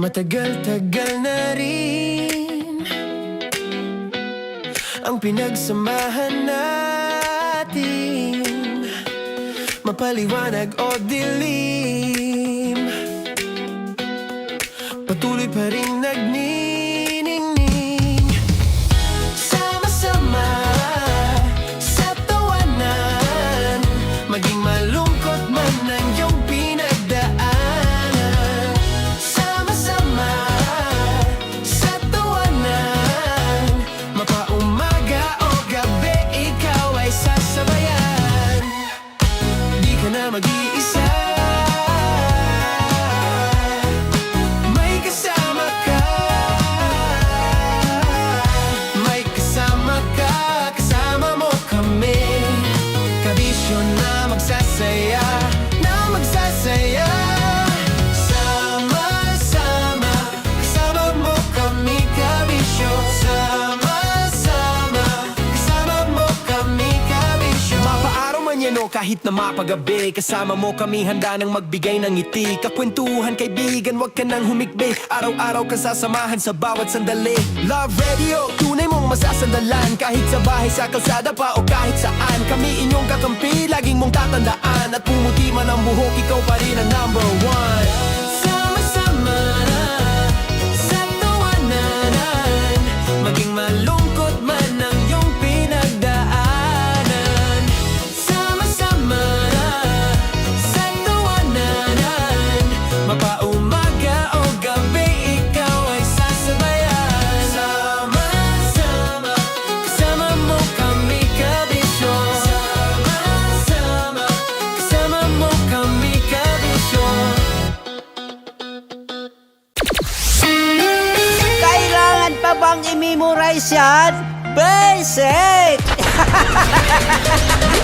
Matagal-tagal na rin ang pinagsamahan natin, mapaliwanag o dilim, patuloy pa rin nagniningning. Sama-sama sa tawanan, maging malungkot man ang iyong pinagdaanan. Sama-sama sa tawanan, mapaumaga o gabi, ikaw ay sasabayan. Di ka na mag-iisa, may kasama ka. May kasama ka, kasama mo kami. Kabisyo na magsasaya, na magsasaya. Sama-sama, kasama mo kami, kabisyo. Sama-sama, kasama mo kami, kabisyo. Mapaaraw man yan o kahit na mapagabi, kasama mo kami, handa nang magbigay ng ngiti. Kakwentuhan, kaibigan, wag ka nang humikbi. Araw-araw ka sasamahan sa bawat sandali. Love Radio, tunay mong masasandalan. Kahit sa bahay, sa kalsada pa o kahit saan, kami inyong kakampi, laging mong tatandaan. At pumuti man ang buhok, ikaw pa rin ang number one. Sama-sama sa tawanan, maging malungkot man ang iyong pinagdaanan. Sama-sama sa tawanan, mapaumaga o gabi, ikaw ay sasabayan. Sama-sama, kasama mo kami, kabisyo. Sama-sama, kasama mo kami, kabisyo. Kailangan pa bang i-memorize yan? Basic!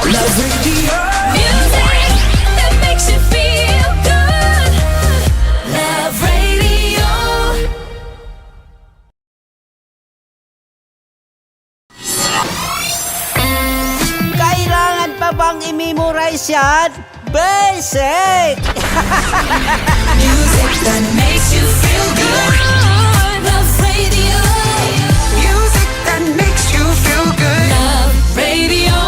Love Radio. Music that makes you feel good. Love Radio. Kailangan pa bang i-memorize yan? Basic! Music that makes you feel good. Love Radio. Music that makes you feel good. Love Radio.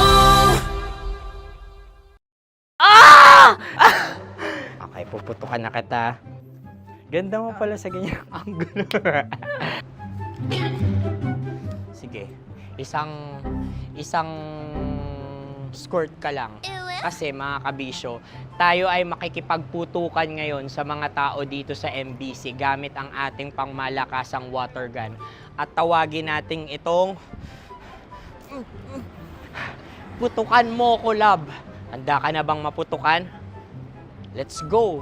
Okay, puputukan na kita. Ganda mo pala sa ganyang angulo. Sige, isang skirt ka lang. Kasi mga kabisyo, tayo ay makikipagputukan ngayon sa mga tao dito sa MBC gamit ang ating pangmalakasang water gun. At tawagin natin itong putukan mo ko, love. Handa ka na bang maputukan? Let's go!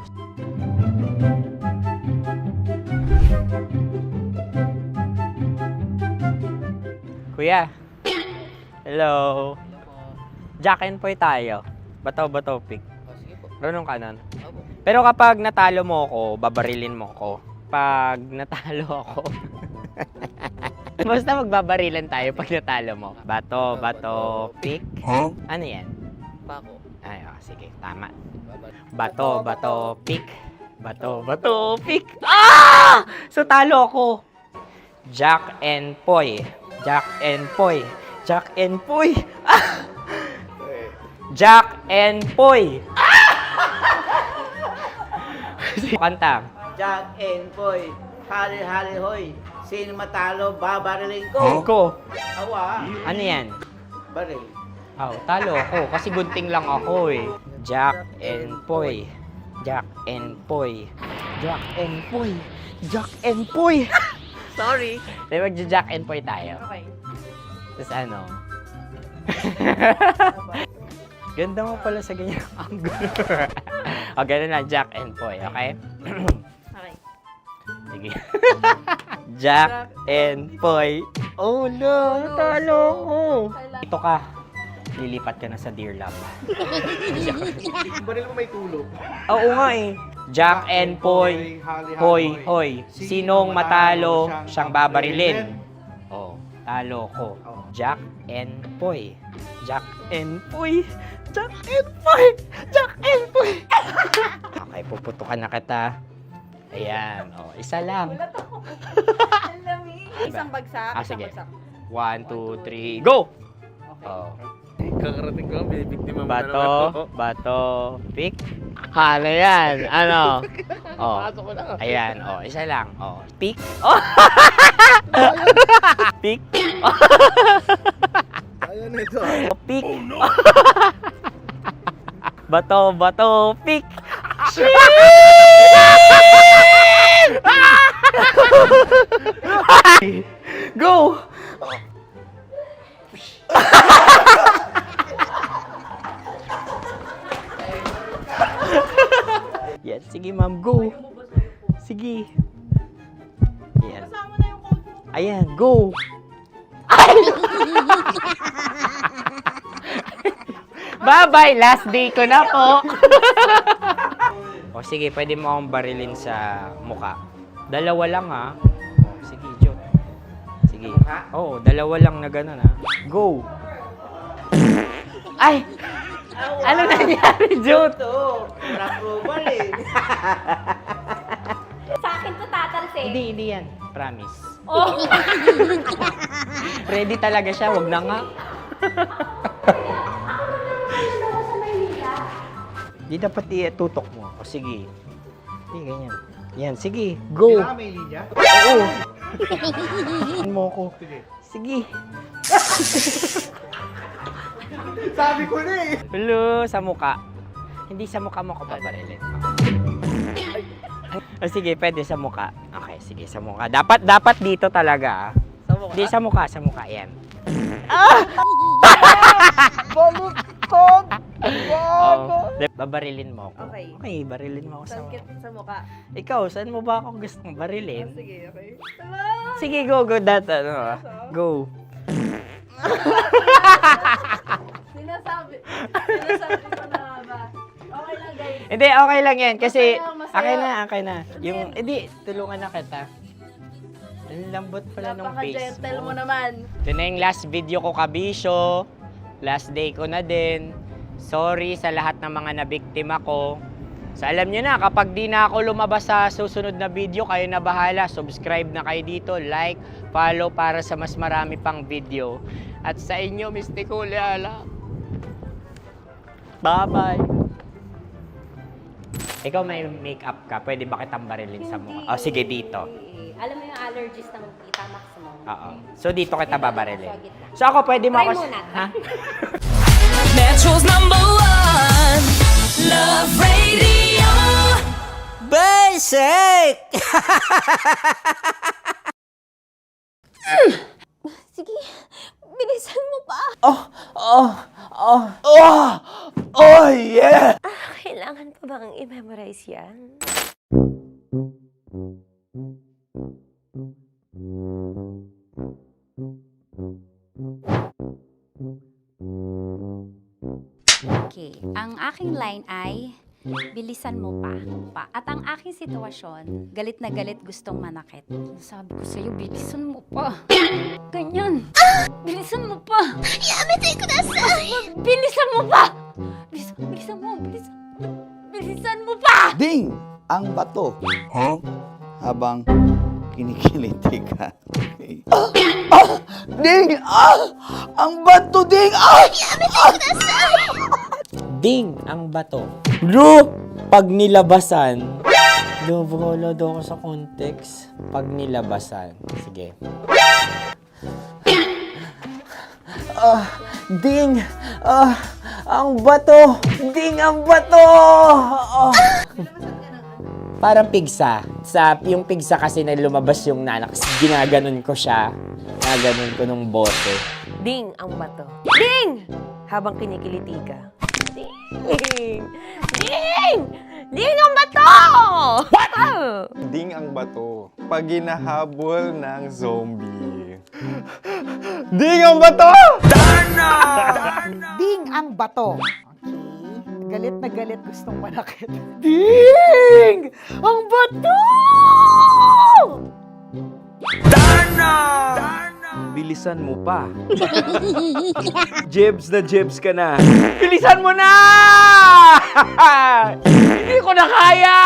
Kuya. Hello. Jack and Poy tayo. Bato-bato pick. Sige po. Runong kanan. Opo. Pero kapag natalo mo ako, babarilin mo ako. Pag natalo ako, basta magbabarilan tayo pag natalo mo. Bato, pick. Huh? Ano yan? Pako. Ay, sige, tama. Babal. Bato, pick. Bato, pick. Ah! So, talo ako. Jack and Poy. Jack and Poy. Jack and Poy. Ah! Jack and Poy. Kanta. Jack and Poy, hali-hali hoy. Sino matalo, babariling ko. Ko. Awa, Ano yan? baril. Oh, talo ako kasi gunting lang ako eh. Jack and Poy. Jack and Poy. Jack and Poy. Jack and Poy. Sorry. Di magja-Jack and Poy tayo. Okay. Tapos ano? Ganda mo pala sa ganyang angulo. O, ganun lang, Jack and Poy, okay? Okay. Sige. Jack and Poy. Oh no, natalo ko. Ito ka. Lilipat ka na sa Dear Love. Baril mo may tulog. Oo nga eh. Jack and Poy. Hoy, hoy. Sinong matalo, siyang babarilin. Oh, talo ko. Jack and Poy. Jack and Poy. Jack and Poy. Jack and Poy. Okay, puputukan na kita. Ayan, oh, isa lang. Ang lamig. Isang bagsak. Ah, Isang sige. bagsak. 1, 2, 3, go! Oh. Kakarating ko, binibiktima mo na Bato, naman ako. bato, pick. Ano yan? Ano? Oh. Pasok ko lang. Ayan, oh, isa lang. Oh, pick. Oh. Pick. Ayan na ito. Oh, pick. Bato, bato, pick. Go! Yan, sige ma'am, go. Sige. Yan. Ayan, go. Bye-bye, last day ko na po. O sige, pwede mo akong barilin sa muka. Dalawa lang ha. O, sige, Jot. Sige. Oo, dalawa lang na gano'n ha. Go. Ay! Ano nangyari, Jot? Ito, approval eh. Sa akin to tatalsik. Hindi yan. Promise. Oh! Ready talaga siya, wag na nga. Di dapat itutok mo. O sige. Hindi, ganyan. Yan, sige. Go. Kailangan may linya? Oo. Ano mo ko? Sige. Sabi ko na eh. Hello, sa muka. Hindi sa muka mo ko paparilin. O sige, pwede sa muka. Okay, sige, sa muka. Dapat dito talaga. Sa mukha? Hindi, sa muka. Yan. Baluktot! Oh, babarilin mo ako. Okay. Okay, barilin mo ako sa Sakit sa mukha. Ikaw, saan mo ba ako gustong barilin? Sige, okay. Sige, go. Go. Sinasabi ko na ba? Okay lang, guys. Hindi, okay lang yan. Kasi, Masaya. okay na. Yung, hindi, tulungan na kita. Ang lambot pala nung face Napaka-gentle mo mo. naman. Ito na yung last video ko, kabisyo. Last day ko na din. Sorry sa lahat ng mga nabiktima ko. So alam nyo na, kapag di na ako lumabas sa susunod na video, kayo na bahala. Subscribe na kayo dito, like, follow para sa mas marami pang video. At sa inyo, Mistiko Leala. Bye-bye. Ikaw may makeup ka, pwede ba kitang barilin sa mukha? Oh, sige, dito. Alam mo yung allergies ng Tita Max mo? Oo. So dito kita babarilin. So ako pwede mo Try ako... muna. Ha? Metro's number one. Love Radio. Basic! Sige, bilisan mo pa. Oh, yeah! Kailangan pa bang i-memorize yan? Okay, ang aking line ay, bilisan mo pa. At ang aking sitwasyon, galit na galit gustong manakit. Sabi ko sa'yo, bilisan mo pa. Ganyan. Bilisan mo pa. Yamitay ko na sa... Bilisan mo pa. Bilisan mo pa. Ding! Ang bato. Habang kinikiliti ka. Okay. Ding! Ang bato, Ding! Ding ang bato. Bro! Pag nilabasan. Wala daw ako sa context. Pag nilabasan. Sige. Ding! Ang bato! Ding ang bato! Parang pigsa. Yung pigsa kasi na lumabas yung nanak. Ginaganon ko siya. Ginaganon ko nung bote. Ding ang bato. Ding! Habang kinikiliti ka. Ding! Ding! Ding ang bato! What? Ding ang bato pag hinahabol ng zombie. Ding ang bato! Ding ang bato. Okay. Galit na galit gustong manakit. Ding! Ang bato! Bilisan mo pa. Jebs na jebs ka na. Bilisan mo na! Hindi ko na kaya!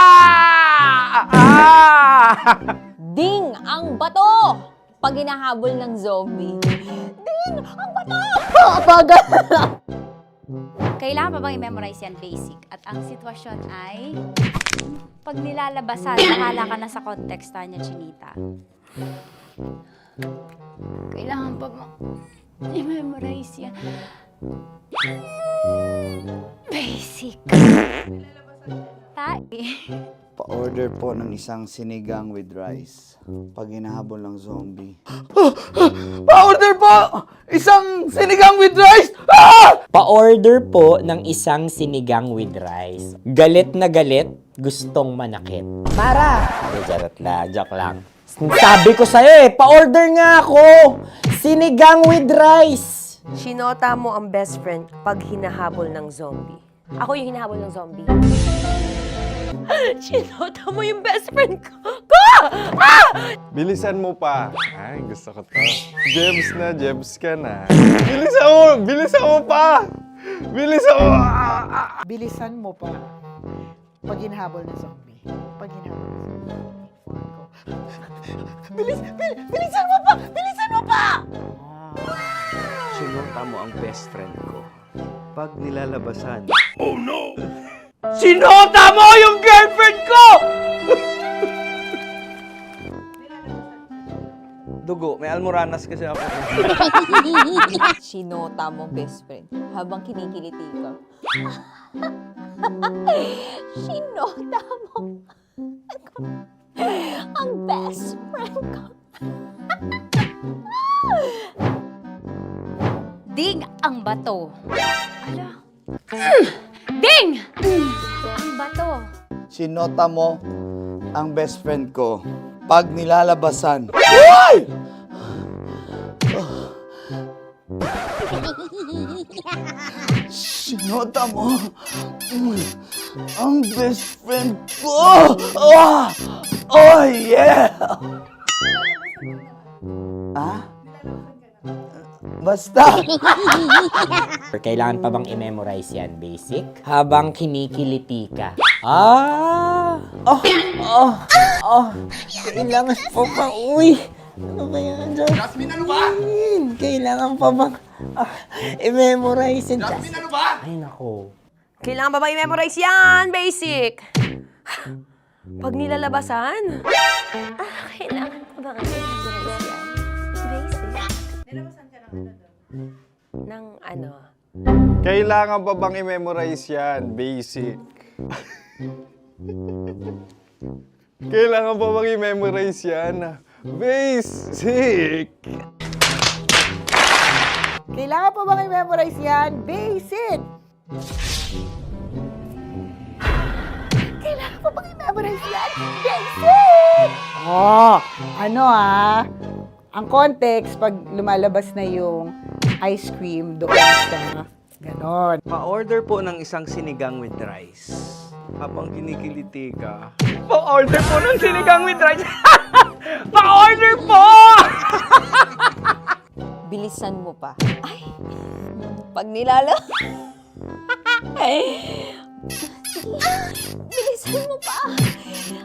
Ding ang bato! Pag hinahabol ng zombie. Ding ang bato! Bagal! Kailangan pa bang i-memorize yan basic? At ang sitwasyon ay, pag nilalabasan, bahala ka na sa konteksta niya, Chinita. Kailangan pa bang i-memorize yan? Basic. Pa-order po ng isang sinigang with rice. Pag hinahabol ng zombie. Pa-order po! Isang sinigang with rice! Pa-order po ng isang sinigang with rice. Galit na galit, gustong manakit. Mara! Charot lang, joke lang. Sabi ko sa'yo pa-order nga ako! Sinigang with rice! Sinota mo ang best friend pag hinahabol ng zombie. Ako yung hinahabol ng zombie. Sinota mo yung best friend ko! Bilisan mo pa. Ay, gusto ko to. Jebs ka na. Bilisan mo pa! Bilisan mo! Bilisan mo pa. Pag hinahabol ng zombie. Pag hinahabol ng zombie. Bilisan mo pa! Bilisan mo pa! Sinota mo ang best friend ko. Pag nilalabasan. Sinota mo yung girlfriend ko! Dugo, may almoranas kasi ako. Sinota mo best friend habang kinikiliti ka. Sinota mo ang best friend ko. Ding ang bato. Ala. Ding! Ang bato. Sinota mo ang best friend ko. Pag nilalabasan. Uy! Sinota mo ang best friend ko. Oh yeah! Basta. Kailangan pa bang i-memorize yan, basic? Habang kinikiliti ka. Kailangan pa ba? Uy! Ano ba yan, Jasmine, ano ba? Kailangan pa bang i-memorize yan, Jasmine, ano ba? Ay, nako. Kailangan ba bang i-memorize yan? Basic! Pag nilalabasan? Kailangan pa bang i-memorize yan? Basic? Nilalabasan ka ng ano? Kailangan pa bang i-memorize yan? Basic. Kailangan pa bang i-memorize yan? Basic. Kailangan pa bang i-memorize yan? Basic! Kailangan pa bang i-memorize yan? Basic! Ang context, pag lumalabas na yung ice cream doon sa ganon. Pa-order po ng isang sinigang with rice. Habang kinikiliti ka. Pa-order po ng sinigang with rice. Pa-order po! Bilisan mo pa. Ay! Pag nilala... Bilisan mo pa!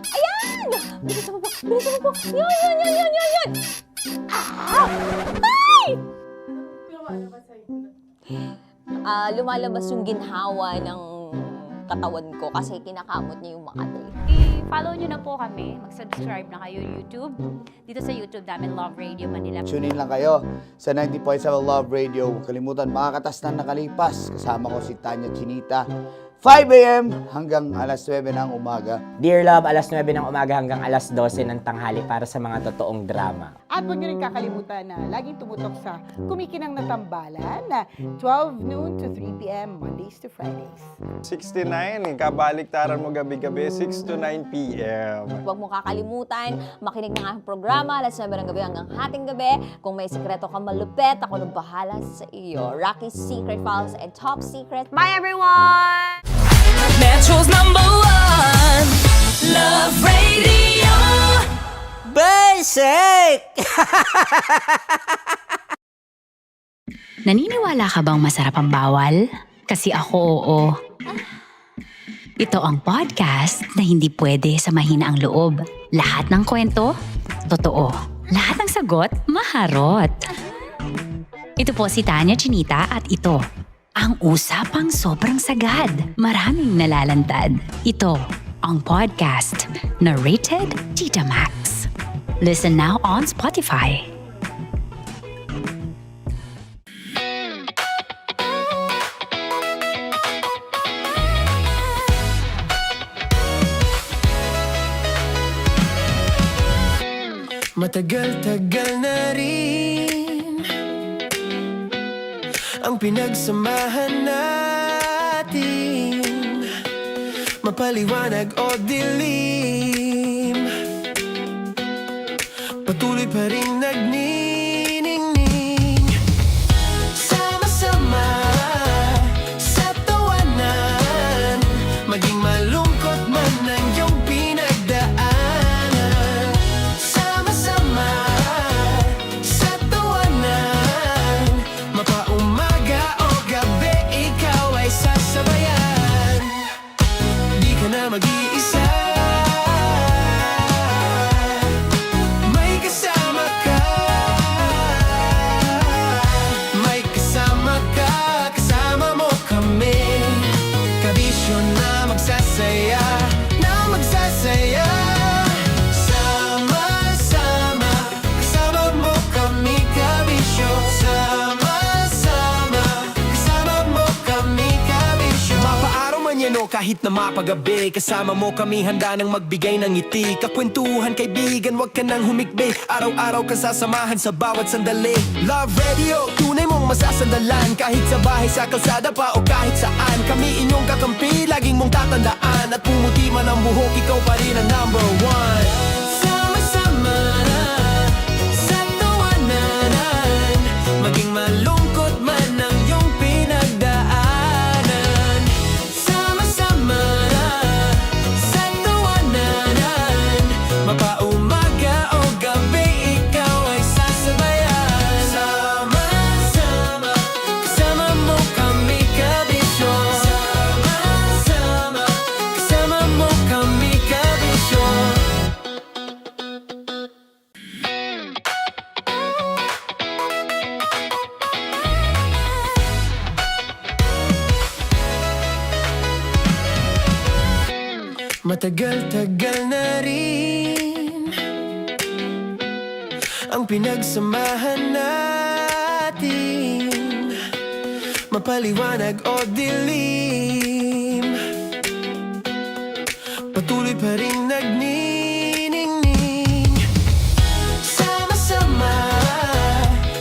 Ayan! Bilisan mo pa! Bilisan mo pa! Yan! Ay! Lumalabas yung ginhawa ng katawan ko kasi kinakamot niya yung Makati. I-follow nyo na po kami. Mag-subscribe na kayo YouTube. Dito sa YouTube namin, Love Radio Manila. Tune in lang kayo sa 90.7 Love Radio. Huwag kalimutan, makakatas na nakalipas. Kasama ko si Tanya Chinita. 5 a.m. hanggang alas 9 ng umaga. Dear Love, alas 9 ng umaga hanggang alas 12 ng tanghali para sa mga totoong drama. At huwag nyo rin kakalimutan na laging tumutok sa Kumikinang na Tambalan na 12 noon to 3 p.m. Mondays to Fridays. 69, kabaliktaran mo gabi-gabi, 6 to 9 p.m. Huwag mo kakalimutan, makinig ng aking programa, alas 9 ng gabi hanggang hating gabi. Kung may sikreto ka malupet, ako nang bahala sa iyo. Rocky's Secret Files and Top Secret. Bye everyone! Metro's #1 Love Radio. Basic! Naniniwala ka bang masarap ang bawal? Kasi ako, oo. Ito ang podcast na hindi pwede sa mahina ang loob. Lahat ng kwento, totoo. Lahat ng sagot, maharot. Ito po si Tanya Chinita at ito, ang usapang sobrang sagad. Maraming nalalantad. Ito, ang podcast na Rated Tita Max. Listen now on Spotify. Matagal-tagal na rin ang pinagsamahan natin, mapaliwanag o dilim, patuloy pa rin nagniningning. Sama-sama sa tawanan, maging malungkot man ang iyong pinagdaanan. Sama-sama sa tawanan, mapaumaga o gabi, ikaw ay sasabayan. Di ka na mag-iisa, may kasama ka. May kasama ka, kasama mo kami. Kabisyo na magsasaya, na magsasaya. Sama-sama, kasama mo kami, kabisyo. Sama-sama, kasama mo kami, kabisyo. Mapaaraw man yan o kahit na mapagabi, kasama mo kami, handa nang magbigay ng ngiti. Kakwentuhan, kaibigan, wag ka nang humikbi. Araw-araw ka sasamahan sa bawat sandali. Love Radio, tunay mong masasandalan. Kahit sa bahay, sa kalsada pa o kahit saan, kami inyong kakampi, laging mong tatandaan. At pumuti man ang buhok, ikaw pa rin ang number one. Sama-sama sa tawanan, maging malungkot man ang iyong pinagdaanan. Sama-sama sa tawanan, mapaumaga o gabi, ikaw ay sasabayan. Sama-sama, kasama mo kami, kabisyo. Sama-sama, kasama mo kami, kabisyo. Matagal-tagal na rin ang pinagsamahan natin, mapaliwanag o dilim, patuloy pa rin nagniningning. Sama-sama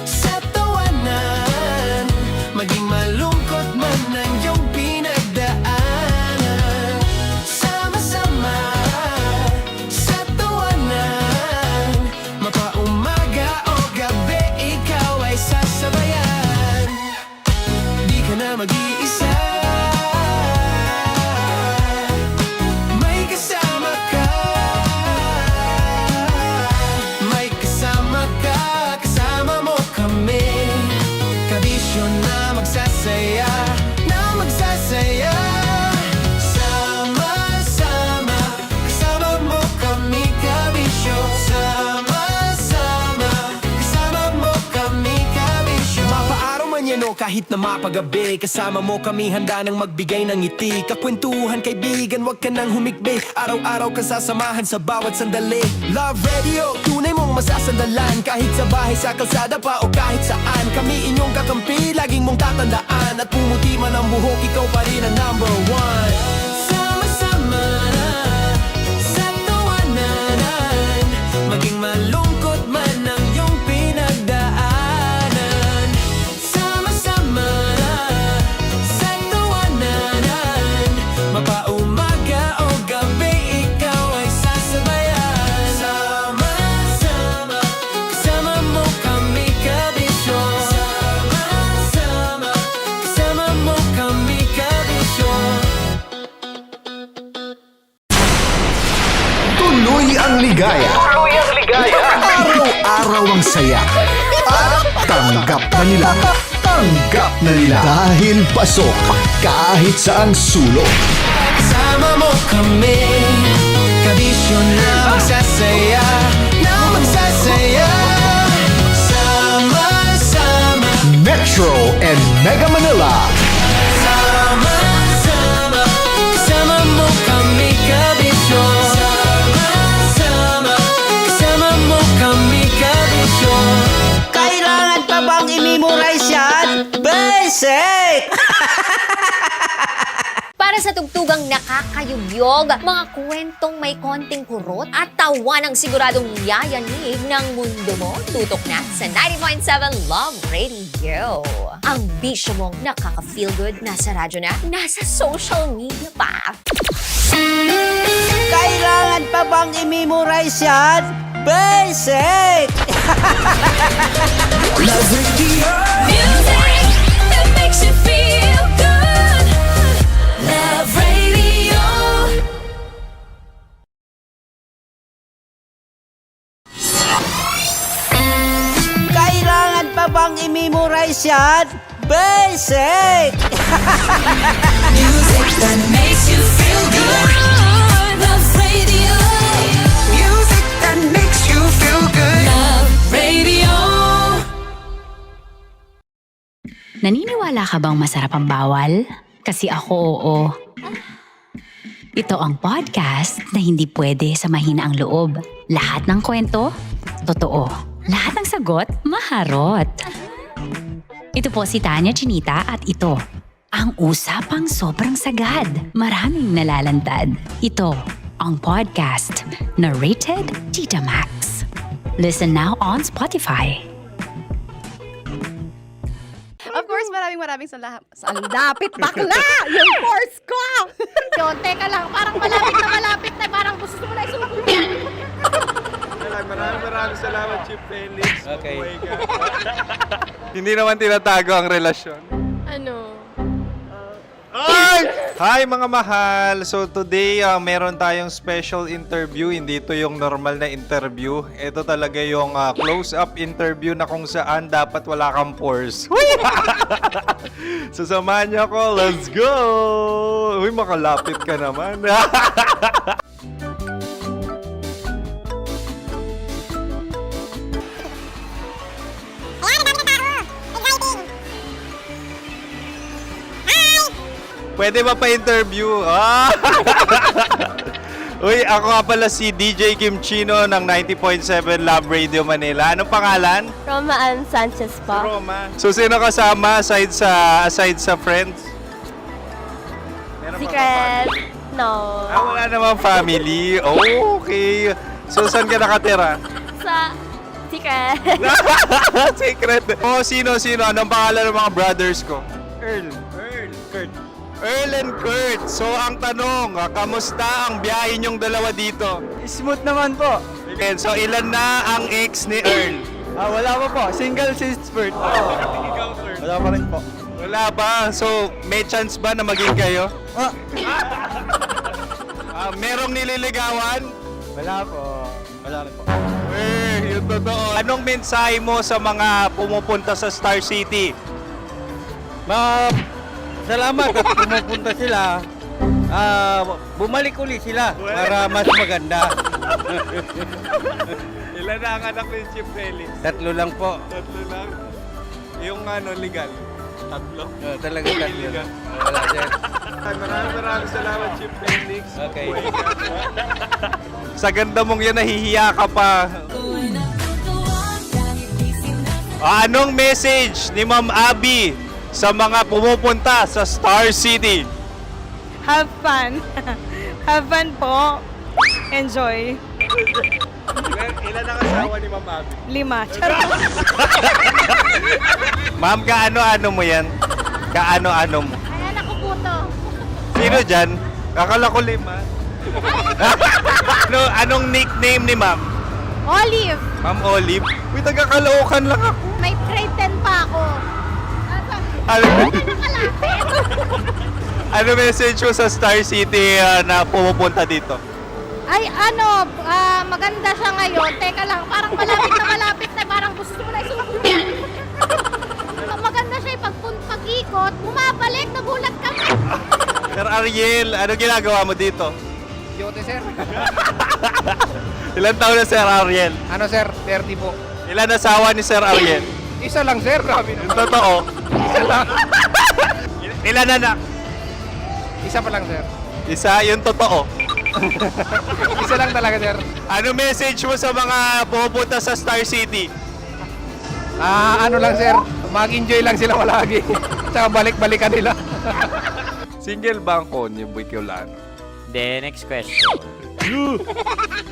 sa tawanan, maging malungkot man ang iyong pinagdaanan. Sama-sama sa tawanan, mapaumaga o gabi, ikaw ay sasabayan. Di ka na mag-iisa, may kasama ka. May kasama ka, kasama mo kami. Kabisyo na magsasaya, na magsasaya. Sama-sama, kasama mo kami, kabisyo. Sama-sama, kasama mo kami, kabisyo. Mapaaraw man yan o kahit na mapagabi, kasama mo kami, handa nang magbigay ng ngiti. Kakwentuhan, kaibigan, wag ka nang humikbi. Araw-araw ka sasamahan sa bawat sandali. Love Radio, tunay mong masasandalan. Kahit sa bahay, sa kalsada pa o kahit saan, kami inyong kakampi, laging mong tatandaan. At pumuti man ang buhok, ikaw pa rin ang number one. Sama-sama sa tawanan, maging malungkot man ang iyong pinagdaanan. Sama-sama sa tawanan, mapaumaga o gabi, ikaw ay sasabayan. Sama-sama, kasama mo kami, kabisyo. Sama-sama, kasama mo kami, kabisyo. Tuloy ang ligaya. Araw-araw ang saya. At tanggap na nila. Tanggap na nila dahil pasok kahit saang sulok. Sama mo kami, kabisyo na magsasaya, sama-sama. Metro and Mega Manila. Sama-sama, kasama mo kami, kabisyo. Sama-sama, kasama mo kami, kabisyo. Kailangan pa bang i-memorize yan? Basic! Para sa tugtugang nakakayugyog, mga kwentong may konting kurot at tawa ng siguradong yayanig ng mundo mo, tutok na sa 90.7 Love Radio. Ang bisyo mong nakaka-feel good, nasa radyo na, nasa social media pa. Kailangan pa bang i-memorize yan? Basic! Music that makes you feel good. Love Radio. Kailangan pa bang i-memorize yan? Basic! Music that makes you feel good. Love Radio. Music that makes you feel good. Love Radio. Naniniwala ka bang masarap ang bawal? Kasi ako, oo. Ito ang podcast na hindi pwede sa mahina ang loob. Lahat ng kwento, totoo. Lahat ng sagot, maharot. Ito po si Tanya Chinita at ito, ang usapang sobrang sagad. Maraming nalalantad. Ito, ang podcast na rated Tita Max. Listen now on Spotify. Of course, maraming salamat. Ang lapit bakla! Yung force ko! Yun, teka lang, parang malapit na, parang gusto mo na isumagot. Maraming salamat, Chief Felix. Okay. Hindi naman tinatago ang relasyon. Ano? Ay! Hi mga mahal! So today, meron tayong special interview. Hindi ito yung normal na interview. Ito talaga yung close-up interview na kung saan dapat wala kang pores. So samahan niyo ako. Let's go! Uy, makalapit ka naman. Pwede ba pa-interview? Ah! Uy, ako nga pala si DJ Kim Chino ng 90.7 Love Radio Manila. Anong pangalan? Roma Ann Sanchez po. Roma. So, sino kasama aside sa friends? Meron ba Secret. No. wala namang family. Oh, okay. So, saan ka nakatira? Sa secret. Secret. Oh, sino? Anong pangalan ng mga brothers ko? Earl, Kurt. Earl and Kurt. So, ang tanong, kamusta ang biyahe niyong dalawa dito? Smooth naman po. And so, ilan na ang ex ni Earl? Wala pa po. Single since birth. Wala pa rin po. Wala ba? So, may chance ba na maging kayo? Merong nililigawan? Wala po. Wala rin po. Yung totoo. Anong mensahe mo sa mga pumupunta sa Star City? Salamat at pumupunta sila. Bumalik uli sila para mas maganda. Ilan na ang anak ni Chief Felix? 3 lang po. 3 lang? Yung legal? 3? Talagang 3 lang. Wala din. Maraming salamat, Chief Felix. Okay. Sa ganda mong yan, nahihiya ka pa. Anong message ni Ma'am Abby sa mga pumupunta sa Star City? Have fun. Have fun po. Enjoy. Ilan ang asawa ni Ma'am Abby? 5. Charot. Ma'am, kaano-ano mo yan? Kaano-ano mo? Ayan ako po to. Sino dyan? Akala ko 5. Anong nickname ni Ma'am? Olive. Ma'am Olive? Uy, taga-Caloocan lang ako. May grade 10 pa ako. Ano message mo sa Star City na pumupunta dito? Ay, maganda siya ngayon. Teka lang, parang malapit na, parang gusto mo na isumagot. Maganda siya pag at bumabalik, nagulat kami. Sir Ariel, ano ginagawa mo dito? Yote, sir. Ilan taon na Sir Ariel? Ano, sir? 30 po. Ilan asawa ni Sir Ariel? Isa lang, sir. Grabe Yung totoo. Isa lang. Ilan anak? Isa pa lang, sir. Isa, yung totoo. Isa lang talaga, sir. Ano message mo sa mga pupunta sa Star City? Ano lang, sir. Mag-enjoy lang sila palagi. Tsaka balik-balikan nila. Single ba ang Konyo Boy Kiolano? Then, next question.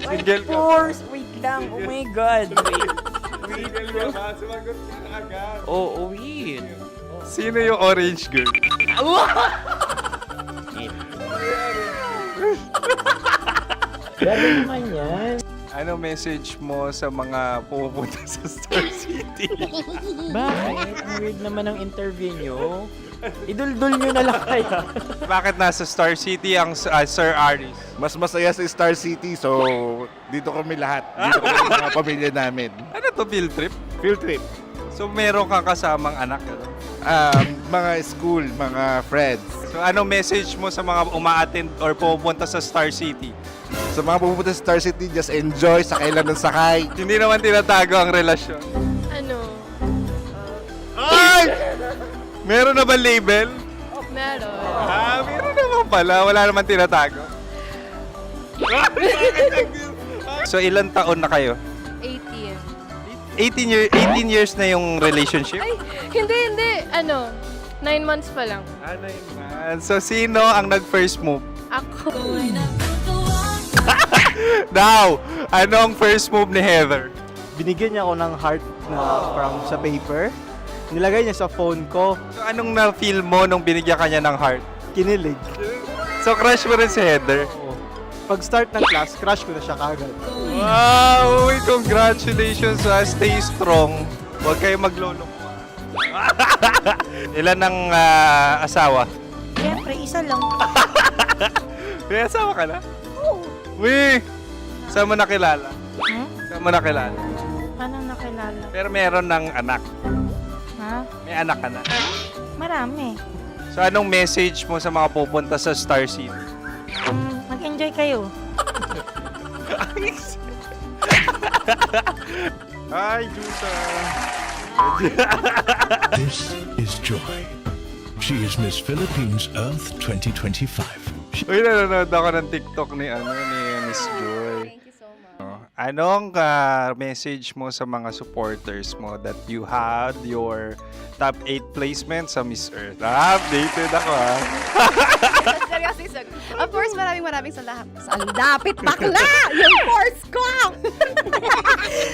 Single ka? course! Wait lang. Oh my God. Wait. Single ka ba? Sumagot ka na agad. Oh, wait. Sino yung orange girl? Grabe naman yan. Ano message mo sa mga pupunta sa Star City? Bakit? Ang weird naman ang interview nyo. Idul-dul nyo na lang kaya. Bakit nasa Star City ang Sir Aris? Mas masaya sa Star City, so dito kami lahat. Dito kami sa mga pamilya namin. Ano to, field trip? Field trip. So meron kang kasamang anak? Ano? Mga school, mga friends. So ano message mo sa mga uma-attend or pupunta sa Star City? Sa mga pupunta sa Star City, just enjoy, sakay lang ng sakay. Hindi naman tinatago ang relasyon. Ano? Ay! Meron na ba label? Meron. Meron naman pala. Wala naman tinatago. So ilan taon na kayo? 18. 18 years na yung relationship? Ay, hindi. 9 months pa lang. 9 months. So sino ang nag-first move? Ako. Now, ano ang first move ni Heather? Binigyan niya ako ng heart na from sa paper. Nilagay niya sa phone ko. So anong na-feel mo nung binigyan ka niya ng heart? Kinilig. So crush mo rin si Heather? Pag-start ng class, crush ko na siya kagad. Wow! Uy, congratulations! Stay strong. Huwag kayo maglolo. Ilan ang asawa? Siyempre, isa lang. May asawa ka na? Oo. Uy! Saan mo nakilala? Saan mo nakilala? Paano nakilala? Pero meron ng anak. Ha? May anak ka na. Marami. So anong message mo sa mga pupunta sa Star City? Mag-enjoy kayo. Hi, Juta! This is Joy. She is Miss Philippines Earth 2025. Uy, nanonood ako ng TikTok ni Miss Joy. Thank you so much. Anong message mo sa mga supporters mo that you had your top 8 placement sa Miss Earth? Updated ako Seryoso. Of course, maraming salamat. Sandapit bakla! Yung course ko!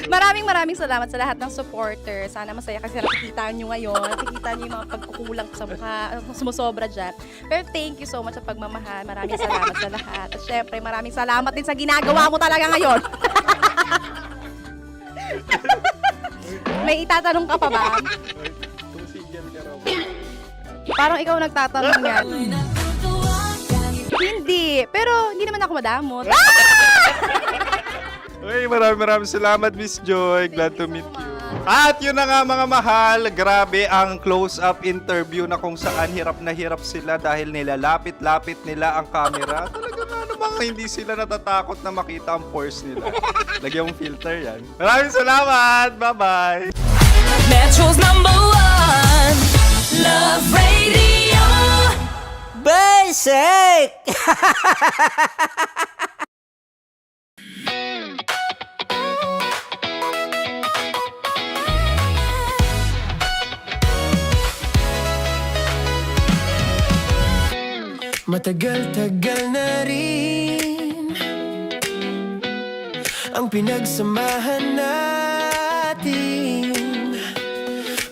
maraming salamat sa lahat ng supporter. Sana masaya kasi nakikita nyo ngayon. Nakikita nyo yung mga pagkukulang ko sa mukha. Sumusobra dyan. Pero thank you so much sa pagmamahal. Maraming salamat sa lahat. At syempre, maraming salamat din sa ginagawa mo talaga ngayon. May itatanong ka pa ba? Parang ikaw nagtatanong yan. Hindi. Pero hindi naman ako madamot. Uy, maraming salamat, Miss Joy. Glad to meet you. At yun na nga mga mahal, grabe ang close-up interview na kung saan hirap na hirap sila dahil nilalapit-lapit nila ang camera. Talaga nga namang hindi sila natatakot na makita ang pores nila. Lagyan mong filter yan. Maraming salamat! Bye-bye! Metro's #1 Love Radio. Basic! Matagal-tagal na rin ang pinagsamahan natin,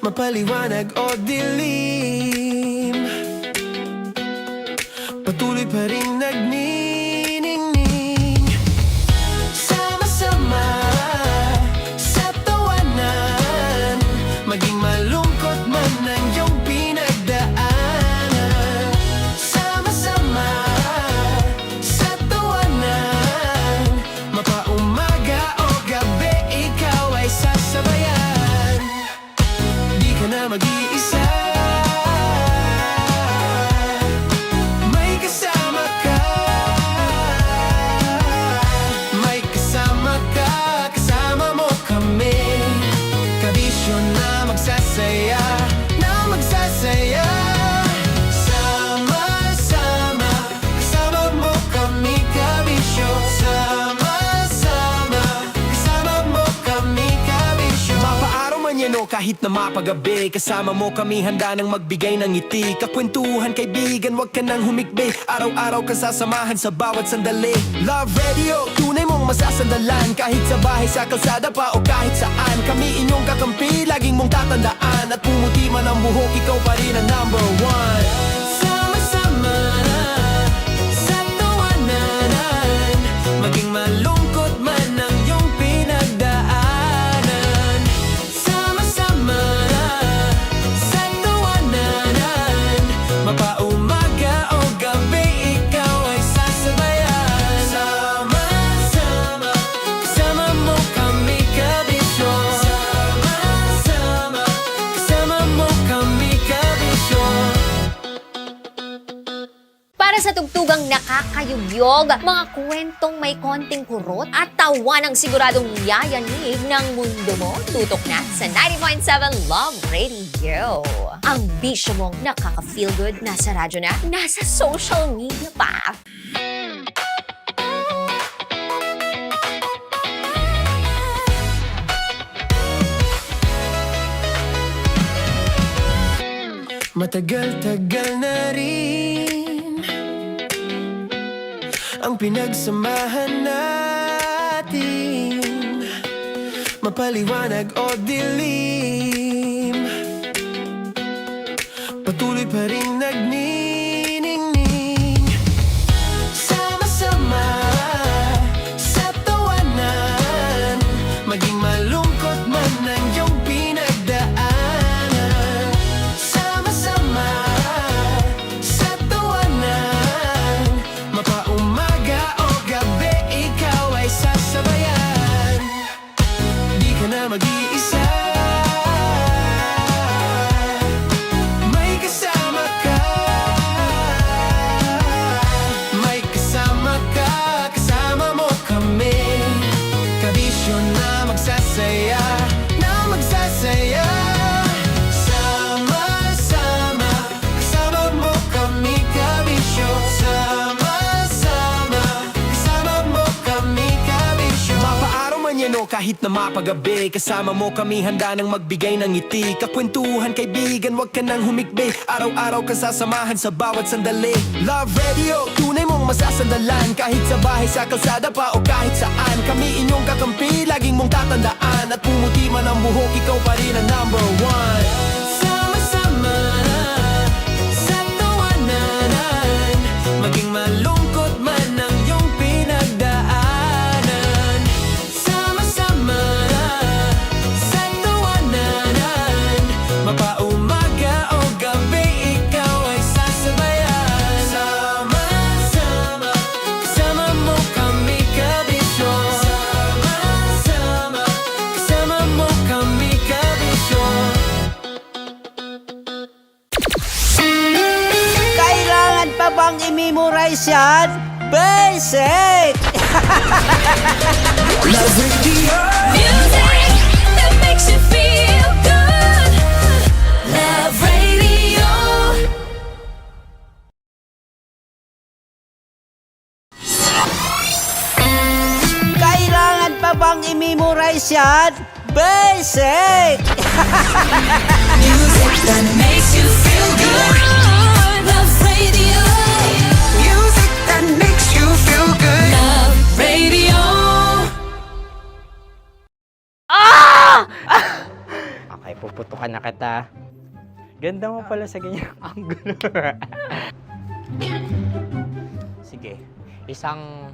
mapaliwanag o dilim, patuloy pa rin nagniningning. Sama-sama sa tawanan, maging malungkot man ang iyong pinagdaanan. Sama-sama sa tawanan, mapaumaga o gabi, ikaw ay sasabayan. Di ka na mag-iisa. kahit na mapagabi. Kasama mo kami handa nang magbigay ng ngiti. Kakwentuhan kaibigan, wag ka nang humikbi. Araw-araw ka sasamahan sa bawat sandali. Love Radio, tunay mong masasandalan. Kahit sa bahay, sa kalsada pa o kahit saan. Kami inyong kakampi, laging mong tatandaan. At pumuti man ang buhok, ikaw pa rin ang number one. Sama-sama sa tawanan, maging malungkot man ang iyong pinagdaanan. Sama-sama sa tawanan, mapaumaga o gabi, ikaw ay sasabayan. Sama-sama, kasama mo kami kabisyo. Sama-sama, kasama mo kami kabisyo. Para sa tugtugang nakakayugyog, mga kwentong may konting kurot at tawa ng siguradong yayanig ng mundo mo, tutok na sa 90.7 Love Radio. Ang bisyo mong nakaka-feel good, nasa radyo na, nasa social media pa. Matagal-tagal na rin ang pinagsamahan natin, mapaliwanag o dilim, patuloy pa rin nagniningning. Sama-sama sa tawanan, maging malungkot man ang iyong pinagdaanan. Sama-sama sa tawanan, mapaumaga o gabi, ikaw ay sasabayan. Di ka na mag-iisa, may kasama ka. May kasama ka, kasama mo kami. Kabisyo na magsasaya, na magsasaya. Sama-sama, kasama mo kami kabisyo. Sama-sama, kasama mo kami kabisyo. Mapaaraw man yan o kahit na mapagabi, kasama mo kami handa nang magbigay ng ngiti. Kakwentuhan kaibigan, wag ka nang humikbi. Araw-araw ka sasamahan sa bawat sandali. Love Radio, tunay mong masasandalan. Kahit sa bahay, sa kalsada pa o kahit saan. Kami inyong kakampi, laging mong tatandaan. At pumuti man ang buhok, ikaw pa rin ang number one. Sama-sama sa tawanan, maging malungkot man ang iyong pinagdaanan. Sama-sama sa tawanan, mapaumaga o gabi, ikaw ay sasabayan. Sama-sama, kasama mo kami kabisyo. Sama-sama, kasama mo kami kabisyo. Kailangan pa bang i-memorize yan? Basic! Love Radio. Music that makes you feel good. Love Radio. Kailangan pa bang i-memorize yan? Basic! Music that makes you feel good. Love Radio. Music that makes you feel good. Love Radio. Okay, puputukan na kita. Ganda mo pala sa ganyang angulo. Sige, isang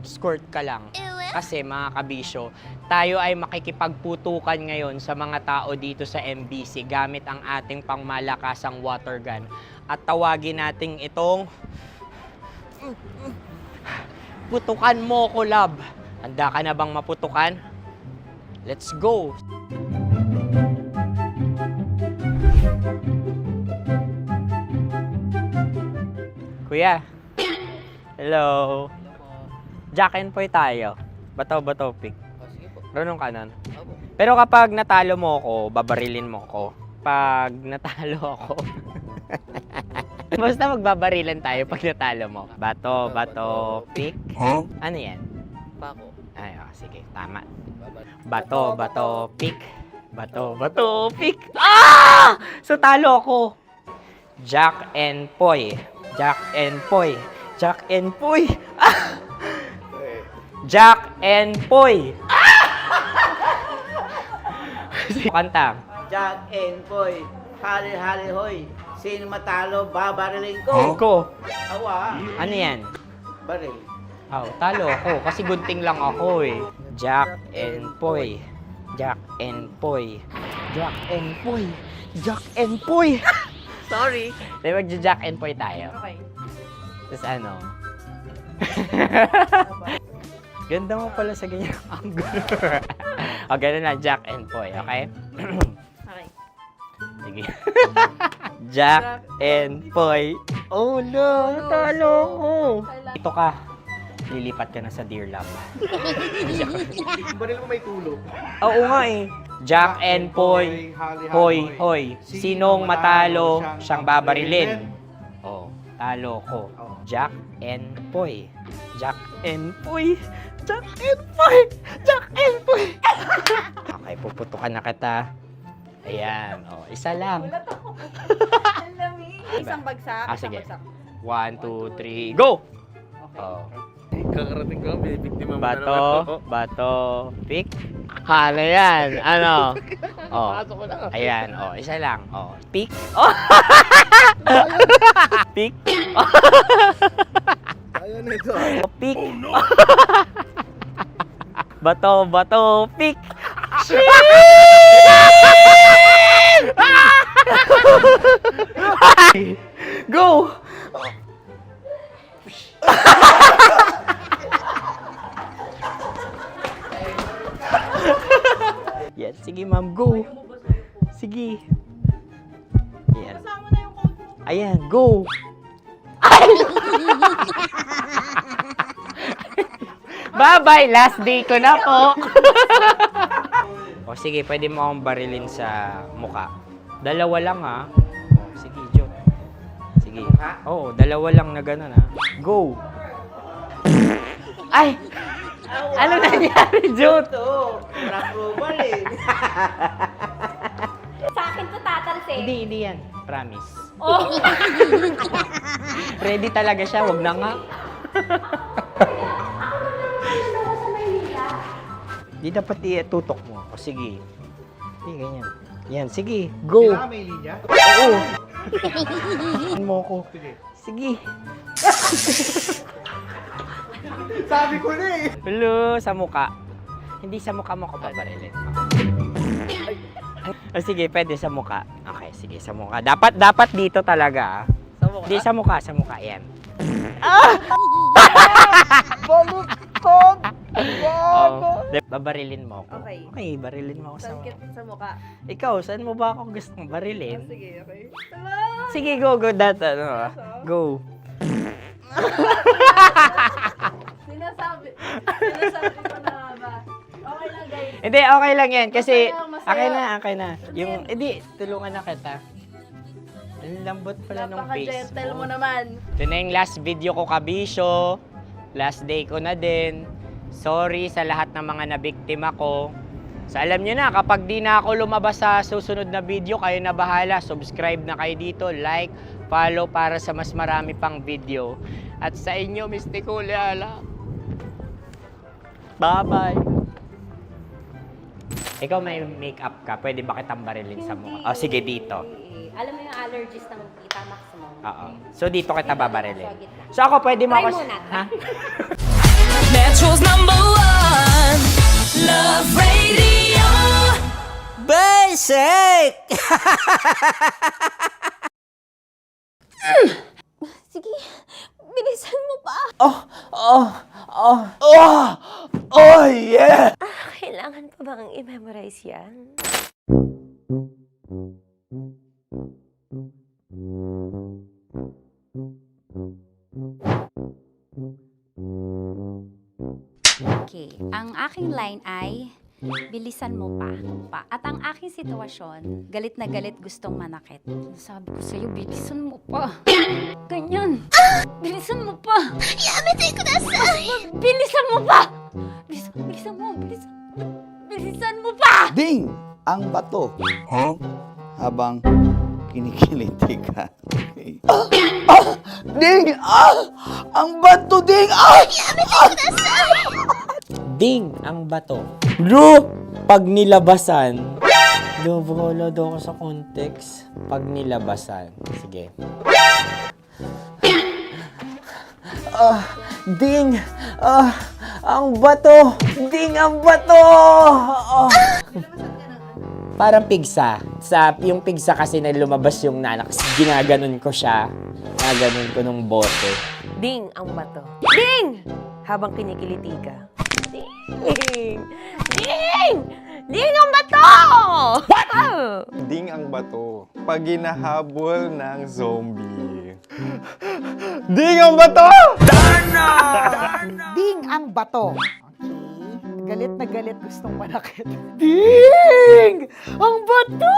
skirt ka lang. Kasi mga kabisyo, tayo ay makikipagputukan ngayon sa mga tao dito sa MBC gamit ang ating pangmalakasang water gun. At tawagin natin itong putukan mo ko, love. Handa ka na bang maputukan? Let's go! Kuya. Hello. Jack and Poy tayo. Bato-bato pick. Sige po. Runong kanan. Pero kapag natalo mo ako, babarilin mo ako. Pag natalo ako, basta magbabarilan tayo pag natalo mo. Bato, pick. Huh? Ano yan? Pako. Ay, sige, tama. Bato, bato, pick. Bato, bato, pick. Ah! So, talo ako. Jack and Poy. Jack and Poy. Jack and Poy. Ah! Jack and Poy. Kanta. Jack and Poy, hali-hali hoy. Sino matalo, babariling ko. Ko. Awa, Ano yan? baril. Talo ako kasi gunting lang ako eh. Jack and Poy. Jack and Poy. Jack and Poy. Jack and Poy. Sorry. Di magja-Jack and Poy tayo. Okay. Tapos ano? Ganda mo pala sa ganyan angle. O, ganun na, Jack and Poy, okay? Okay. Sige. Jack and Poy. Oh no, natalo ko. Ito ka. Lilipat ka na sa Deer Lab. Baril mo may tulo. Oo nga eh. Jack and Poy. Hoy, hoy. Sinong matalo, siyang babarilin. Oh, talo ko. Jack and Poy. Jack and Poy. Jack and Poy. Jack and Poy. Okay, puputukan na kita. Ayan. Oh, isa lang. Isang bagsak. Sige. 1, 2, 3, go! Oh. Kakarating ko, binibiktima mo Bato, bato, pick. Ano yan? Ano? Oh. Ayan, oh, isa lang. Oh, pick. Oh. Pick. Ayan na ito. Oh, pick. Bato, bato, pick. Go! Yan, sige ma'am, go. Sige. Ayan. Ayan, go. Bye-bye, last day ko na po. O sige, pwede mo akong barilin sa muka. Dalawa lang ha. O, sige, Jot. Sige. Oo, dalawa lang na gano'n ha. Go. Ay! Ano nangyari, Jot? Ito, approval eh. Sa akin to tatalsik. Hindi yan. Promise. Oh. Ready talaga siya, wag na nga. Di dapat itutok mo. O sige. Sige, ganyan. Yan, sige. Go. Kailangan may linya? Oo. mo ko. Sige. Sabi ko na eh. Hello, sa muka. Hindi sa muka mo ko babarilin. O sige, pwede sa muka. Okay, sige, sa muka. Dapat dito talaga. Sa muka? Hindi, sa muka, yan. Baluktot! Oh, babarilin mo ako. Okay. Okay, barilin mo ako sa muka. Sa mukha. Ikaw, saan mo ba ako gustong barilin? Sige, okay. Sige, go, go. Sinasabi ko na ba? Okay lang, guys. Hindi, okay lang yan. Kasi, Masaya. okay na. Yung, hindi, tulungan na kita. Ang lambot pala nung face Napaka-gentle mo mo. naman. Ito na yung last video ko, kabisyo. Last day ko na din. Sorry sa lahat ng mga nabiktima ko. So alam nyo na, kapag di na ako lumabas sa susunod na video, kayo na bahala. Subscribe na kayo dito, like, follow para sa mas marami pang video. At sa inyo, Mistiko Leala. Bye-bye. Ikaw may makeup ka, pwede ba kitang barilin sa mukha? O sige, dito. Alam mo yung allergies ng Tita Max mo? Oo. So dito kita babarilin. So ako, pwede mo Try ako... muna. Ha? Metro's #1 Love Radio. Basic! Sige, bilisan mo pa. Oh yeah! Kailangan pa bang i-memorize yan? Okay, ang aking line ay bilisan mo pa. At ang aking sitwasyon, galit na galit gustong manakit. Sabi ko sa'yo, bilisan mo pa. Ganyan. Bilisan mo pa. Bilisan mo pa. Bilisan mo, bilisan mo pa! Ding ang bato. Habang kinikiliti ka. Okay. Ding! Ang bato, Ding! Ding ang bato. Bro! Pag nilabasan. Wala daw ako sa context. Pag nilabasan. Sige. Ding! Ang bato! Ding ang bato! Parang pigsa. Yung pigsa kasi na lumabas yung nanak. Ginaganon ko siya. Ginaganon ko nung bote. Ding ang bato. Ding! Habang kinikiliti ka. Ding! Ding! Ding ang bato! What? Ding ang bato. Pag hinahabol ng zombie. Ding ang bato! Ding ang bato. Okay. Galit na galit, gustong manakit. Ding! Ang bato!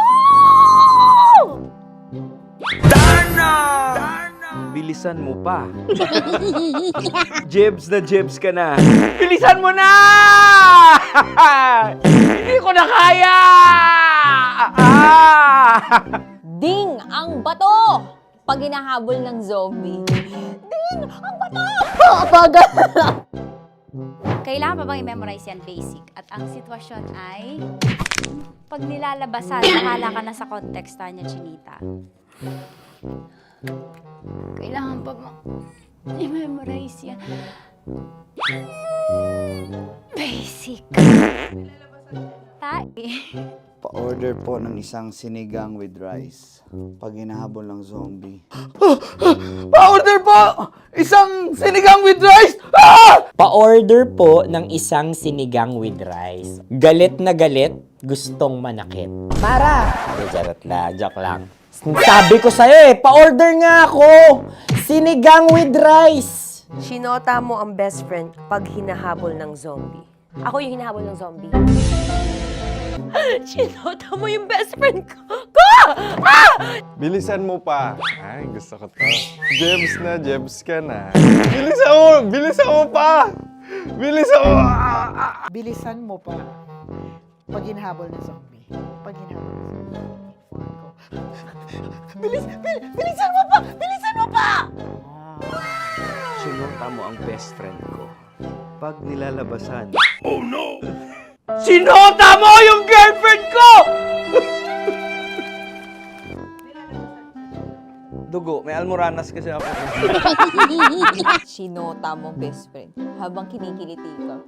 Bilisan mo pa. Jebs ka na. Bilisan mo na! Hindi ko na kaya! Ding ang bato! Pag hinahabol ng zombie. Ding ang bato! Pagal! Kailangan pa bang i-memorize yan basic? At ang sitwasyon ay, pag nilalabasan, bahala ka na sa konteksta niya, Chinita. Kailangan pa bang i-memorize yan? Basic. Pa-order po ng isang sinigang with rice. Pag hinahabol ng zombie. Pa-order po! Isang sinigang with rice! Pa-order po ng isang sinigang with rice. Galit na galit, gustong manakit. Para! Joke lang. Sabi ko sa'yo pa-order nga ako! Sinigang with rice! Sinota mo ang best friend pag hinahabol ng zombie. Ako yung hinahabol ng zombie. Sinota mo yung best friend ko! Bilisan mo pa. Ay, gusto ko to. Jebs ka na. Bilisan mo pa! Bilisan mo pa. Pag hinahabol ng zombie. Pag hinahabol ng zombie. Bilisan mo pa! Bilisan mo pa! Sinota mo ang best friend ko. Pag nilalabasan. Sinota mo yung girlfriend ko! Dugo, may almoranas kasi ako. Sinota mo best friend habang kinikiliti ka.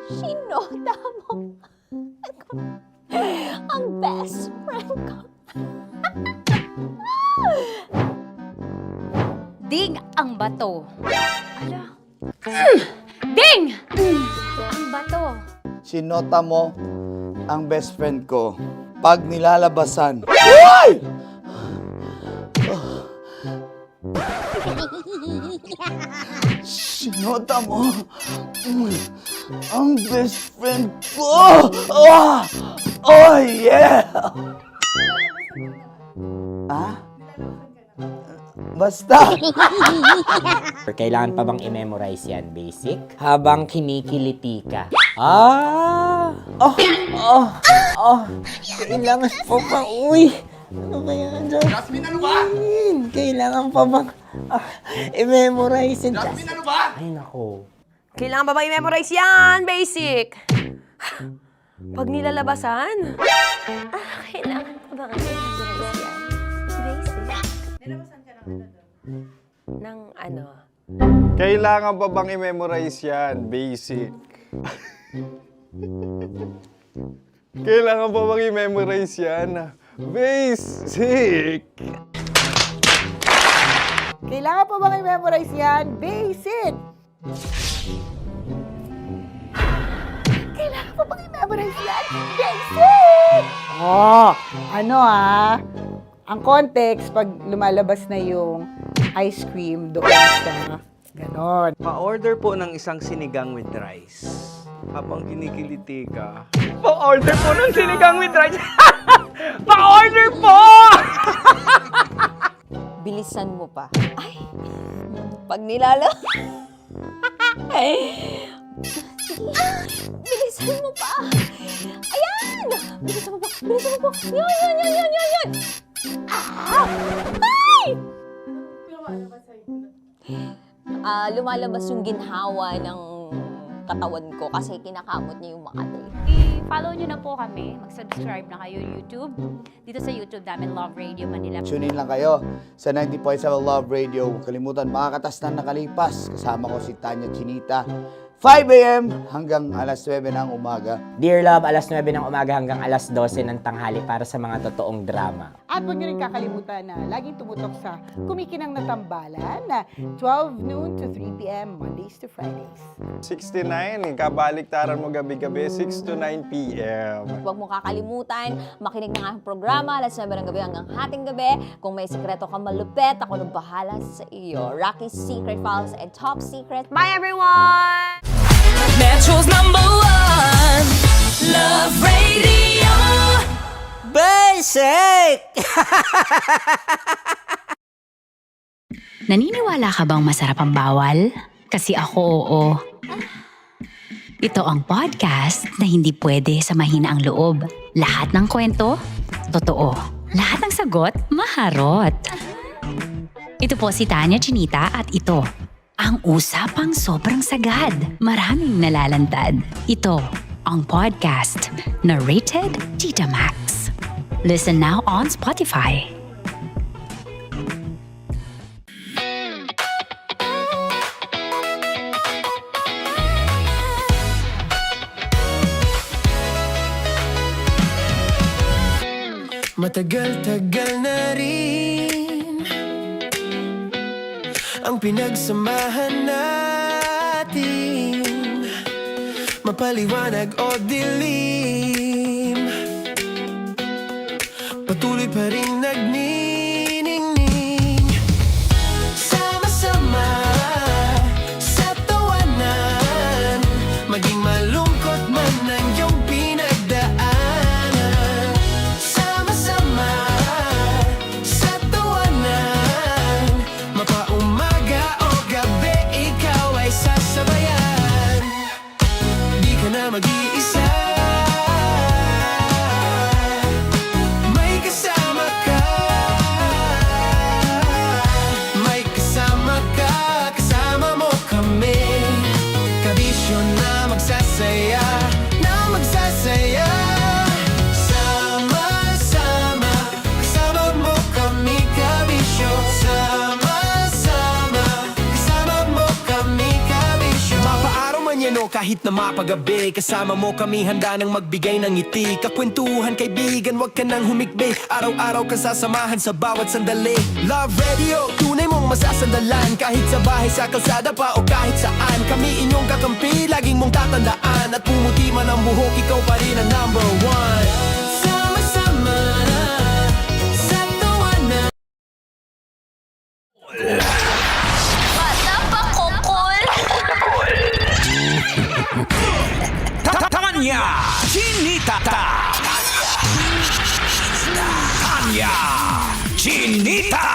Sinota mo ang best friend ko. Ding ang bato. Ala. Ding! Ang bato. Sinota mo ang best friend ko. Pag nilalabasan. Uy! Sinota mo ang best friend ko. Oh yeah! Basta! Kailangan pa bang i-memorize yan, basic? Habang kinikiliti ka. Kailangan pa bang, ano ba yan, Jasmine, ano ba? Kailangan pa bang i-memorize yan, Jasmine, ano ba? Ay, nako. Kailangan ba i-memorize yan? Basic! Pag nilalabasan? Kailangan pa ba i-memorize yan? Basic. Nilalabasan ka ng ano? Kailangan pa bang i-memorize yan? Basic. Kailangan pa bang i-memorize yan? Basic. Kailangan pa bang i-memorize yan? Basic! Kailangan pa bang i-memorize yan? Basic! Ang context, pag lumalabas na yung ice cream doon sa ganon. Pa-order po ng isang sinigang with rice. Habang kinikiliti ka. Pa-order po ng sinigang with rice! Pa-order po! Bilisan mo pa. Ay! Pag nilala... Bilisan mo pa. Ayan! Bilisan mo pa. Bilisan mo pa. Yun. Ah! Ay! Lumalabas yung ginhawa ng katawan ko kasi kinakamot niya yung Makati. I-follow nyo na po kami. Mag-subscribe na kayo YouTube. Dito sa YouTube namin, Love Radio Manila. Tune in lang kayo sa 90.7 Love Radio. Huwag kalimutan, makakatas na nakalipas. Kasama ko si Tanya Chinita. 5 a.m. hanggang alas 9 ng umaga. Dear Love, alas 9 ng umaga hanggang alas 12 ng tanghali para sa mga totoong drama. At huwag niyo rin kakalimutan na laging tumutok sa Kumikinang na Tambalan na 12 noon to 3 p.m. Mondays to Fridays. 69, kabaliktaran mo gabi-gabi, 6 to 9 p.m. Huwag mo kakalimutan, makinig ng aking programa, alas 9 ng gabi hanggang hating gabi. Kung may sikreto kang malupet, ako nang bahala sa iyo. Rocky's Secret Files and Top Secret. Bye everyone! Metro's #1 Love Radio. Basic! Naniniwala ka bang masarap ang bawal? Kasi ako, oo. Ito ang podcast na hindi pwede sa mahina ang loob. Lahat ng kwento, totoo. Lahat ng sagot, maharot. Ito po si Tanya Chinita at ito, ang usapang sobrang sagad. Maraming nalalantad. Ito, ang podcast na Rated Tita Max. Listen now on Spotify. Matagal-tagal na rin ang pinagsamahan natin, mapaliwanag o dilim, patuloy pa rin nagniningning. Sama-sama sa tawanan, maging malungkot man ang iyong pinagdaanan. Sama-sama sa tawanan, mapaumaga o gabi, ikaw ay sasabayan. Di ka na mag-iisa, may kasama ka. May kasama ka, kasama mo kami. Kabisyo na magsasaya, na magsasaya. Sama-sama, kasama mo kami, kabisyo. Sama-sama, kasama mo kami, kabisyo. Mapaaraw man yan o kahit na mapagabi, kasama mo kami, handa nang magbigay ng ngiti. Kakwentuhan, kaibigan, wag ka nang humikbi. Araw-araw ka sasamahan sa bawat sandali. Love Radio, tunay mong masasandalan. Kahit sa bahay, sa kalsada pa o kahit saan, kami inyong kakampi, laging mong tatandaan. At pumuti man ang buhok, ikaw pa rin ang #1. Sama-sama sa tawanan. Bata pa, kokol! Tanya Chinita. Tanya Chinita.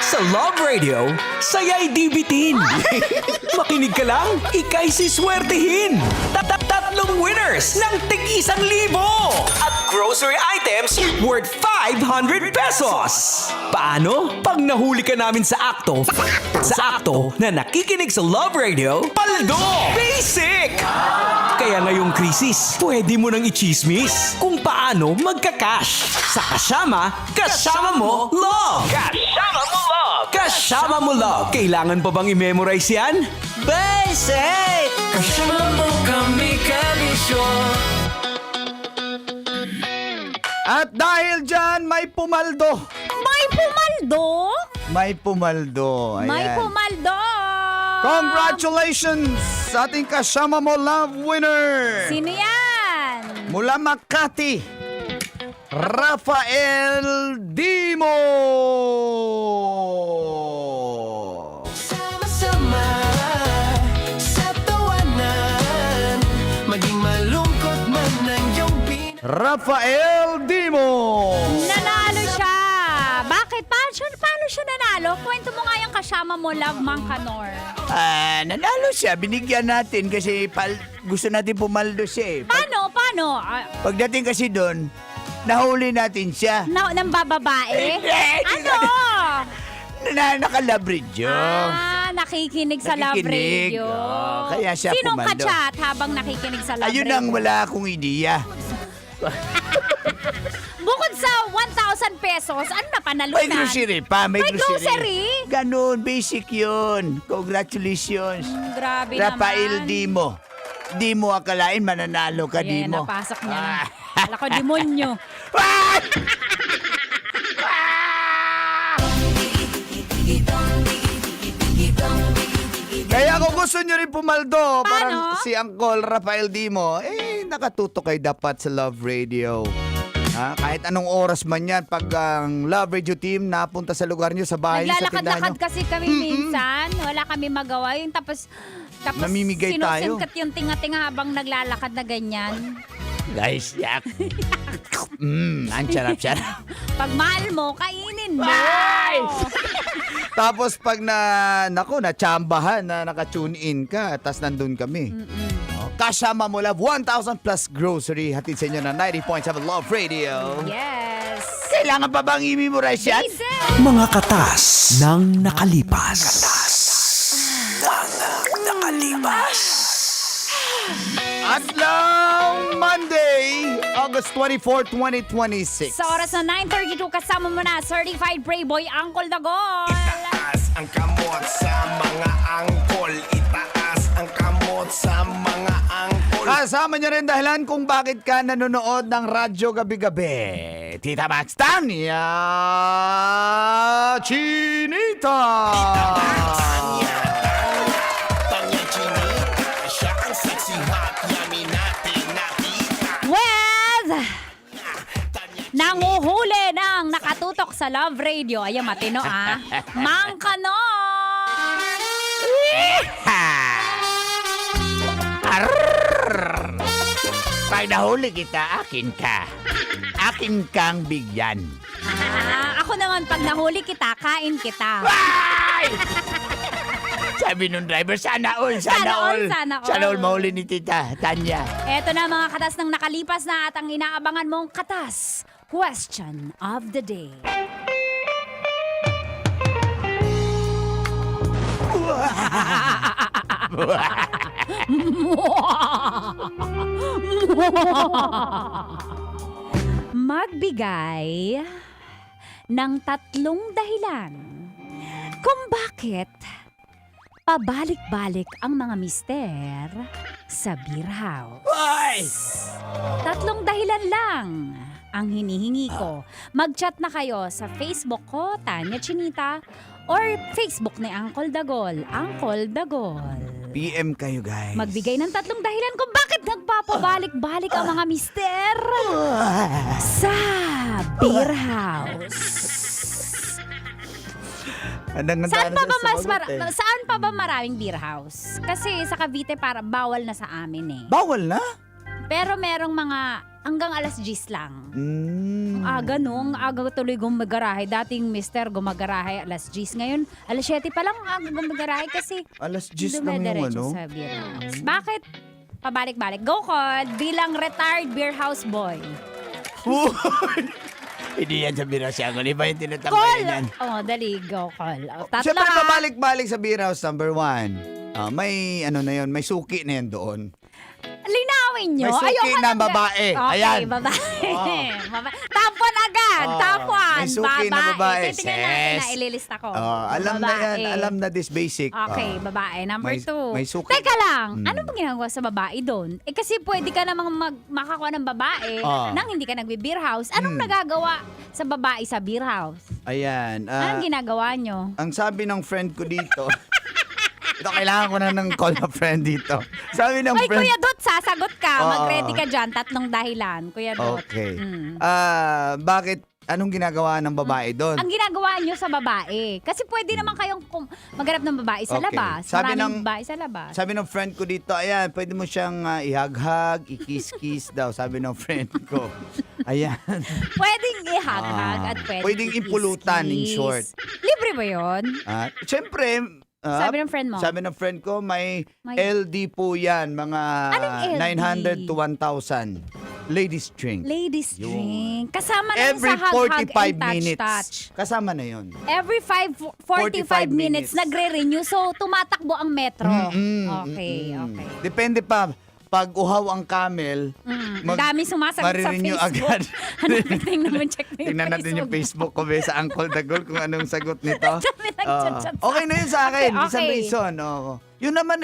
Sa Love Radio, saya'y dibitin. Makinig ka lang, ika'y siswertihin. Tatlong winners ng tig-1,000 at grocery items worth 500 pesos. Paano? Pag nahuli ka namin sa akto na nakikinig sa Love Radio, paldo! Basic! Kaya ngayong krisis, pwede mo nang i-chismis kung paano magka-cash. Sa kasama mo, love! Kasama mo, love! Kasama mo, love! Kailangan pa bang i-memorize yan? Basic! Kasama mo kami, kabisyo. At dahil dyan, may pumaldo. May pumaldo? May pumaldo. Ayan. May pumaldo! Congratulations sa ating kasama mo love winner. Sino yan? Mula Makati, Rafael Dimo. Sama-sama sa tawanan, maging malungkot man ang iyong Rafael Dimo. Nanalo siya! nanalo? Kwento mo nga yung kasama mo, Love Mang Kanor. Nanalo siya. Binigyan natin kasi gusto natin pumaldo siya eh. Paano? Pagdating kasi doon, nahuli natin siya. Nang bababae? Ano? Nakalabridyo. Nakikinig sa Love Nakikinig. Radio. Kaya siya Sinong pumaldo. ka-chat habang nakikinig sa Love Ayun Radio? ang wala akong ideya. Bukod sa 1,000 pesos, ano na panalunan? May grocery pa. May grocery? Ganun, basic yun. Congratulations. Grabe Rafael naman. Dimo. Di mo akalain mananalo ka, Yeah, Dimo. napasok niya na. Kala ko demonyo. Kaya kung gusto nyo rin pumaldo, Paano? parang si Uncle Rafael Dimo, nakatutok kayo dapat sa Love Radio. Kahit anong oras man yan, pag ang Love Radio team napunta sa lugar nyo, sa bahay nyo, sa tindahan Naglalakad-lakad nyo. kasi kami minsan. Wala kami magawa. Yung tapos Namimigay tayo. sinusungkat yung tinga-tinga habang naglalakad na ganyan. Guys, yak. Ang sarap-sarap. Pag mahal mo, kainin mo. Tapos pag natsambahan na naka-tune in ka, tas nandun kami. Kasama mo Love, 1,000 plus grocery. Hatid sa inyo na 90.7 Love Radio. Yes. Kailangan pa bang i-memorize yan? Mga katas ng nakalipas. Adlaw Monday, August 24, 2026. Sa oras na 9:32, kasama mo na Certified Playboy Uncle Dagol. Itaas ang kamot sa mga angkol. Itaas ang kamot sa mga angkol. Kasama niya rin dahilan kung bakit ka nanonood ng radyo gabi-gabi. Tita Max Tanya Chinita. Tanya Chinita, siya ang sexy hot, yummy natin nakita. With nanguhuli ng nakatutok sa Love Radio. Ay, matino Mang Kanor! Pag nahuli kita, akin ka. Akin kang bigyan. Ako naman, pag nahuli kita, kain kita. Sabi nung driver, sana all, Sana all, sana all. Sana all mahuli ni Tita Tanya. Eto na mga katas ng nakalipas na at ang inaabangan mong katas. Question of the day. Magbigay ng 3 dahilan kung bakit pabalik-balik ang mga mister sa beer house. 3 dahilan lang ang hinihingi ko. Mag-chat na kayo sa Facebook ko, Tanya Chinita, or Facebook ni Uncle Dagol, Uncle Dagol. PM kayo, guys. Magbigay ng 3 dahilan kung bakit nagpapabalik-balik ang mga mister sa beer house. Saan pa ba maraming beer house? Kasi sa Cavite bawal na sa amin eh. Bawal na? Pero merong mga hanggang alas 10 lang. Aga tuloy gumagarahe. Dating mister gumagarahe alas 10. Ngayon, alas 7 pa lang aga gumagarahe kasi Alas 10 lang yung dumediretso sa beer house. Bakit? Pabalik-balik. Go, Cod! Bilang retired beer house boy. Hindi yan sa beer house. Iba yung Call! tinatanggalan yan. Dali. Go, Call. Tatlo Siyempre, ha. pabalik-balik sa beer house, number 1. May may suki na yan doon. Linawin nyo. May suki Ayoko na nang babae. Okay, Ayan. babae. Oh. Tampon agad. Oh, Tampon. may suki na babae. Titingnan natin na Ses. ililista ko. Alam na yan. Babae. Alam na this basic. Okay, babae. Number 2. may suki. Teka lang, ano bang ginagawa sa babae doon? Kasi pwede ka namang makakuha ng babae nang hindi ka nagbe-beer house. Anong nagagawa sa babae sa beer house? Ayan. Anong ginagawa nyo? Ang sabi ng friend ko dito, ito, kailangan ko na ng call na friend dito. Sabi ng Ay, friend... Kuya Dot, sasagot ka. Oo. Mag-ready ka dyan. 3 dahilan, Kuya Dot. Okay. Bakit? Anong ginagawa ng babae doon? Ang ginagawa nyo sa babae. Kasi pwede naman kayong maghanap ng babae sa Okay. labas. Sabi Maraming ng- babae sa labas. Sabi ng friend ko dito, ayan, pwede mo siyang ihag-hag, i-kiss-kiss daw, sabi ng friend ko. Ayan. Pwedeng ihag-hag at Pwedeng ipulutan, in kiss-kiss. short. Libre ba yun? Siyempre, Sabi ng friend mo? Sabi ng friend ko, may May- LD po yan. Mga Anong LD? 900 to 1,000. Ladies drink. Ladies Yun. drink. Kasama na yun Every sa hug-hug 45 and minutes. touch-touch. Kasama na yun. Every 45 minutes, nagre-renew. So, tumatakbo ang metro. Okay. Depende pa. Pag uhaw ang camel, Ang dami sumasagot sa marirenew Facebook. agad. Hanapin naman, check mo yung Tingnan natin yung Facebook ko sa Uncle Dagol kung anong sagot nito. Dami nagchat-chat sa- Okay na yun sa akin. Okay, Isang okay. reason. Yun naman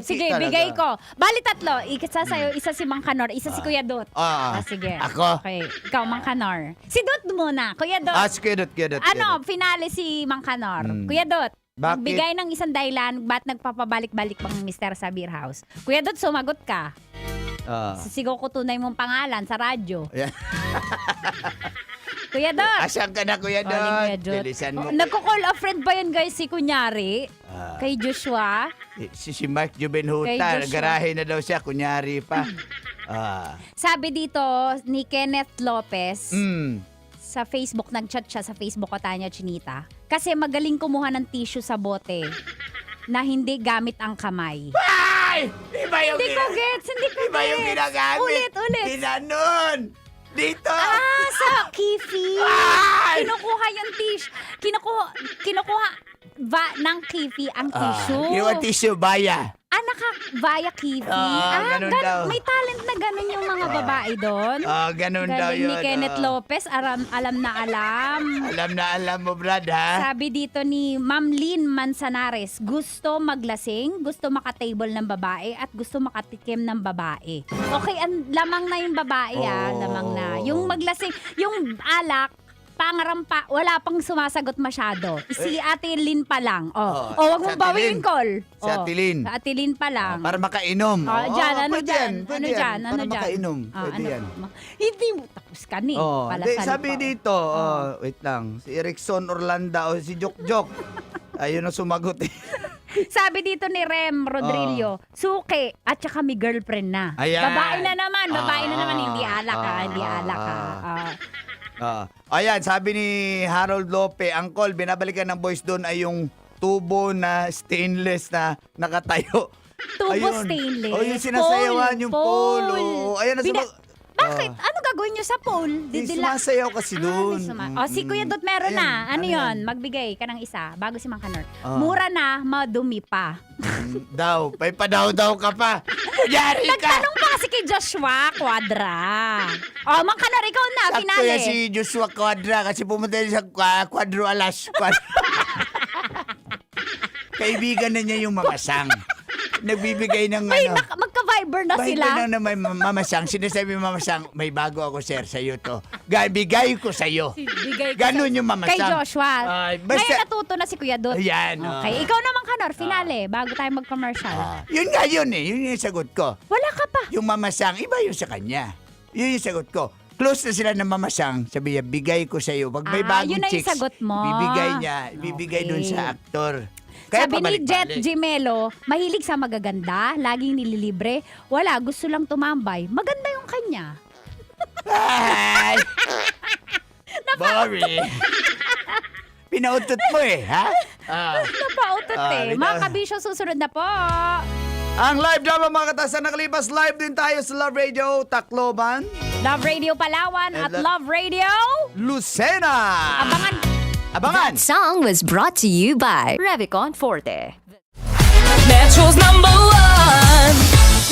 Sige, talaga. bigay ko. Bali tatlo. Isa sa'yo, isa si Mang Kanor, isa si Kuya Dot. Sige. Ako? Okay, ikaw Mang Kanor. Si Dot muna, Kuya Dot. Si Kuya Dot. Ano, finale si Mang Kanor. Kuya Dot, Bakit? magbigay ng isang dahilan ba't nagpapabalik-balik pang Mr. sa beer house. Kuya Dot, sumagot ka. Sisigaw ko tunay mong pangalan sa radyo. Yeah. Kuya Dot. Asan ka na, Kuya Dot? Kuya Dot. Bilisan mo. Nagko-call a friend ba yan guys si Kunyari? Kay Joshua? Si Mark Jubenhuta, Kay Joshua. nagarahe na daw siya, kunyari pa. Sabi dito ni Kenneth Lopez, Mm. sa Facebook, nag-chat siya sa Facebook ko, Tanya Chinita. Kasi magaling kumuha ng tissue sa bote na hindi gamit ang kamay. Ay! Iba yung Hindi ko gets, hindi ko Iba yung gets. ginagamit. Ulit. Ginanon! Dito! Sa Kifi. Kinukuha yung tissue. Kinukuha ng Kifi ang tissue. Kinuha tissue, baya. Via Kifi. Ganun daw. May talent na ganun yung mga babae doon. Ganun daw Galing yun. ni Kenneth Lopez, alam na alam. Alam na alam mo, Brad, ha? Sabi dito ni Ma'am Lynn Manzanares, gusto maglasing, gusto makatable ng babae, at gusto makatikim ng babae. Okay, lamang na yung babae, lamang na. Yung maglasing, yung alak, pangarampa, wala pang sumasagot masyado. Si Ate Lynn pa lang. Wag mong si Ate bawiin, Lynn. call. Si Ate Lynn. Sa Ate Lynn pa lang. Para makainom. Dyan, ano pwede dyan? yan, pwede Ano yan. dyan? Ano Para dyan? makainom. Pwede yan. Hindi mo tapos ka ni. Sabi dito, wait lang, si Erickson Orlando o si Jok. Ayun ang sumagot eh. Sabi dito ni Rem Rodrillo, suke at saka may girlfriend na. Ayan. Babae na naman, hindi alak ka. Ayan, sabi ni Harold Lope, Angkol, binabalikan ng boys doon ay yung tubo na stainless na nakatayo. Tubo stainless. Yung sinasayawan yung pole. Ayan, Bakit? Ano gagawin nyo sa pole? Sumasayaw kasi doon. Si Kuya Dot meron Ayan, na. Ano yun? Magbigay ka ng isa bago si Mang Kanor. Mura na, madumi pa. Daw, may padaw ka pa. Yari ka! Nagtanong pa kasi kay Joshua Quadra. Mang Kanor, ikaw na, Sakto finale. yan si Joshua Quadra kasi pumunta sa Quadro Alas. Kaibigan na niya yung mamasang. Nagbibigay ng Magka-Viber na sila. Viber na may mamasang. Sinasabi mamasang, may bago ako, sir, sa'yo to. Bigay ko sa'yo. Ganun yung mamasang. Kay Joshua. Basta- Ngayon natuto na si Kuya Dot. Ayan. Okay, ikaw naman Kanor, finale, bago tayo mag-commercial. Yun nga yun eh. Yun yung sagot ko. Wala ka pa. Yung mamasang, iba yun sa kanya. Yun yung sagot ko. Close na sila ng mamasang, sabi niya, bigay ko sa'yo. Pag may bagong yun na yung chicks, sagot mo. ibibigay dun Okay. sa aktor. Kaya Sabi ni Jet pabalik-balik. Gimelo, mahilig sa magaganda, laging nililibre, wala, gusto lang tumambay. Maganda yung kanya. Ay! Boring. Pinautot mo eh, ha? Napautot Mga kabisyo, susunod na po. Ang live drama mga katasan nakalipas, live din tayo sa Love Radio Tacloban, Love Radio Palawan at Love Radio Lucena. Abangan. That song was brought to you by Revicon Forte. Metro's #1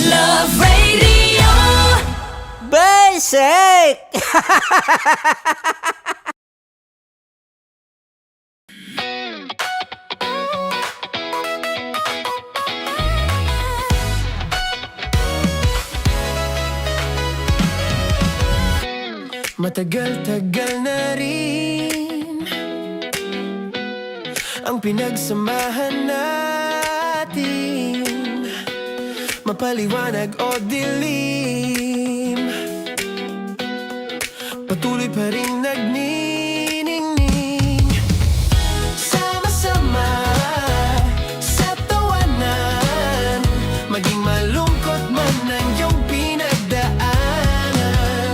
Love Radio. Basic! Matagal-tagal na rin ang pinagsamahan natin, mapaliwanag o dilim, patuloy pa rin nagniningning. Sama-sama sa tawanan, maging malungkot man ang iyong pinagdaanan.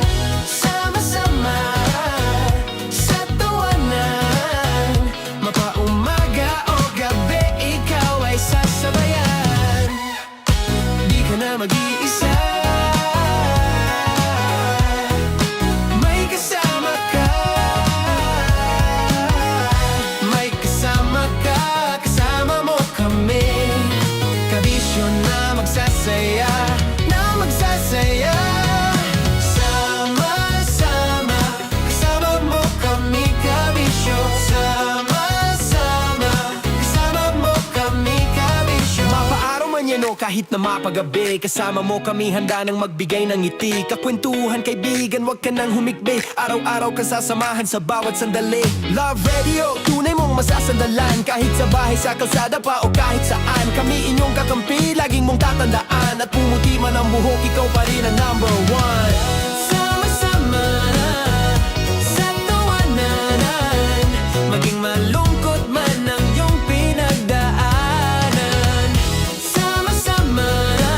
manyano kahit na mapagabi. Kasama mo kami handa nang magbigay ng ngiti. Kakwentuhan kaibigan, wag ka nang humikbi. Araw-araw ka sasamahan sa bawat sandali. Love Radio, tunay mong masasandalan. Kahit sa bahay, sa kalsada pa o kahit saan. Kami inyong kakampi, laging mong tatandaan. At pumuti man ang buhok, ikaw pa rin ang number one. Sama-sama na sa tawanan, maging malungkot man ang iyong pinagdaanan. Sama-sama na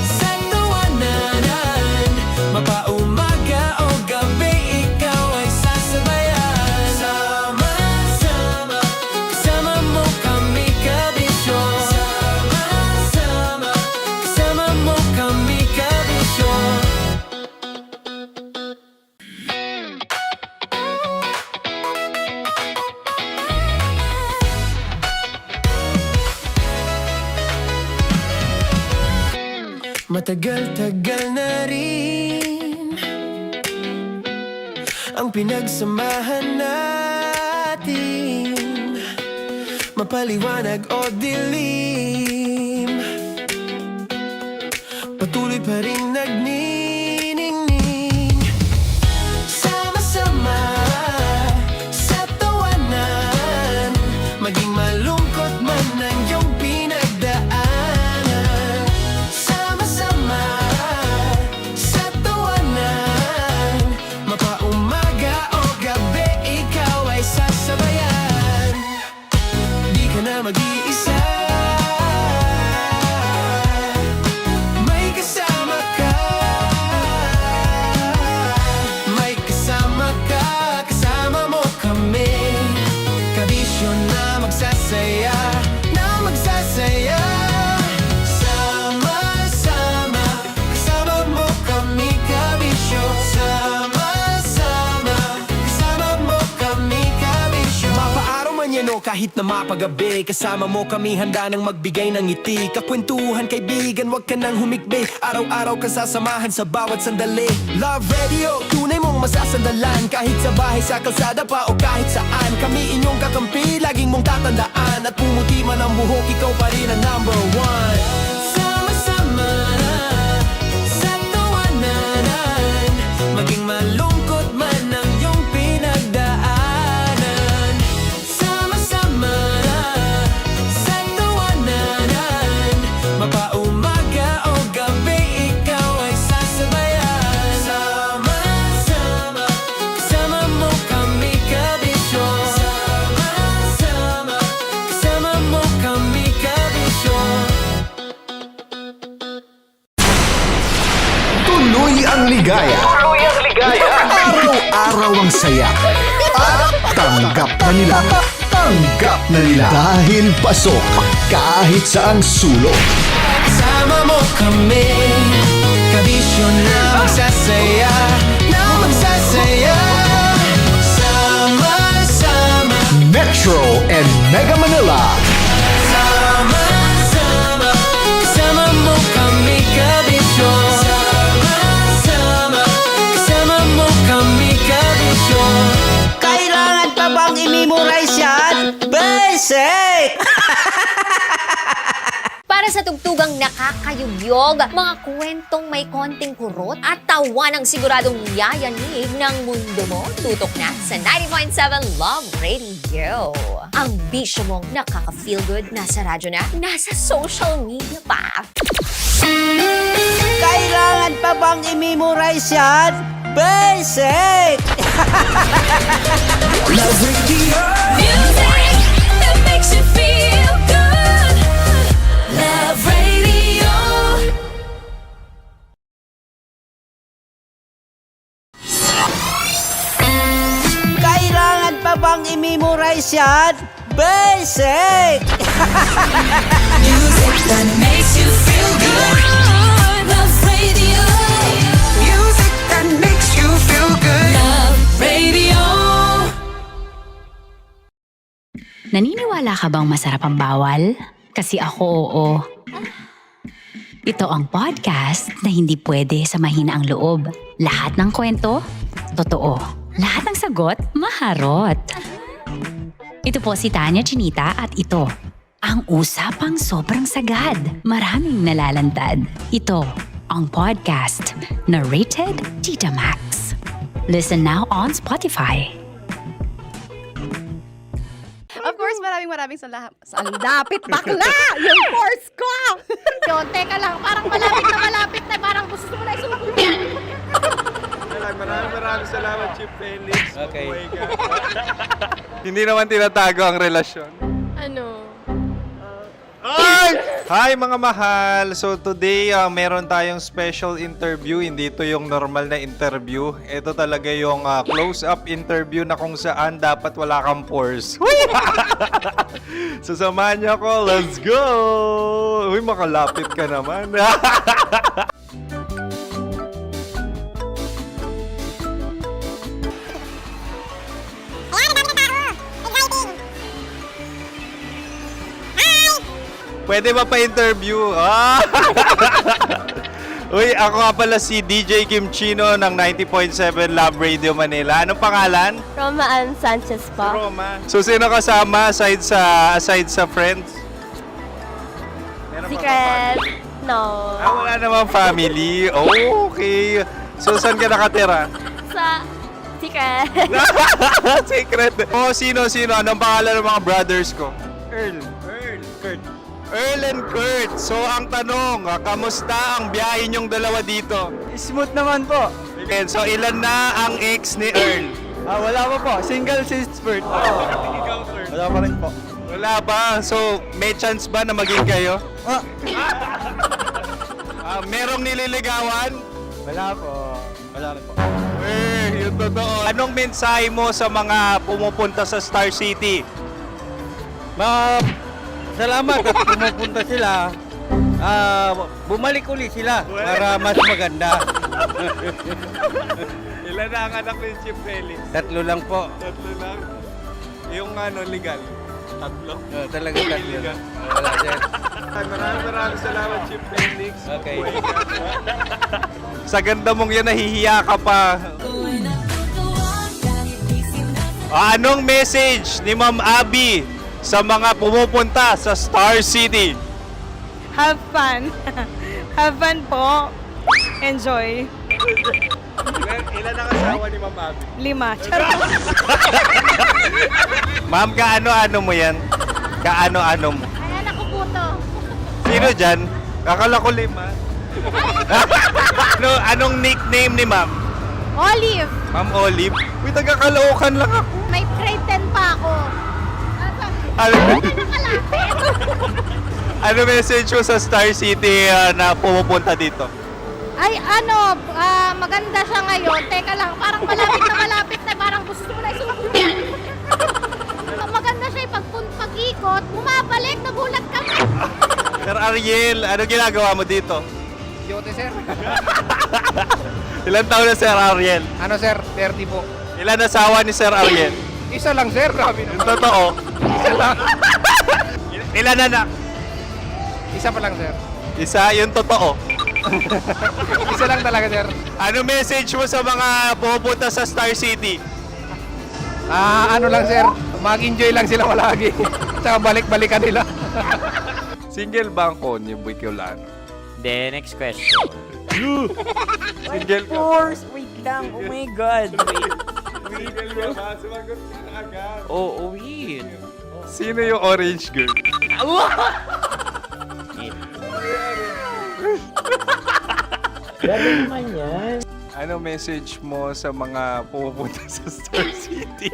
sa tawanan, mapaumaga o gabi, ikaw ay sasabayan. Sama-sama, kasama mo kami kabisyo. Sama-sama, kasama mo kami kabisyo. Matagal-tagal na rin ang pinagsamahan natin, mapaliwanag o dilim, patuloy pa rin nagniningning. Sama-sama sa tawanan, maging malungkot man ang iyong pinagdaanan. Sama-sama sa tawanan, mapaumaga o gabi, ikaw ay sasabayan. Di ka na mag-iisa, may kasama ka. May kasama ka, kasama mo kami. Kabisyo na magsasaya, na magsasaya. Sama-sama, kasama mo kami kabisyo. Sama-sama, kasama mo kami kabisyo. Mapaaraw man yan o kahit na mapagabi, kasama mo kami handa nang magbigay ng ngiti. Kakwentuhan kaibigan, wag ka nang humikbi. Araw-araw ka sasamahan sa bawat sandali. Love Radio, tunay mong masasandalan. Kahit sa bahay, sa kalsada pa o kahit saan. Kami inyong kakampi, laging mong tatandaan. At pumuti man ang buhok, ikaw pa rin ang number one. Sama-sama na sa tawanan, maging malungkot man ang iyong pinagdaanan. Sama-sama na sa tawanan, mapaumaga o gabi, ikaw ay sasabayan. Sama-sama, kasama mo kami kabisyo. Sama-sama, kasama mo kami kabisyo. Tuloy ang ligaya. Tuloy ang ligaya. Araw-araw ang saya. At tanggap na nila. Tanggap na nila. Dahil pasok kahit saang sulok. Kasama mo kami, kabisyo na magsasaya, na magsasaya. Sama-sama, Metro and Mega Manila. sama-sama, kasama mo kami kabisyo. Sama-sama, kasama mo kami kabisyo. Kailangan pa bang i-memorize yan? Basic! Para sa tugtugang nakakayugyog, mga kwentong may konting kurot at tawa ng siguradong yayanig ng mundo mo, tutok na sa 90.7 Love Radio. Ang bisyo mong nakaka-feel good, nasa radyo na, nasa social media pa. Kailangan pa bang i-memorize yan? Basic! Love Radio. Music that makes you feel good. Love Radio. Kailangan pa bang i-memorize yan? Basic! Music that makes you feel good. Love Radio. Music that makes you feel good. Love Radio. Naniniwala ka bang masarap ang bawal? Kasi ako oo. Ito ang podcast na hindi pwede sa mahina ang loob. Lahat ng kwento, totoo. Lahat ng sagot, maharot. Ito po si Tanya Chinita at ito, Ang usapang sobrang sagad, maraming nalalantad. Ito ang podcast na Rated Tita Max. Listen now on Spotify. Of course, maraming salamat. Saan dapit bakla? Yung course ko! Yun, teka lang, parang malapit na, parang gusto mo na isumpin. Maraming salamat, Chief Felix. Okay. Oh my God. Hindi naman tinatago ang relasyon. Ano? Hi mga mahal! So today, meron tayong special interview. Hindi ito yung normal na interview. Ito talaga yung close-up interview na kung saan dapat wala kang pores. So samahan niyo ako. Let's go! Uy, makalapit ka naman. Pwede ba pa-interview? Uy, ako nga pala si DJ Kim Chino ng 90.7 Love Radio Manila. Anong pangalan? Roma Ann Sanchez po. Roma. So, sino kasama aside sa friends? Meron pa ba Secret. family? No. Wala namang family. Oh, okay. So, saan ka nakatira? Sa Secret. Secret. Oh, sino? Anong pangalan ng mga brothers ko? Earl, Kurt. Earl and Kurt. So, ang tanong, kamusta ang biyahe niyong dalawa dito? Smooth naman po. And so, ilan na ang ex ni Earl? Wala pa po. Single since birth. Wala pa rin po. Wala pa. So, may chance ba na maging kayo? Merong nililigawan? Wala po. Wala rin po. Yung totoo. Anong mensahe mo sa mga pumupunta sa Star City? Salamat at pumupunta sila. Bumalik uli sila para mas maganda. Ilan na ang anak ni Chief Felix? 3 lang po. 3 lang? Yung legal? 3? Talagang 3. Legal. Wala sir. Maraming salamat, Chief Felix. Okay. Sa ganda mong yan, nahihiya ka pa. Anong message ni Ma'am Abby sa mga pumupunta sa Star City? Have fun. Have fun po. Enjoy. Ilan ang asawa ni Ma'am Abby? 5. Charot. Ma'am, kaano-ano mo yan? Kaano-ano mo? Ay, anak ko po to. Sino dyan? Akala ko 5. Anong nickname ni Ma'am? Olive. Ma'am Olive? Uy, taga-Caloocan lang ako. May grade 10 pa ako. Ano message mo sa Star City na pumupunta dito? Ay, maganda siya ngayon. Teka lang, parang malapit na, parang gusto mo na isumpin. Maganda siya pag-ikot, bumabalik, nagulat kami. Sir Ariel, ano ginagawa mo dito? Yote sir. Ilan taon na Sir Ariel? Ano sir? 30 po. Ilan asawa ni Sir Ariel? Isa lang sir. Grabe Yung totoo. Isa lang. Ilan anak? Isa pa lang sir. Isa, yung totoo. Isa lang talaga sir. Ano message mo sa mga pupunta sa Star City? Ano lang sir. Mag-enjoy lang sila palagi. Tsaka balik-balikan nila. Single ba ang Connie Bicolano? Then, next question. Single ka? Wait lang. Oh my God. Single ka ba? Sumagot ka na agad. Oh, wait. Sino yung orange girl? Grabe naman yan. Ano message mo sa mga pumupunta sa Star City?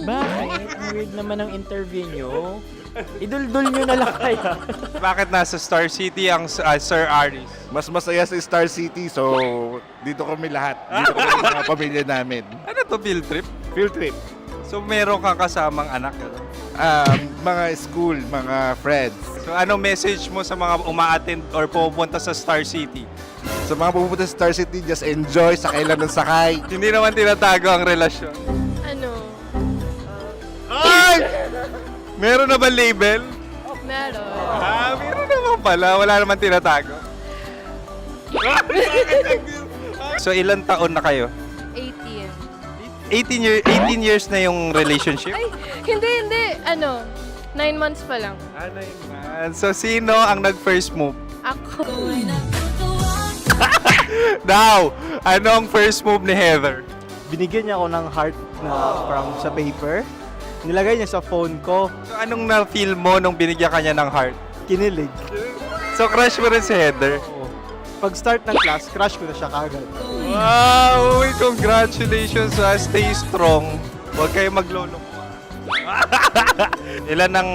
Bakit? Ang weird naman ang interview nyo. Idul-dul nyo na lang kaya. Bakit nasa Star City ang Sir Aris? Mas masaya sa Star City, so dito kami lahat. Dito kami mga pamilya namin. Ano to, field trip? Field trip. So meron kang kasamang anak? Ano? Mga school, mga friends. So ano message mo sa mga uma-attend or pupunta sa Star City? Sa mga pupunta sa Star City, just enjoy, sakay lang ng sakay. Hindi naman tinatago ang relasyon. Ano? Ay! Meron na ba label? Meron. Meron naman pala. Wala naman tinatago. So ilan taon na kayo? 18. 18 years na yung relationship? Ay, hindi. 9 months pa lang. Ano yun? So, sino ang nag-first move? Ako. Now, anong first move ni Heather? Binigyan niya ako ng heart na from sa paper. Nilagay niya sa phone ko. So, anong na-feel mo nung binigyan ka niya ng heart? Kinilig. So, crush mo rin si Heather? Pag start ng class, crush ko na siya kagad. Wow! Uy, congratulations! Stay strong. Huwag kayo maglolo. Ilan ang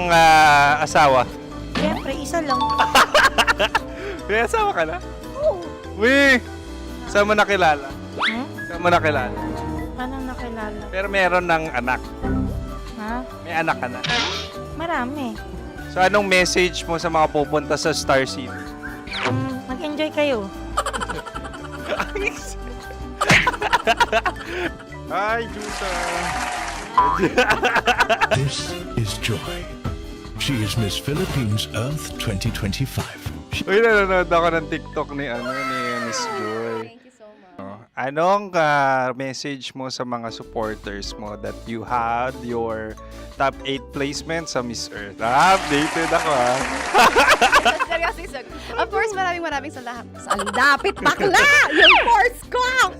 asawa? Siyempre, isa lang. May asawa ka na? Oo. Uy! Saan mo nakilala? Saan mo nakilala? Paano nakilala? Pero meron ng anak. Ha? May anak ka na. Marami. So, anong message mo sa mga pupunta sa Star City? Mag-enjoy kayo. Hi, Jusa! This is Joy. She is Miss Philippines Earth 2025. Uy, nanonood ako ng TikTok ni Miss Joy. Thank you so much. Anong message mo sa mga supporters mo that you had your top 8 placement sa Miss Earth? Updated ako Seryously, of course, maraming salamat. Ang dapit bakla! Yung course ko!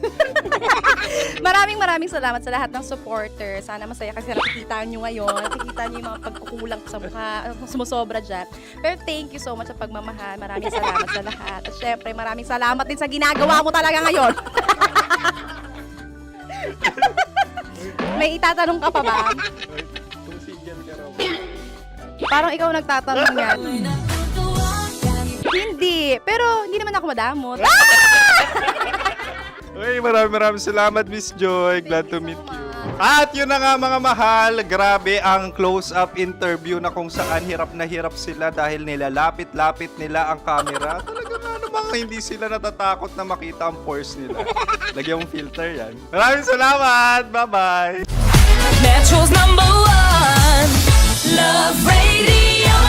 maraming salamat sa lahat ng supporter. Sana masaya kasi nakikita nyo ngayon. Nakikita nyo yung mga pagkukulang ko sa mukha. Sumusobra dyan. Pero thank you so much sa pagmamahal. Maraming salamat sa lahat. At syempre, maraming salamat din sa ginagawa mo talaga ngayon. May itatanong ka pa ba? Parang ikaw nagtatanong yan. Hindi. Pero hindi naman ako madamot. Uy, maraming salamat, Miss Joy. Glad to meet you. At yun na nga mga mahal, grabe ang close-up interview na kung saan hirap na hirap sila dahil nilalapit-lapit nila ang camera. Talaga nga namang hindi sila natatakot na makita ang pores nila. Lagyan mong filter yan. Maraming salamat! Bye-bye! Metro's #1 Love Radio.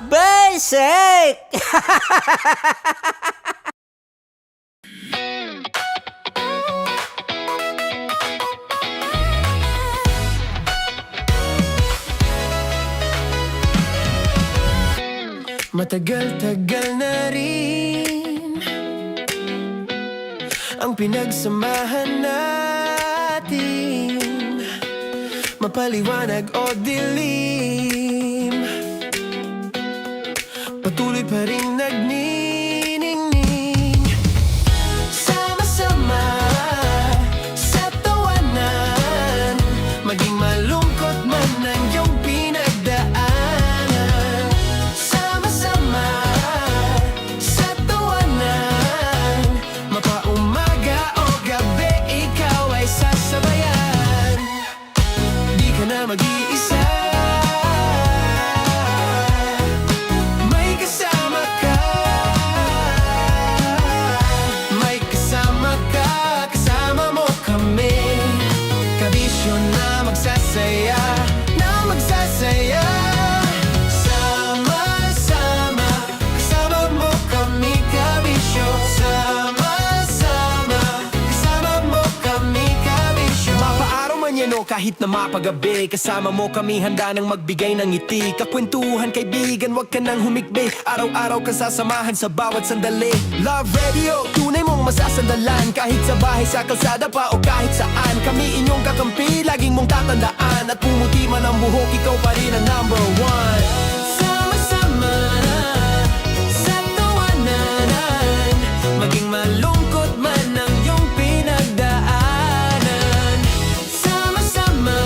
Basic! Matagal-tagal na rin ang pinagsamahan natin, mapaliwanag o dilim, patuloy pa rin nagniningning. Sama-sama sa tawanan, maging malungkot man ang iyong pinagdaanan. Sama-sama sa tawanan, mapaumaga o gabi, ikaw ay sasabayan. Di ka na mag-iisa, may kasama ka. May kasama ka, kasama mo kami. Kabisyo na magsasaya, na magsasaya. Sama-sama, kasama mo kami, kabisyo. Sama-sama, kasama mo kami, kabisyo. Mapaaraw man yan o kahit na mapagabi, kasama mo kami, handa nang magbigay ng ngiti. Kakwentuhan, kaibigan, wag ka nang humikbi. Araw-araw ka sasamahan sa bawat sandali. Love Radio, tunay mong masasandalan. Kahit sa bahay, sa kalsada pa o kahit saan, kami inyong kakampi, laging mong tatandaan. At pumuti man ang buhok, ikaw pa rin ang #1. Sama-sama sa tawanan, maging malungkot man ang iyong pinagdaanan. Sama-sama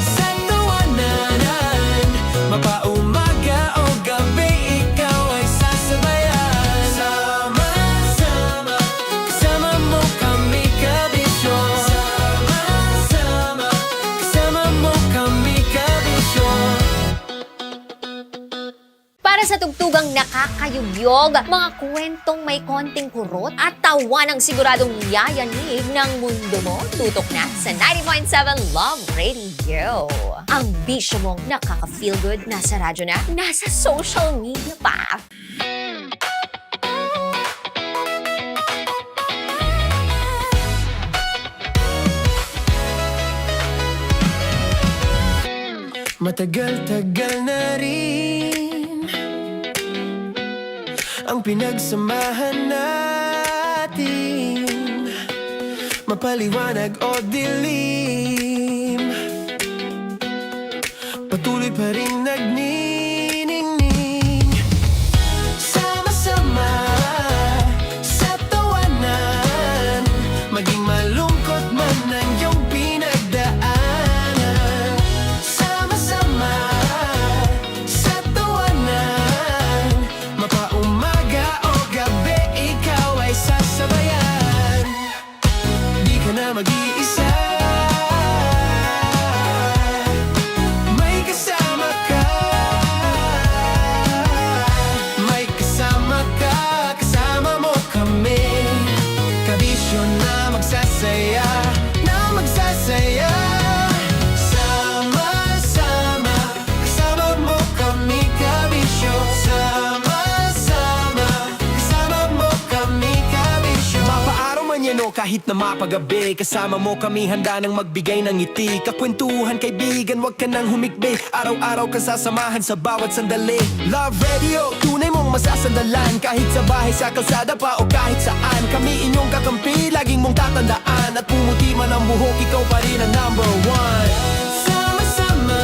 sa tawanan, mapaumaga o gabi, ikaw ay sasabayan. Sama-sama, kasama mo kami, kabisyo. Sama-sama, kasama mo kami, kabisyo. Para sa tugtugang nakakayugyog, mga kwentong may konting kurot at tawa ng siguradong yayanig ng mundo mo, tutok na sa 90.7 Love Radio. Ang bisyo mong nakaka-feel good, nasa radyo na, nasa social media pa. Matagal-tagal na rin ang pinagsamahan natin, mapaliwanag o dilim, patuloy pa rin nagniningning. Sama-sama sa tawanan, maging malungkot man ang iyong pinagdaanan. Sama-sama sa tawanan, mapaumaga o gabi, ikaw ay sasabayan. Di ka na mag-iisa, may kasama ka. May kasama ka, kasama mo kami. Kabisyo na magsasaya, na magsasaya. Sama-sama, kasama mo kami, kabisyo. Sama-sama, kasama mo kami, kabisyo. Mapaaraw man yan o kahit na mapagabi, kasama mo kami, handa nang magbigay ng ngiti. Kakwentuhan, kaibigan, wag ka nang humikbi. Araw-araw ka sasamahan sa bawat sandali. Love Radio, tunay mong masasandalan. Kahit sa bahay, sa kalsada pa o kahit saan, kami inyong kakampi, laging mong tatandaan. At pumuti man ang buhok, ikaw pa rin ang number one. Sama-sama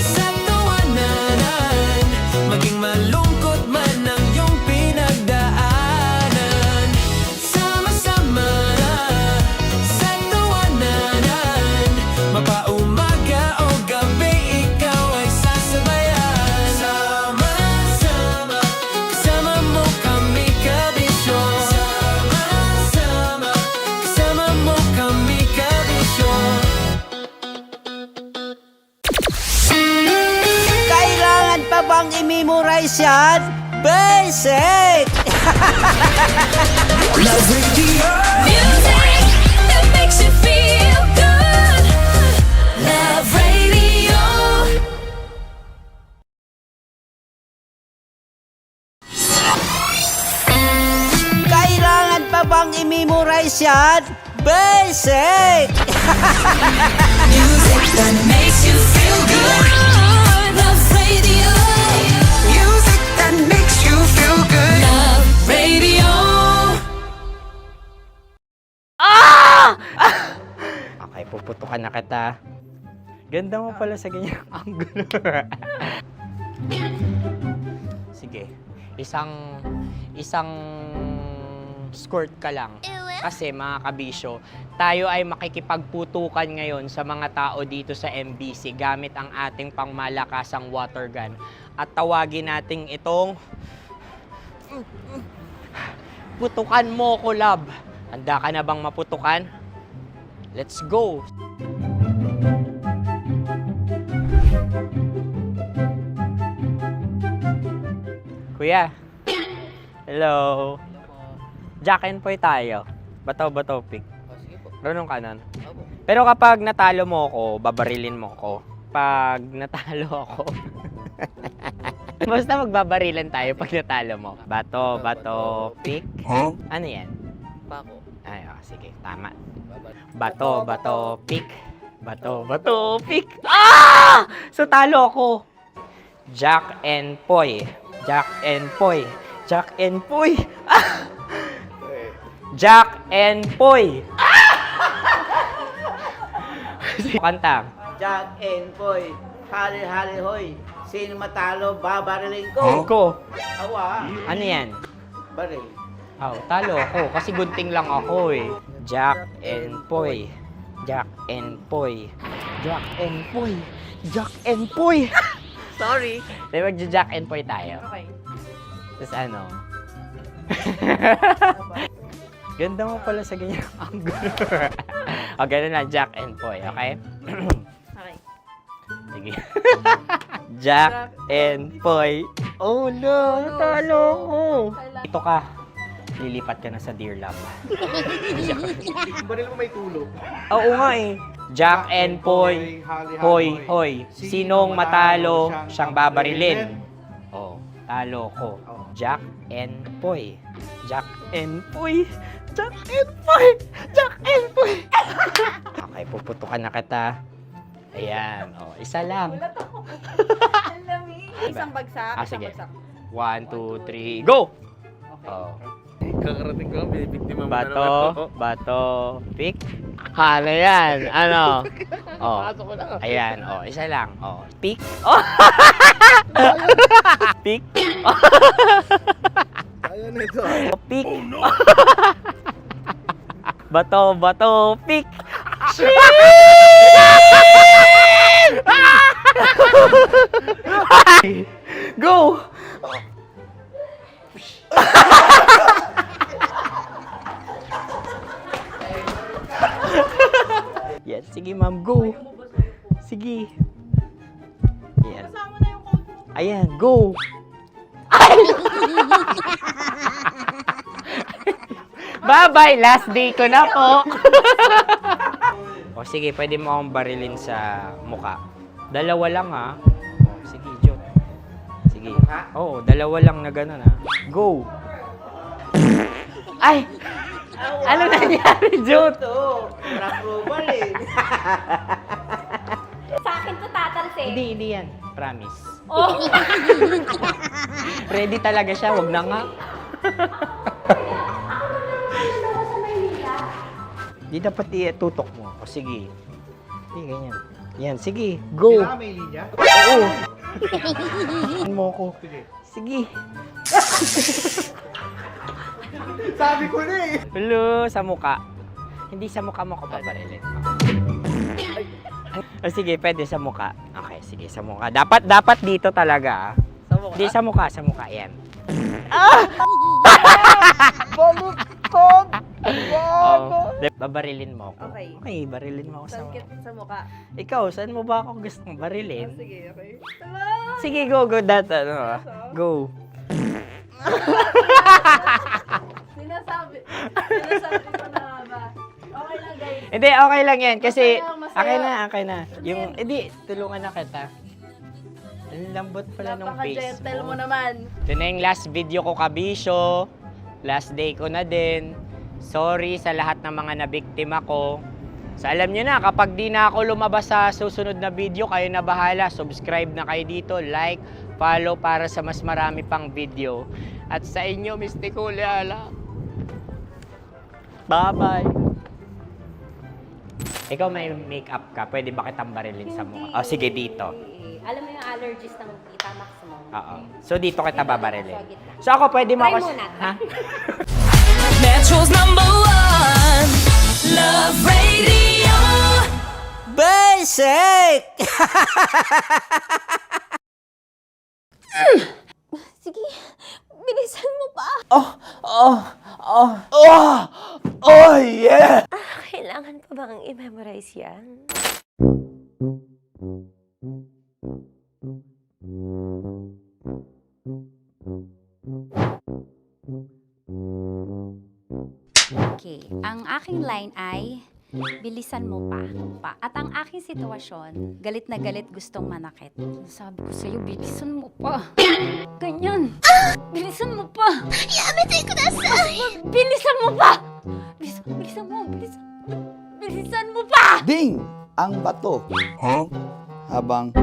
sa tawanan, maging malungkot man ang iyong pinagdaanan. Sama-sama sa tawanan, mapaumaga o gabi, ikaw ay sasabayan. Sama-sama, kasama mo kami, kabisyo. Sama-sama, kasama mo kami, kabisyo. Kailangan pa bang i-memorize yan? Basic! Love Radio. Music that makes you feel good. Love Radio. Kailangan pa bang i-memorize yan? Basic! Music that makes you feel good. Love Radio. Music that makes you feel good. Love Radio. Okay, puputukan na kita. Ganda mo pala sa ganyang angulo. Sige, isang skirt ka lang. Kasi mga kabisyo, tayo ay makikipagputukan ngayon sa mga tao dito sa MBC gamit ang ating pangmalakasang water gun. At tawagin natin itong putukan mo ko, love. Handa ka na bang maputukan? Let's go! Kuya. Hello. Jack and Poy tayo. Bato-bato pick. Runong kanan. Pero kapag natalo mo ako, babarilin mo ako. Pag natalo ako, basta magbabarilan tayo pag natalo mo. Bato, pick. Huh? Ano yan? Bako. Ay, oh, sige, tama. Bato, pick. Bato, pick. Ah! So talo ako. Jack and Poy. Jack and Poy. Jack and Poy. Ah! Jack and Poy. Kanta. Jack and Poy, hali-hali hoy. Sino matalo, babariling ko. Ko. Awa, Ano yan? baril. Oh, talo ako kasi gunting lang ako eh. Jack and Poy. Jack and Poy. Jack and Poy. Jack and Poy. Sorry. Di magja-Jack and Poy tayo. Okay. Tapos ano? Ganda mo pala sa ganyang angulo. O, ganun na, Jack and Poy, okay? Okay. Sige. Jack and Poy. Oh no, natalo ko. Ito ka. Lilipat ka na sa Dear Love. Baril mo may tulo. Oo nga eh. Jack and Poy. Hoy, hoy. Sinong matalo, siyang babarilin. Oh, talo ko. Jack and Poy. Jack and Poy. Jack and Poy. Jack and Poy. Okay, puputukan na kita. Ayan, oh, isa lang. Isang bagsak. Ah, sige. 1, 2, 3, go! Oh. Kakarating ko, binibiktima mo Bato, pick. Ano yan? Ano? Oh. Ayan, oh, isa lang. Oh, pick. Oh. Pick. Ayaw na ito. Oh, pick. Bato, pick. Go! Yan, sige ma'am, go. Sige. Ayan. Ayan, go. Bye-bye, last day ko na po. O sige, pwede mo akong barilin sa muka. Dalawa lang ha. O, sige, Jot. Sige. Oo, dalawa lang na gano'n ha. Go. Ay! Ano nangyari, Jot? Ito, approval eh. Sa akin to tatalsik. Hindi yan. Promise. Oh. Ready talaga siya, wag na nga. Di dapat itutok mo. O sige. Sige, ganyan. Yan, sige. Go. Kailangan may linya? Oo. Mo ko. Sige. Sabi ko na eh. Hello, sa muka. Hindi sa muka mo ko babarilin. O sige, pwede sa muka. Okay, sige, sa muka. Dapat dito talaga. Sa muka? Hindi, sa muka. Yan. Ah! Baluktot! Oh, babarilin mo ako. Okay. Okay, barilin mo ako sa muka. Sa mukha. Ikaw, saan mo ba ako gustong barilin? Sige, okay. Sige, go. Go. Sinasabi ko na ba? Okay lang, guys. Hindi, okay lang yan. Kasi, Masaya. okay na. Yung, hindi, tulungan na kita. Ang lambot pala nung face Napaka-gentle mo mo. naman. Ito na yung last video ko, kabisyo. Last day ko na din. Sorry sa lahat ng mga nabiktima ko. So alam nyo na, kapag di na ako lumabas sa susunod na video, kayo na bahala. Subscribe na kayo dito, like, follow para sa mas marami pang video. At sa inyo, Mistiko Leala. Bye-bye. Ikaw may makeup ka, pwede ba kitang barilin sa mukha? O sige, dito. Alam mo yung allergies ng Tita Max mo? Oo. So dito kita babarilin. So ako, pwede mo Try ako... muna. Ha? Metro's #1 Love Radio. Basic! Sige, bilisan mo pa. Oh, yeah! Kailangan pa bang i-memorize yan? Okay, ang aking line ay bilisan mo pa. At ang aking sitwasyon, galit na galit gustong manakit. Sabi ko sa'yo, bilisan mo pa. Ganyan. Bilisan mo pa. Yamitay ko na sa. Bilisan mo pa. Bilisan mo pa. Ding! Ang bato. Habang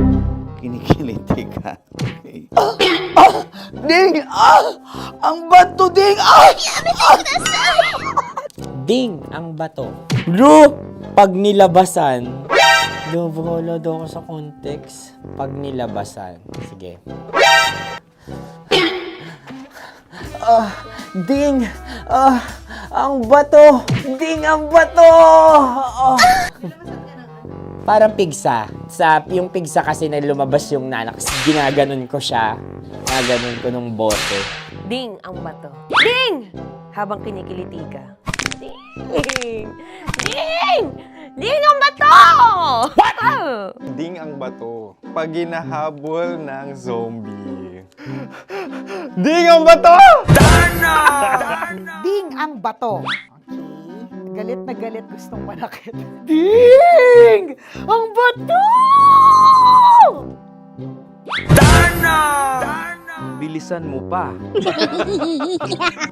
kinikiliti ka. Okay. Ding! Ang bato, Ding! Ding ang bato. Bro, pag nilabasan. Wala daw ako sa context. Pag nilabasan. Sige. Ding! Ang bato! Ding ang bato! Parang pigsa. Yung pigsa kasi na lumabas yung nanak. Ginaganon ko siya. Ginaganon ko nung bote. Ding ang bato. Ding! Habang kinikiliti ka. Ding! Ding! Ding ang bato! What? Ding ang bato. Pag hinahabol ng zombie. Ding ang bato! Ding ang bato. Okay. Galit na galit gustong manakit. Ding! Ang bato! bilisan mo pa.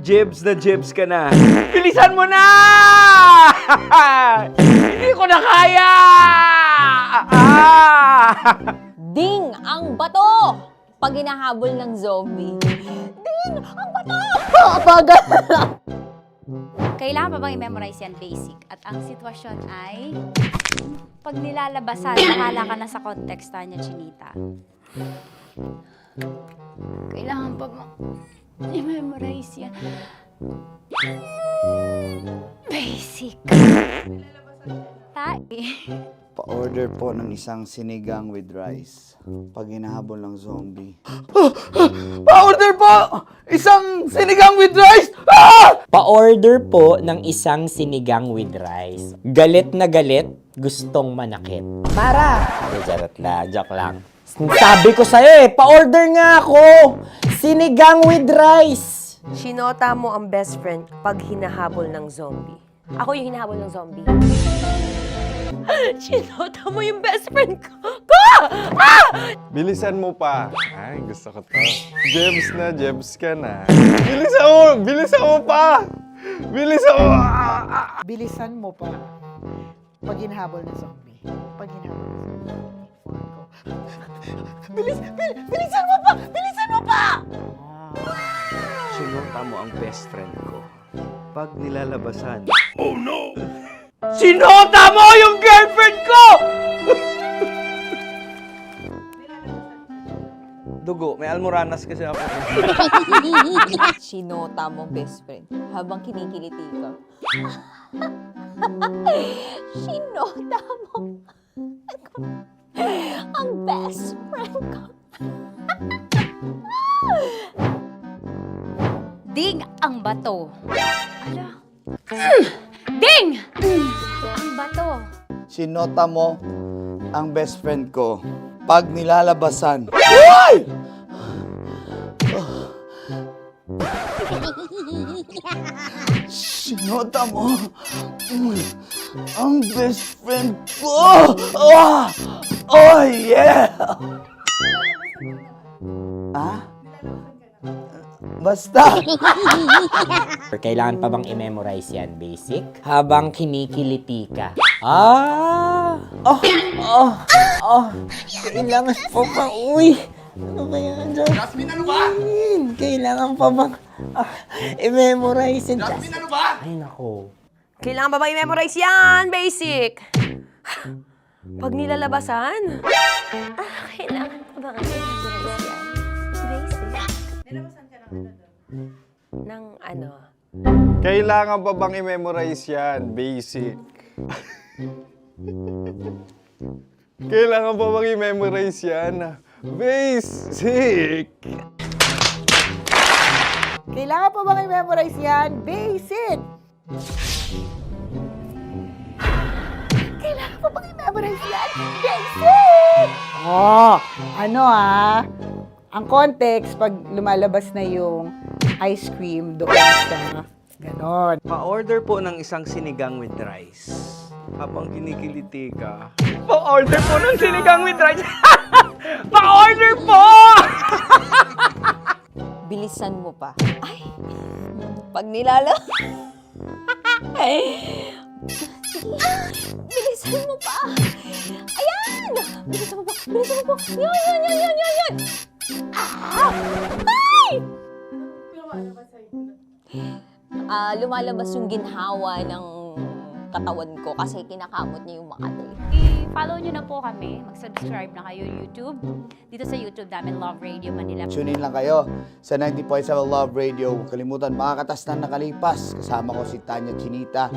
Jebs ka na. Bilisan mo na! Hindi ko na kaya! Ding ang bato! Pag hinahabol ng zombie. Ding ang bato! Bagal! Kailangan pa bang i-memorize yan basic? At ang sitwasyon ay, pag nilalabasan, nakala ka na sa context niya, Chinita. Kailangan pa bang i-memorize yan? Basic. Tae. Pa-order po ng isang sinigang with rice. Pag hinahabol ng zombie. Pa-order po! Isang sinigang with rice! Pa-order po ng isang sinigang with rice. Galit na galit, gustong manakit. Para! Charot na, joke lang. Sabi ko sa'yo pa-order nga ako! Sinigang with rice! Sinota mo ang best friend pag hinahabol ng zombie. Ako yung hinahabol ng zombie. Sinota mo yung best friend ko! Bilisan mo pa. Ay, gusto ko to. Jebs ka na. Bilisan mo pa! Bilisan mo pa. Pag hinahabol ng zombie. Pag hinahabol ng zombie. Bilisan mo pa! Bilisan mo pa! Sinota mo ang best friend ko. Pag nilalabasan. Sinota mo yung girlfriend ko! Dugo, may almoranas kasi ako. Sinota mo best friend habang kinikiliti ka. Sinota mo ang best friend ko. Ding ang bato. Ala. Ding! Ang bato. Sinota mo ang best friend ko. Pag nilalabasan. Sinota mo ang best friend ko. Oh yeah! Basta! Kailangan pa bang i-memorize yan, basic? Habang kinikiliti ka. Kailangan pa bang, ano ba yan, Jasmine, ano ba? Kailangan pa bang i-memorize yan, Jasmine, ano ba? Ay, nako. Kailangan ba i-memorize yan? Basic! Pag nilalabasan? Kailangan pa ba i-memorize yan? Basic. Nilalabasan ka ng ano? Kailangan pa bang i-memorize yan? Basic. Kailangan pa bang i-memorize yan? Basic. Kailangan pa bang i-memorize yan? Basic! Kailangan pa bang i-memorize yan? Basic! Ang context, pag lumalabas na yung ice cream doon sa ganon. Pa-order po ng isang sinigang with rice. Habang kinikiliti ka. Pa-order po ng sinigang with rice! Pa-order po! Bilisan mo pa. Ay! Pag nilala... Bilisan mo pa! Ayan! Bilisan mo pa! Bilisan mo pa! Yan! Ay! Lumalabas yung ginhawa ng katawan ko kasi kinakamot niya yung makati. I-follow nyo na po kami. Mag-subscribe na kayo YouTube. Dito sa YouTube namin, Love Radio Manila. Tune in lang kayo sa 90.7 Love Radio. Huwag kalimutan, makakatas na nakalipas. Kasama ko si Tanya Chinita.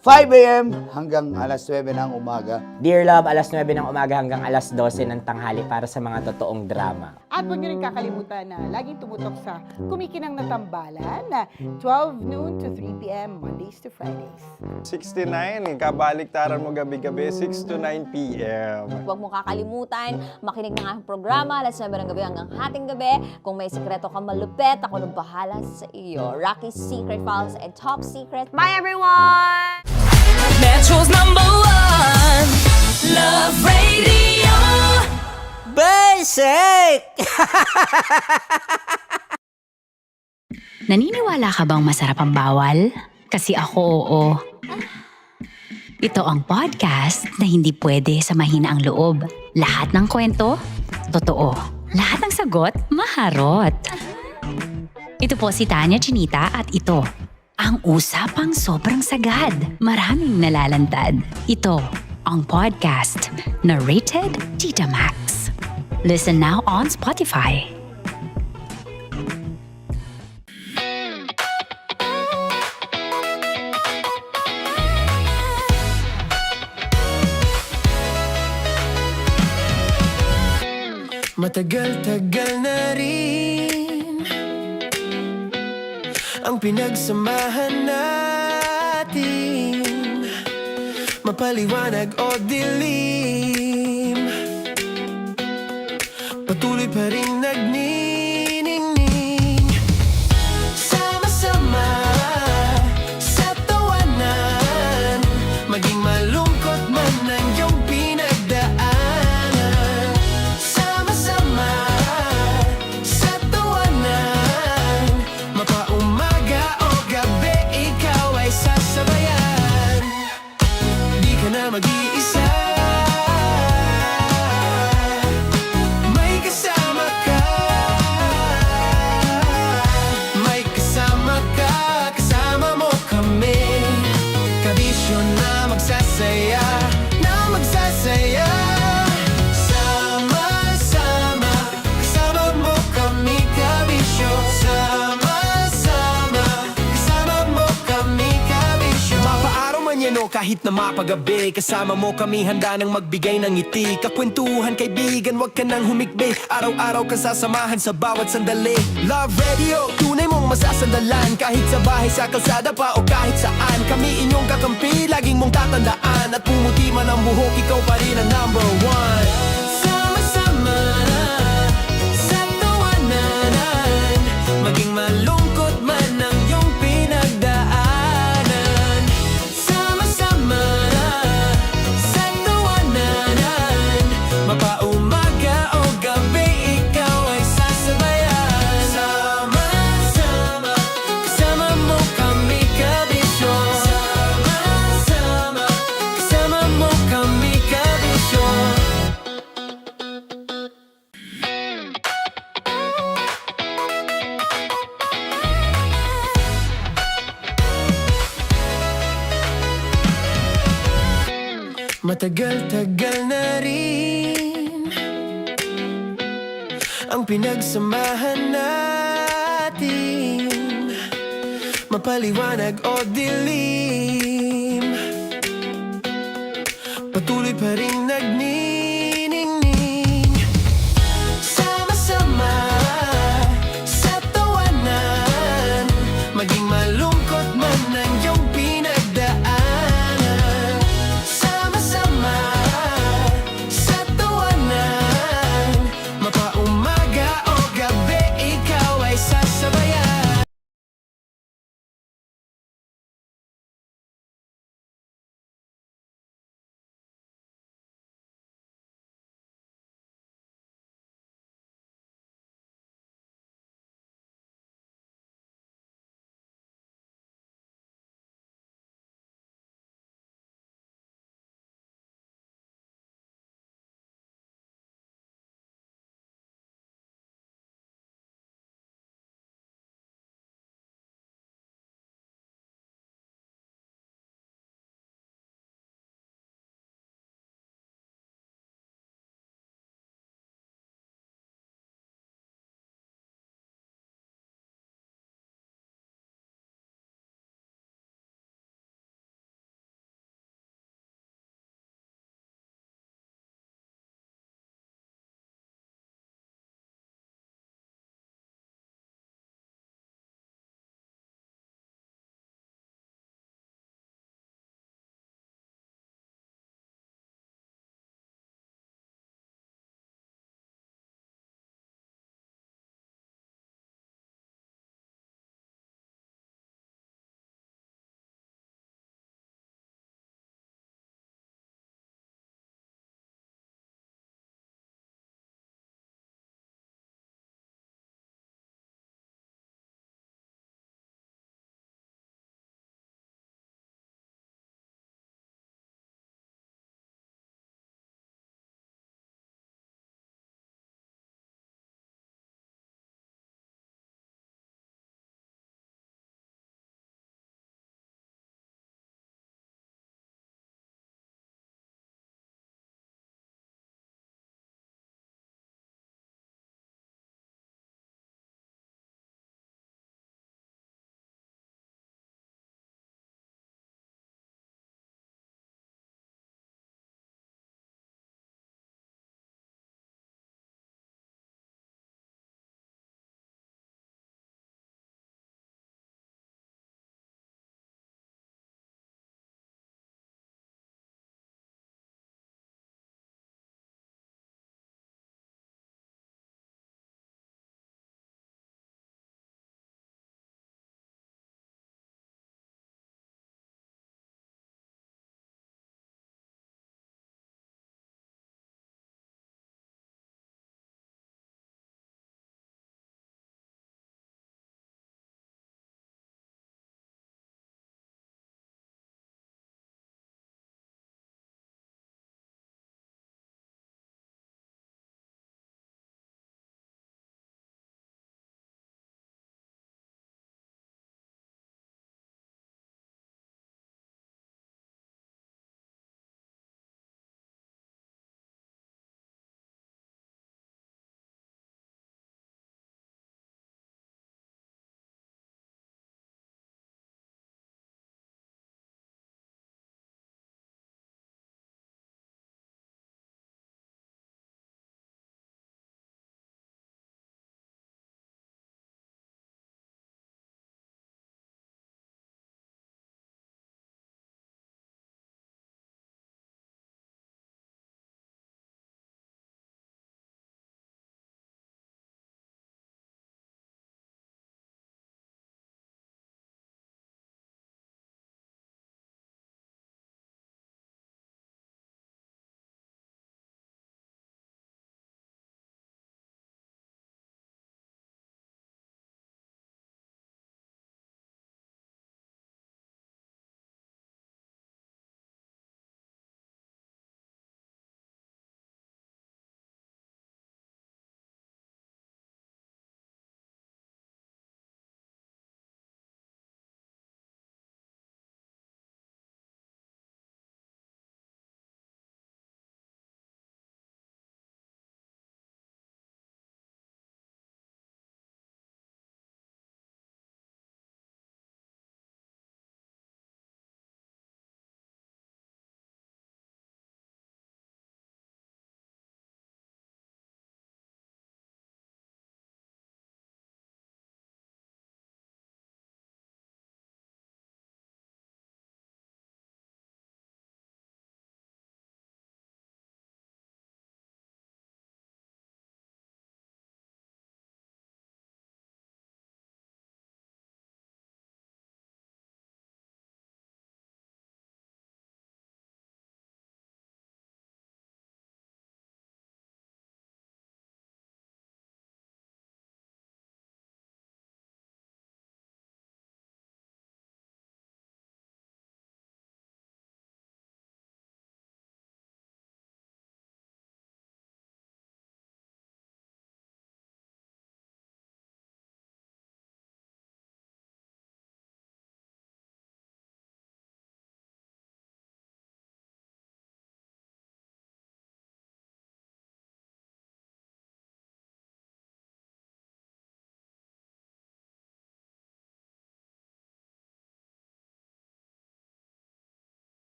5 a.m. hanggang alas 9 ng umaga. Dear Love, alas 9 ng umaga hanggang alas 12 ng tanghali para sa mga totoong drama. At huwag nyo rin kakalimutan na laging tumutok sa Kumikinang na Tambalan na 12 noon to 3 p.m. Mondays to Fridays. 69, kabaliktaran mo gabi-gabi, 6 to 9 p.m. Huwag mo kakalimutan, makinig ng aking programa, alas 9 ng gabi hanggang hating gabi. Kung may sikreto ka malupet, ako nang bahala sa iyo. Rocky's Secret Files and Top Secret. Bye everyone! Metro's #1 Love Radio. Basic! Naniniwala ka bang masarap ang bawal? Kasi ako oo. Ito ang podcast na hindi pwede sa mahina ang loob. Lahat ng kwento, totoo. Lahat ng sagot, maharot. Ito po si Tanya Chinita at ito, ang usapang sobrang sagad. Maraming nalalantad. Ito, ang podcast na Rated Tita Max. Listen now on Spotify. Matagal-tagal na rin ang pinagsamahan natin, mapaliwanag o dilim, patuloy pa rin nagniningning. Sama-sama sa tawanan, maging malungkot man ang iyong pinagdaanan. Sama-sama sa tawanan, mapaumaga o gabi, ikaw ay sasabayan. Di ka na mag-iisa, may kasama ka. May kasama ka, kasama mo kami. Kabisyo na magsasaya, na magsasaya. Sama-sama, kasama mo kami, kabisyo. Sama-sama, kasama mo kami, kabisyo. Mapaaraw man yan o kahit na mapagabi, kasama mo kami, handa nang magbigay ng ngiti. Kakwentuhan, kaibigan, wag ka nang humikbi. Araw-araw ka sasamahan sa bawat sandali. Love Radio, tunay mong masasandalan. Kahit sa bahay, sa kalsada pa o kahit saan, kami inyong kakampi, laging mong tatandaan. At pumuti man ang buhok, ikaw pa rin ang number one. Sama-sama sa tawanan, maging malungkot man ang iyong pinagdaanan. Sama-sama sa tawanan, mapaumaga o gabi, ikaw ay sasabayan. Sama-sama, kasama mo kami, kabisyo. Sama-sama, kasama mo kami, kabisyo. Matagal-tagal na rin ang pinagsamahan natin, mapaliwanag o dilim, patuloy pa rin nagniningning. Sama-sama sa tawanan, maging malungkot man ang iyong pinagdaanan. Sama-sama sa tawanan, mapaumaga o gabi, ikaw ay sasabayan.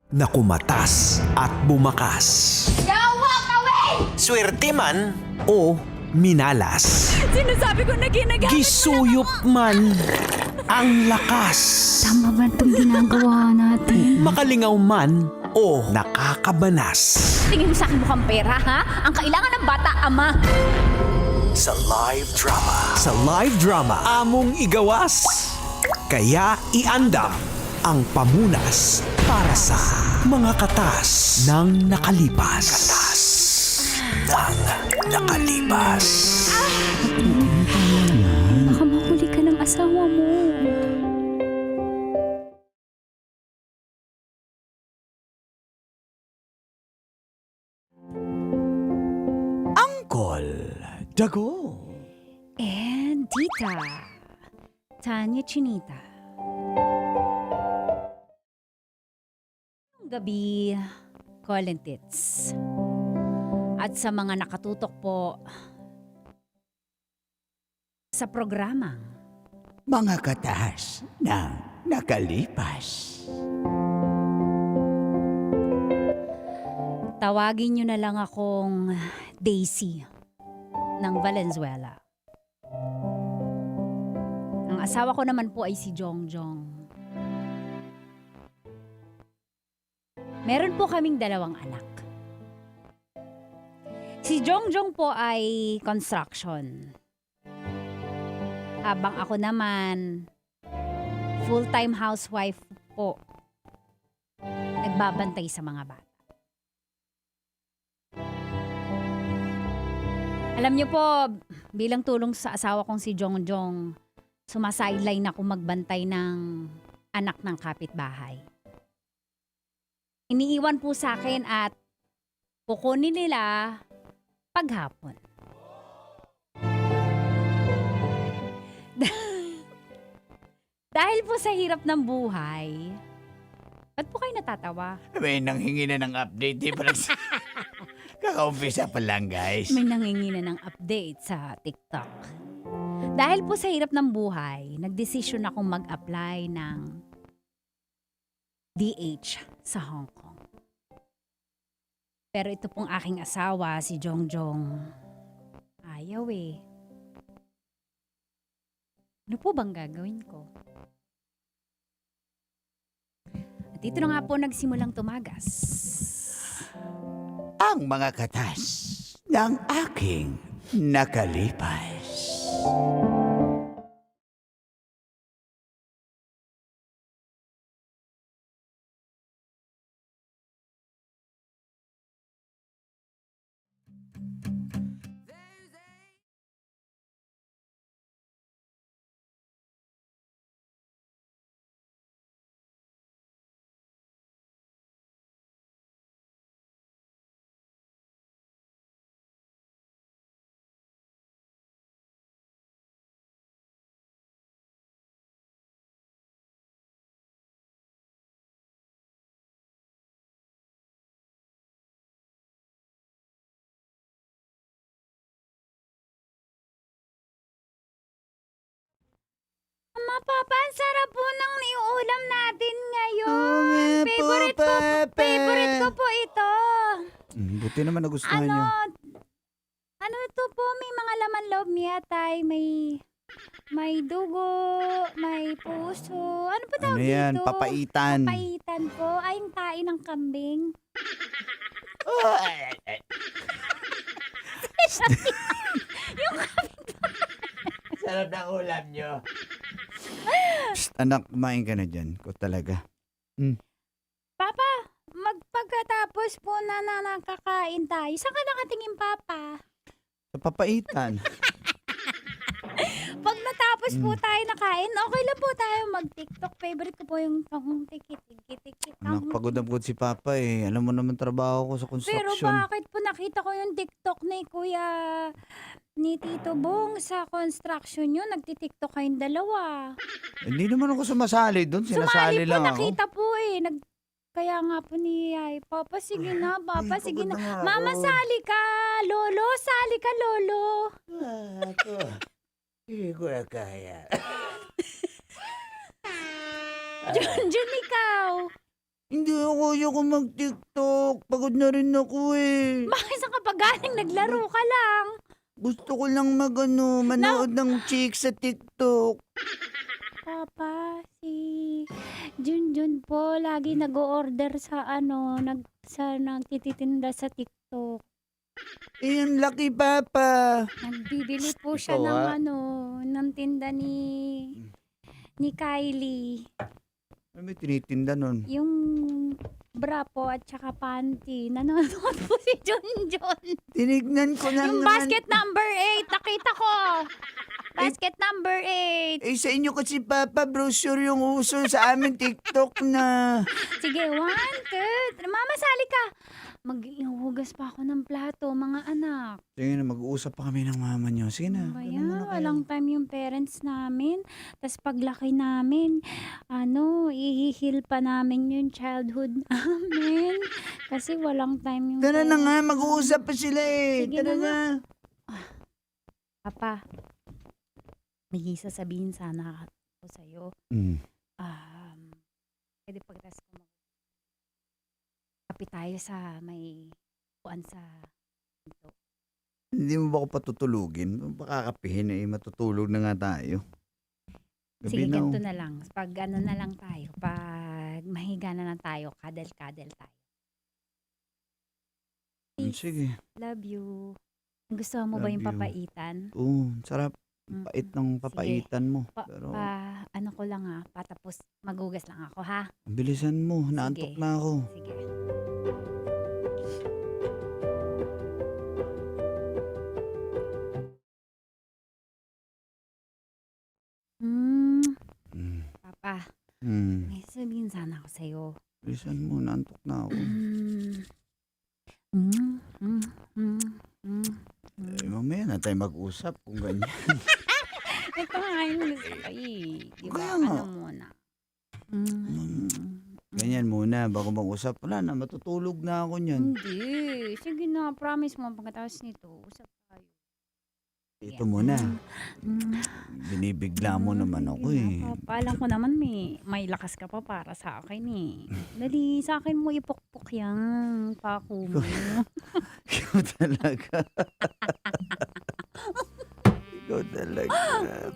na kumatas at bumakas. Swerte man o minalas. Sinasabi ko na ginagamit Gisuyop man ang lakas. Tama ba itong ginagawa natin? Makalingaw man o nakakabanas. Tingin mo sa akin mukhang pera, ha? Ang kailangan ng bata, ama. Sa live drama, among igawas. Kaya iandam ang pamunas para sa mga katas ng nakalipas. Baka mahuli ka ng asawa mo. Angkol, Dago. And Tita, Tanya Chinita. Gabi, Colin Tits. At sa mga nakatutok po sa programang Mga katas na nakalipas. tawagin nyo na lang akong Daisy ng Valenzuela. Ang asawa ko naman po ay si Jongjong. Meron po kaming 2 anak. Si Jongjong po ay construction. Habang ako naman, full-time housewife po. Nagbabantay sa mga bata. Alam niyo po, bilang tulong sa asawa kong si Jongjong, sumasideline ako magbantay ng anak ng kapitbahay. Iniiwan po sa akin at kukunin nila paghapon. Dahil po sa hirap ng buhay, ba't po kayo natatawa? May nanghingi na ng update. Di pa Kaka-umpisa pa lang, guys. May nangingi na ng update sa TikTok. Dahil po sa hirap ng buhay, nagdesisyon akong mag-apply ng DH sa Hong Kong. Pero ito pong aking asawa, si Jongjong, ayaw eh. Ano po bang gagawin ko? At ito na nga po nagsimulang tumagas. Ang mga katas ng aking nakalipas. Mama, Papa, ang sarap po ng niuulam natin ngayon. Oo nga po, Papa. Favorite ko po ito. Buti naman nagustuhan niyo. Ano ito po? May mga laman loob niya, tay. May dugo, may puso. Ano po tawag Ano yan? dito? Papaitan. Papaitan po. Ay, yung tain ng kambing. Yung Sarap ng ulam niyo. Anak, kumain ka na dyan. Ko talaga. Papa, magpagkatapos po na nakakain tayo, saan ka nakatingin, Papa? Sa papaitan. Pag natapos po tayo nakain, okay lang po tayo mag-TikTok. Favorite ko po yung tikit. Anak, pagod na pagod si Papa eh. Alam mo naman trabaho ko sa Pero construction. bakit po nakita ko yung TikTok ni ni Tito Bong sa construction nyo, nagti-TikTok kayong 2. Hindi naman ako sumasali doon. Sinasali Sumali po, lang ako. nakita po eh. Kaya nga po ni Yay, Papa, sige na, Papa, sige na. na nga Mama, ako. sali ka, Lolo, sali ka, Lolo. Ako. Hindi ko na kaya. Jun, ikaw. Hindi ako ayoko mag-TikTok. Pagod na rin ako eh. Bakit saan ka pa galing? Naglaro ka lang. Gusto ko lang manood ng chicks sa TikTok. Papa, si Junjun po, lagi nag-o-order sa nagtititinda sa TikTok. Eh, ang laki, Papa. Nagbibili po siya Ikaw, ng tinda ni Kylie. Ano may tinitinda nun? Yung bra po at saka panty. Nanonood po si Junjun. Tinignan ko lang Yung naman. basket number 8, nakita ko. Basket number 8. Eh, sa inyo kasi, Papa, brochure yung uso sa amin TikTok na. Sige, 1, 2, Mama, sali ka. Mag-ihugas pa ako ng plato, mga anak. Sige na, mag-uusap pa kami ng mama niyo. Sige na. Ba ganun yan? muna kayo. Walang time yung parents namin. Tapos paglaki namin, ihihil pa namin yung childhood namin. Kasi walang time yung Tara na parents nga, mag-uusap pa sila eh. Sige Tara na nga. na. Papa, may sasabihin sana ako sa'yo. Pwede pagtas ko kapi tayo sa may puan sa pinto. Hindi mo ba ako patutulugin? Pakakapihin eh, matutulog na nga tayo. Sige, Gabi na, ganito oh. na lang. Pag na lang tayo, pag mahiga na lang tayo, kadel-kadel tayo. Sige. Love you. Gusto mo ba Love yung you. papaitan? Oo, sarap. Pait ng papaitan mo. Pero, Ano ko lang patapos magugas lang ako ha. bilisan mo. Naantok Sige. na ako. Sige. Papa, may sabihin sana ako sa'yo. Bilisan mo. Naantok na ako. Eh, mamaya na tayo mag-usap kung ganyan. Ito nga yung gusto ko Diba? Kaya nga. Ano muna? Ganyan muna. Bago mag-usap. Wala na. Matutulog na ako niyan. Hindi. Sige na, promise mo pagkatapos nito, usap tayo. Ito muna. Binibigla mo naman ako eh. Papa, alam ko naman may lakas ka pa para sa akin eh. Dali, sa akin mo ipukpok yan. Pako mo. Ikaw talaga. Ikaw talaga.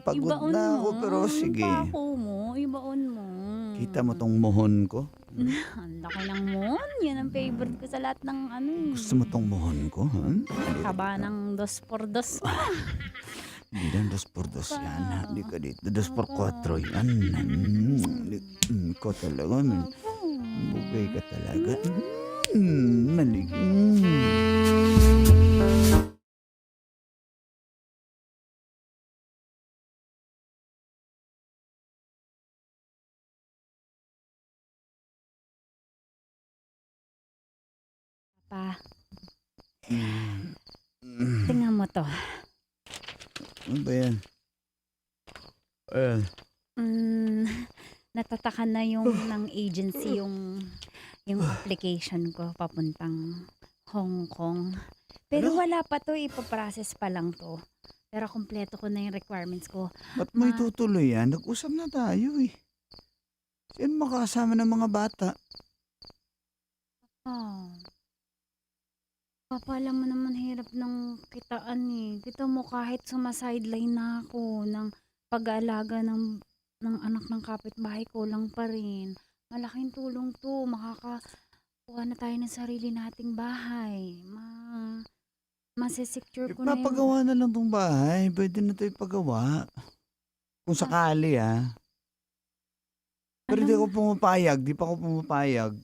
Pagod Ibaon na ako mo. pero sige. Pako mo, ibaon mo. Kita mo tong mohon ko? Ang laki ng mon. Yan ang favorite ko sa lahat ng Gusto mo tong mohon ko? Ha? Taba ng 2x2. Hindi lang 2x2 yan. Hindi ka dito. 2x4 yan. Ikaw talaga. Bugay ka talaga. Malig. Pa, tingnan mo to. Ano ba yan? Ayan. Natatakan na yung ng agency yung application ko papuntang Hong Kong. Pero wala pa to, ipaprocess pa lang to. Pero kompleto ko na yung requirements ko. Ba't mo itutuloy yan? Nag-usap na tayo eh. Sino makakasama ng mga bata? Papa, alam mo naman hirap ng kitaan eh. Kita mo kahit sumasideline na ako ng pag-aalaga ng anak ng kapitbahay ko lang pa rin. Malaking tulong to. Makakakuha na tayo ng sarili nating bahay. Masesecure ko na Papagawa na lang tong bahay. Pwede na tayo pagawa. Kung sakali Pero di ako pumapayag. Di pa ako pumapayag.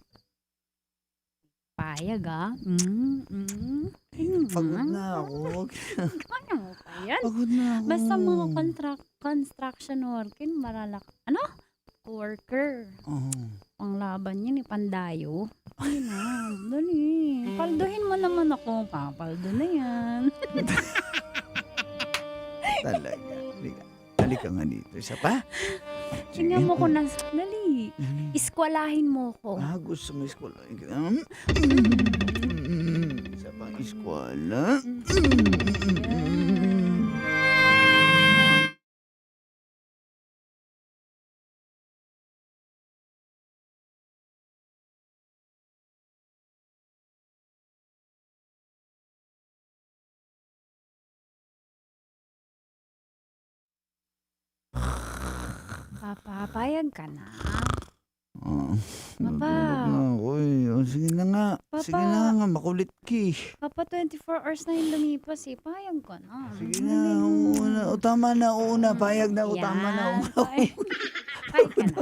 Payag Pagod na ako. Kaya mo pa yan? Pagod na ako. Basta mga construction worker, worker. Panglaban yun, pandayo. Ay na, dali. Palduhin mo naman ako, papaldo na yan. Talaga. Halika nga dito. Isa pa? Tingnan mo ko na, dali. Iskwalahin mo ko. Gusto mo eskwala. Isa pang eskwala. Papa, payag ka na. Papa. Papa. Sige na nga. Papa. Sige na nga, makulit ki. Papa, 24 hours na yung lumipas eh. Payag ka na. Sige na, una. O, tama na, una. Payag na ako, tama na. Payag ka na.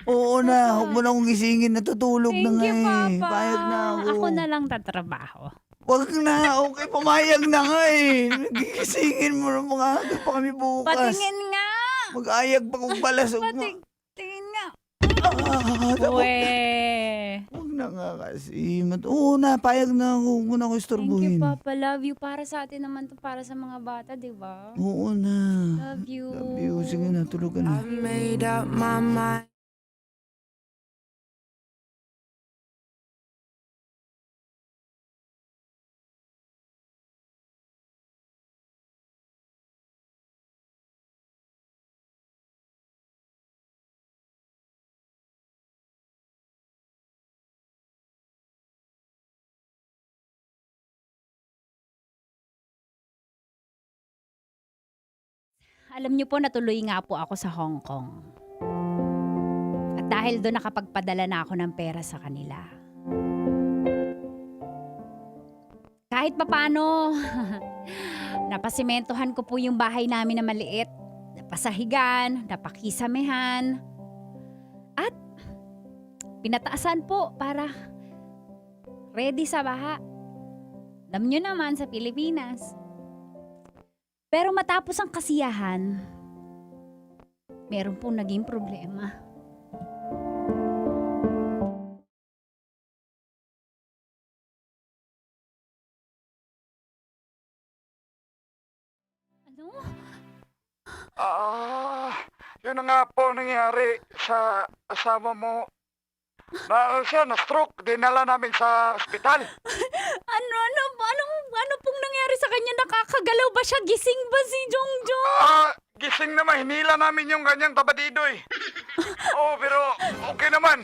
Oo na, huwag mo na akong gisingin. Natutulog na Thank nga you, eh. Papa. Payag na ako. Ako na lang tatrabaho. Wag na, okay, pumayag na nga eh. Nagigisingin mo na mga aga pa kami bukas. Patingin nga! Mag-ayag pa kong balas. Tingin nga. Huwag na nga kasi. Oo na, payag na ako. Huwag mo na ako Thank you, istorbuhin. Papa. Love you. Para sa atin naman to, para sa mga bata, di ba? Oo na. Love you. Love you. Sige na, tulog ka na. Made up my mind. Alam niyo po, natuloy nga po ako sa Hong Kong. At dahil doon nakapagpadala na ako ng pera sa kanila. Kahit papano, napasimentohan ko po yung bahay namin na maliit. Napasahigan, napakisamehan. At pinataasan po para ready sa baha. Alam niyo naman sa Pilipinas. Pero matapos ang kasiyahan, meron pong naging problema. Ano? Yun na nga po nangyari sa asawa mo. Na-stroke. Dinala namin sa ospital. Ano pong nangyari sa kanya? Nakakagalaw ba siya? Gising ba si Jongjong? Gising naman. Hinila namin yung kanyang tabadidoy. Oo, pero okay naman.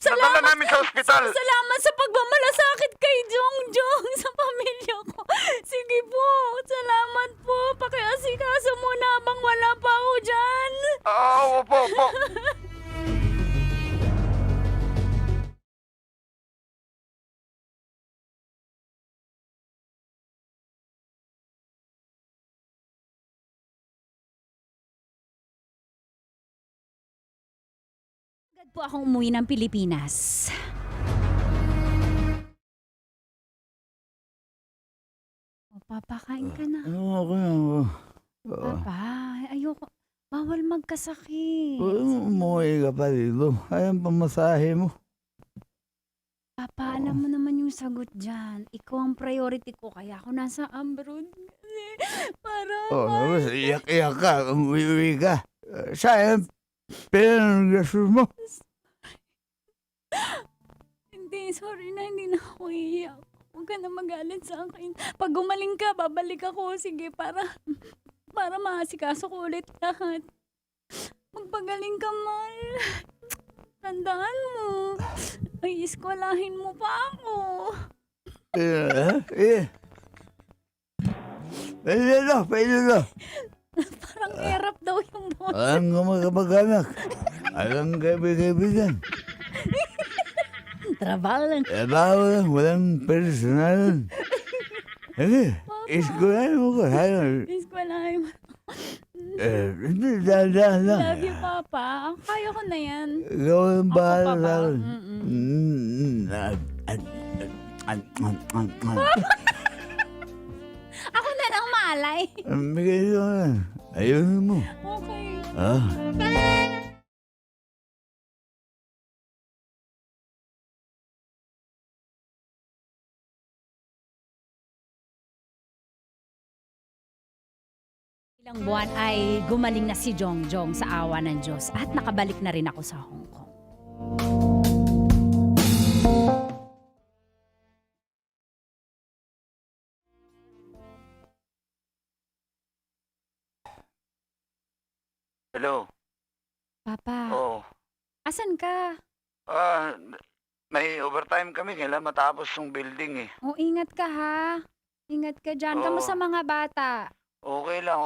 Nadala namin sa ospital. Salamat sa pagmamalasakit kay Jongjong sa pamilya ko. Sige po, salamat po. Pakiasikaso muna habang wala pa ako dyan. Opo. Agad po akong umuwi ng Pilipinas. Papa, kain ka na. Okay. Papa, ayoko. Bawal magkasakit. Umuwi ka pa dito. Ayan pamasahe mo. Papa, alam mo naman yung sagot dyan. Ikaw ang priority ko, kaya ako nasa abroad. Kasi para... Iyak-iyak ka. Umuwi ka. Sayang, pinagasos mo. Hindi, sorry na, hindi na ako iiyak. Huwag ka na magalit sa akin. Pag gumaling ka, babalik ako. Sige, para maasikaso ko ulit lahat. Magpagaling ka, Mal. Tandaan mo. Ay, eskwalahin mo pa ako. Pwede na. Parang erap daw yung boss. Alam ka magkamag-anak. Alam kaibigan. Trabaho lang. Trabaho lang, walang personalan. Sige, iskulahin mo ko. Eskwalahin mo. Dahan. Love you, Papa. Kaya ko na yan. Ikaw ang bahala sa akin. Ako na lang malay. Bigay ko na. Ayun mo. Okay. Ilang buwan ay gumaling na si Jongjong sa awa ng Diyos at nakabalik na rin ako sa Hong Kong. Hello. Papa, Oo. asan ka? May overtime kami. Kailan matapos yung building eh. O, ingat ka ha. Ingat ka dyan. Kamusta mga bata? Okay lang.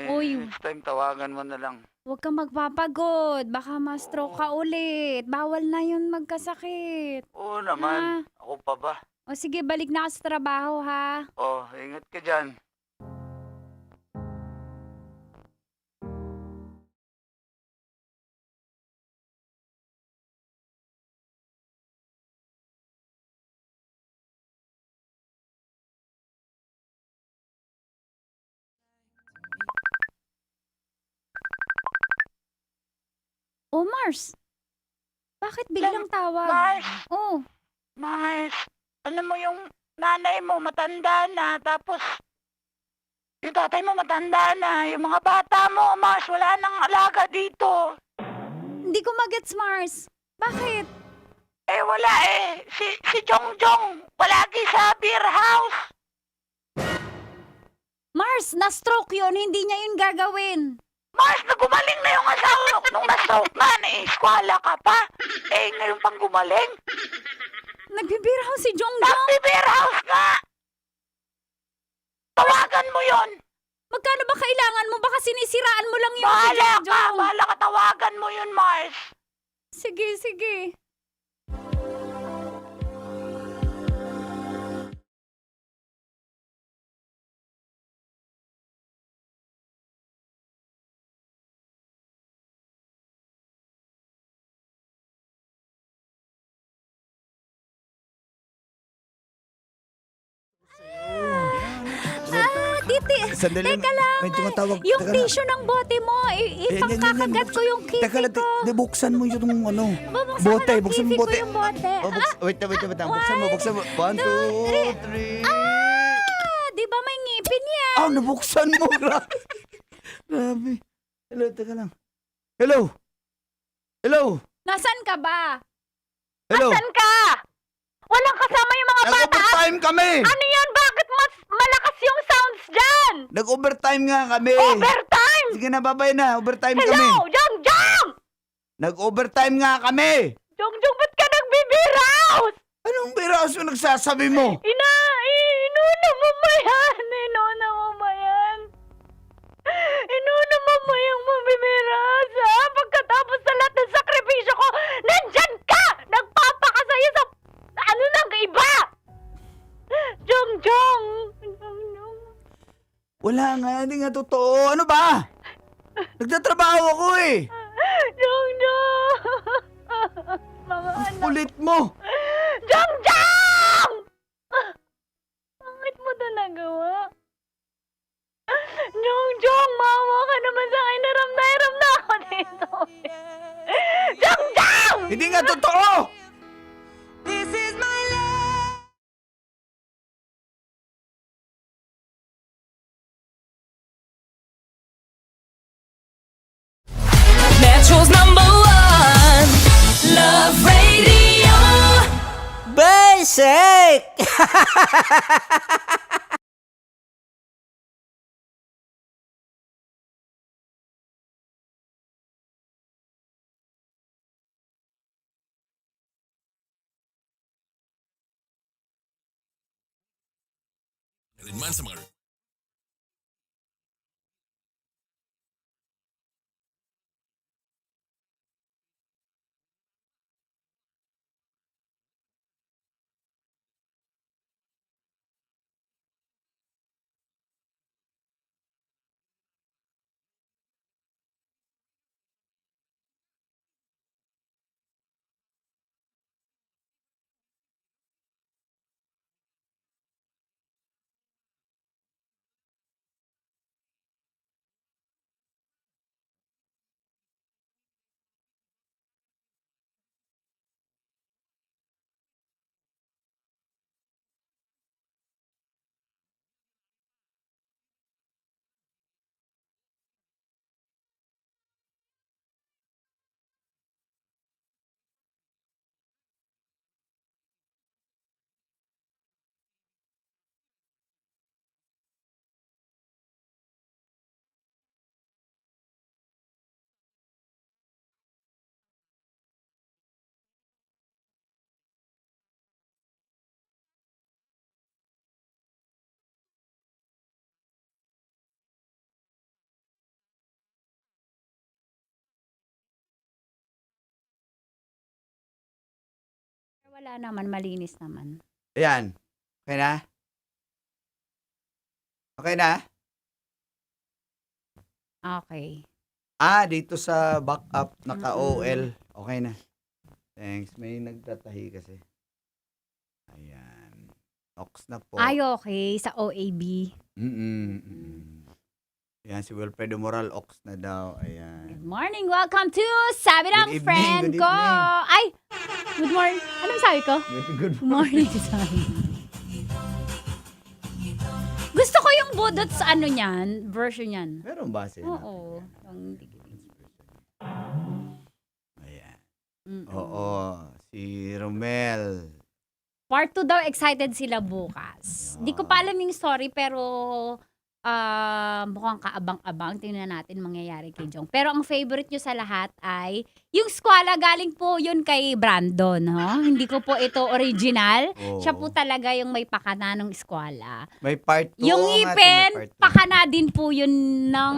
Uy. Next time tawagan mo na lang. Huwag kang magpapagod. Baka ma-stroke ka ulit. Bawal na yun magkasakit. Oo naman. Ako pa ba? O sige, balik na ka sa trabaho ha. Oh, ingat ka dyan. Oh, Mars. Bakit biglang tawag? Mars! Oh, Mars, alam mo yung nanay mo matanda na, tapos yung tatay mo matanda na, yung mga bata mo, Mars, wala nang alaga dito. hindi ko magets, Mars. Bakit? Eh, wala eh. Si Jongjong, palagi sa beer house. Mars, na-stroke yun. Hindi niya yun gagawin. Mars, nagumaling na yung asawa ko. Nung na-stroke nga, eskwala ka pa. Eh, ngayon pang gumaling. Nagbibira ho si Jongjong. Nagbe-beer house nga. Tawagan mo yon. Magkano ba kailangan mo? Baka sinisiraan mo lang yun si Bahala ka, Jongjong. bahala ka. Tawagan mo yun, Mars. Sige, sige. Titi, Sandali teka lang. May tumatawag. Yung Teka lang. tissue ng bote mo, ipangkakagat ko yung kipi Teka lang, ko. buksan mo yung ano. Bubuksan Bote, ko ng buksan mo kipi bote. ko yung bote. Oh, wait. Buksan mo. 1, 2, 3. Di ba may ngipin yan? Ah, nabuksan mo. Grabe. Grabe. Hello, teka lang. Hello. Nasaan ka ba? Hello. Nasaan ka? Walang kasama yung mga bata? Nag-overtime kami. Ano yan? Bakit mas malakas yung sounds dyan? Nag-overtime nga kami. Overtime! Sige na, babay na. Overtime kami. Hello, Jongjong! Nag-overtime nga kami. Jongjong, ba't ka nagbibiraos? Anong biraos mo nagsasabi mo? Inuna mo ba yan? Inuna mo yung mabibiraos, ha? Pagkatapos sa lahat ng sakripisyo ko, nandyan ka! Nagpapakasaya sa ano nang iba! Jongjong! Wala nga, hindi nga totoo. Ano ba? Nagtatrabaho ako eh. Jongjong! Mga anak. Kulit mo. Jongjong! Bakit mo ito nagawa? Jongjong, maawa ka naman sa akin. Naram na ako dito. Jongjong! Hindi nga totoo. This is my love. Metro's #1 Love Radio. Basic! Man sa mga Wala naman, malinis naman. Ayan. Okay na? Okay na? Okay. Dito sa backup, naka-OL. Okay na. Thanks. May nagtatahi kasi. Ayan. Ox na po. Ay, okay. Sa OAB. Ayan, si Wilfredo Moral, ox na daw. Ayan. Good morning. Welcome to Sabi ng Good evening, Friend good ko. evening. Ay, good morning. Anong sabi ko? Good Good morning. Sabi. Gusto ko yung budot sa ano niyan, version niyan. Meron ba sila? Oo. Ayan. Oo. Si Romel. Part 2 daw, excited sila bukas. Di ko pa alam yung story, pero mukhang kaabang-abang. Tingnan natin mangyayari kay Jong. Pero ang favorite nyo sa lahat ay yung skwala, galing po yun kay Brandon. Hindi ko po ito original. Oo. Siya po talaga yung may pakana ng skwala. May part 2. Yung ngipin, pakana din po yun ng...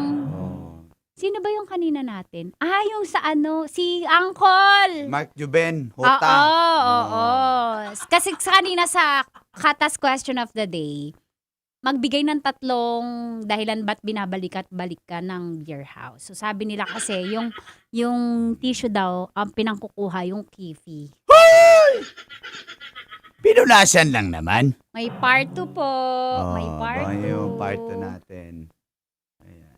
Sino ba yung kanina natin? Yung sa ano, si Uncle. Mark Juben, Oo, Hota. oo. Kasi sa kanina sa Katas Question of the Day, magbigay ng 3 dahilan ba't binabalik ka ng beer house. So sabi nila kasi, yung tissue daw, ang pinangkukuha yung kifi. Pinunasan lang naman. May part 2 po. May part 2. Yung part 2 natin. Ayan.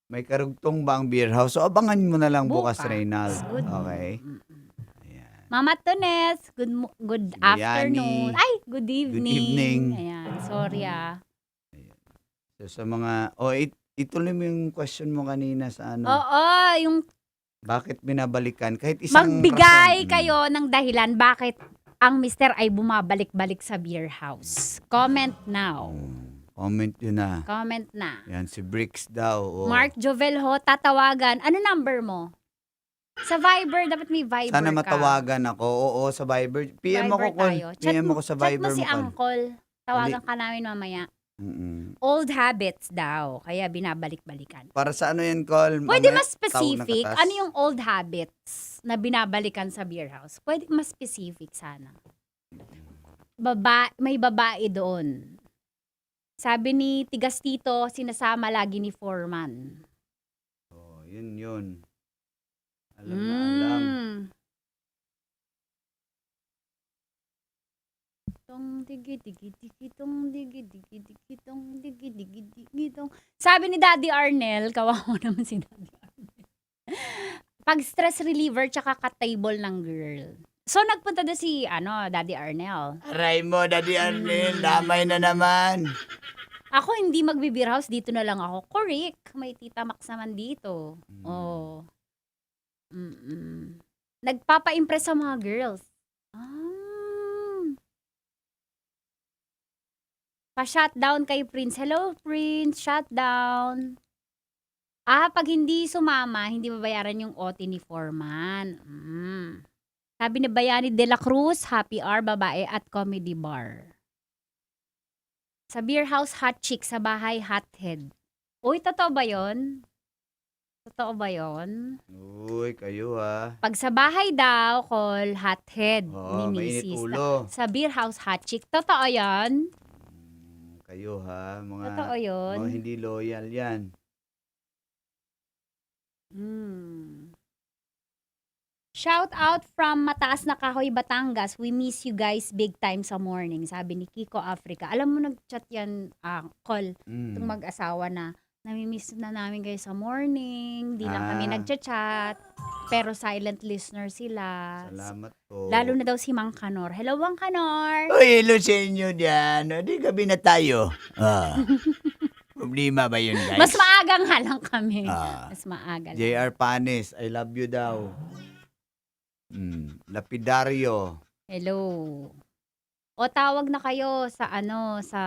May karugtong ba ang beer house? So abangan mo na lang bukas, Reynald. Good. Okay. Mama Tones, good afternoon. Ay, good evening. Good evening. Ayan, sorry So sa mga, ituloy mo yung question mo kanina sa ano. Oo, yung Bakit binabalikan? Kahit isang magbigay rason. kayo ng dahilan bakit ang mister ay bumabalik-balik sa beer house. Comment now. Comment yun na. Comment na. Yan, si Bricks daw. Oh. Mark Jovel ho, tatawagan. Ano number mo? Sa Viber, dapat may Viber Sana ka. matawagan ako. Oo, sa Viber. PM Viber ako, Col. tayo. PM ako sa Viber Chat mo si mo, Col. Uncle. Tawagan ka namin mamaya. Mm-mm. Old habits daw. Kaya binabalik-balikan. Para sa ano yan, Col? Pwede Mamaya, mas specific. tao na katas. Ano yung old habits na binabalikan sa beer house? Pwede mas specific sana. May babae doon. Sabi ni Tigas Tito, sinasama lagi ni Foreman. Oh, yun. Alam na alam. Tong digi digi digi tong digi digi digi tong digi digi digi tong. Sabi ni Daddy Arnel, kawawa naman si Daddy Arnel. Pag stress reliever tsaka ka-table ng girl. So nagpunta na si Daddy Arnel. Aray mo, Daddy Arnel. Damay na naman. Ako hindi magbe-beer house, dito na lang ako. Correct. May Tita Max naman dito. Oh. Nagpapa-impress sa mga girls. Pa-shutdown kay Prince. Hello, Prince. Shutdown. Pag hindi sumama, hindi babayaran yung OT ni Foreman. Sabi ni Bayani De La Cruz, happy hour, babae at comedy bar. Sa beer house, hot chick. Sa bahay, hot head. Uy, totoo ba yun? Totoo ba yun? Uy, kayo Pag sa bahay daw, call hot head Oo, ni mainit Mrs. ulo. Sa beer house, hot chick. Totoo yan? Kayo mga, Totoo yun? mga hindi loyal yan. Shout out from Mataas na Kahoy, Batangas. We miss you guys big time sa morning. Sabi ni Kiko Africa. Alam mo, nag-chat yan, call. Itong mag-asawa na, namimiss na namin kayo sa morning. Di lang kami nag-chat. Pero silent listener sila. Salamat po. Lalo na daw si Mang Kanor. Hello, Mang Kanor. Uy, hello sa inyo dyan. Di gabi na tayo. Problema ba yun, guys? Mas maagang halang kami. Mas maaga lang. JR Panis, I love you daw. Lapidario. Hello. O tawag na kayo sa sa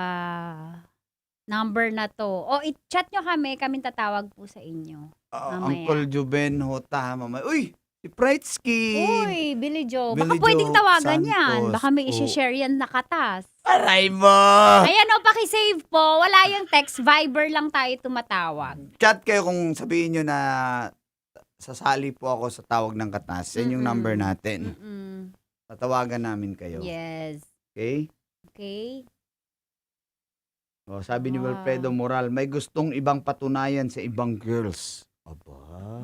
number na to. O i-chat nyo kami tatawag po sa inyo. Mamaya. Uncle Juben Hota, mamaya. Uy, si Pritsky. Uy, Billy Joe. Baka Billy pwedeng Joe tawagan Santos. yan. Baka may isi-share yan na katas. Aray mo! Ayan o, pakisave po. Wala yung text. Viber lang tayo tumatawag. Chat kayo kung sabihin nyo na sasali po ako sa tawag ng katas. Yan yung number natin. Tatawagan namin kayo. Yes. Okay? Okay. O, sabi ni Wow. Wilfredo Moral, may gustong ibang patunayan sa ibang girls. Aba.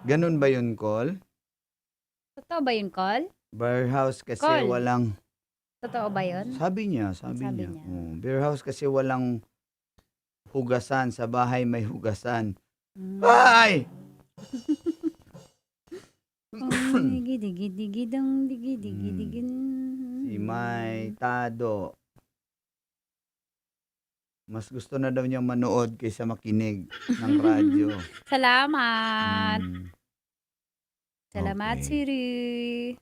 Ganun ba yun, Col? Totoo ba yun, Col? Beer house kasi Col. walang... Totoo ba yun? Sabi niya. Beer house kasi walang hugasan. Sa bahay may hugasan. Ay! Digidong, digidong. Si May Tado. Mas gusto na daw niyang manood kaysa makinig ng radyo. Salamat. Salamat, Okay. Siri.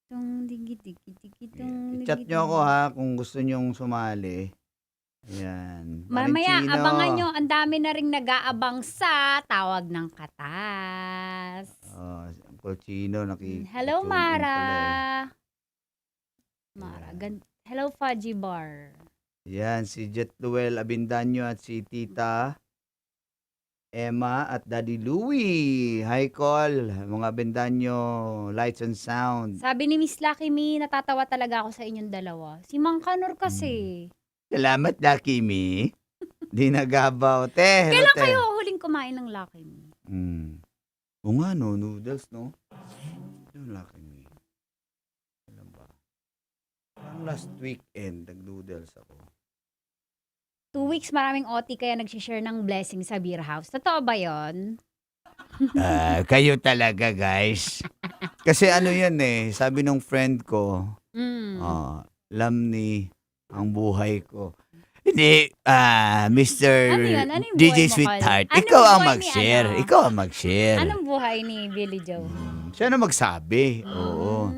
Tung digidong. I-chat niyo ako ha kung gusto niyong sumali. Ayan. Mamaya, Marichino. abangan nyo. Ang dami na ring nag-aabang sa tawag ng katas. Oh, Uncle Chino, Hello, tune in Mara. pala Mara. Hello, Fudgy Bar. Yan, si Jet Luel Abindanyo at si Tita Emma at Daddy Louie. Hi, Col. Mga Abindanyo, Lights and Sound. Sabi ni Miss Lucky Me, natatawa talaga ako sa inyong dalawa. Si Mang Kanor kasi. Salamat, Lucky Me. Di nagabaw. Te, hello, Kailan te. kayo huling kumain ng Lucky Me? O nga, no? Noodles, no? Yung Lucky Me. Alam ba? Parang last weekend, nag-noodles ako. 2 weeks maraming OT kaya nag-share ng blessing sa beer house. Totoo ba yon? Kayo talaga, guys. Kasi ano yan eh, sabi nung friend ko, Lamni, ang buhay ko. Hindi, Mr. Ano yun? Ano yung DJ buhay mo, Sweetheart, Carl? ikaw Anong ang buhay ni mag-share. ano? Ikaw ang mag-share. Anong buhay ni Billy Joe? Siya na magsabi. Oo.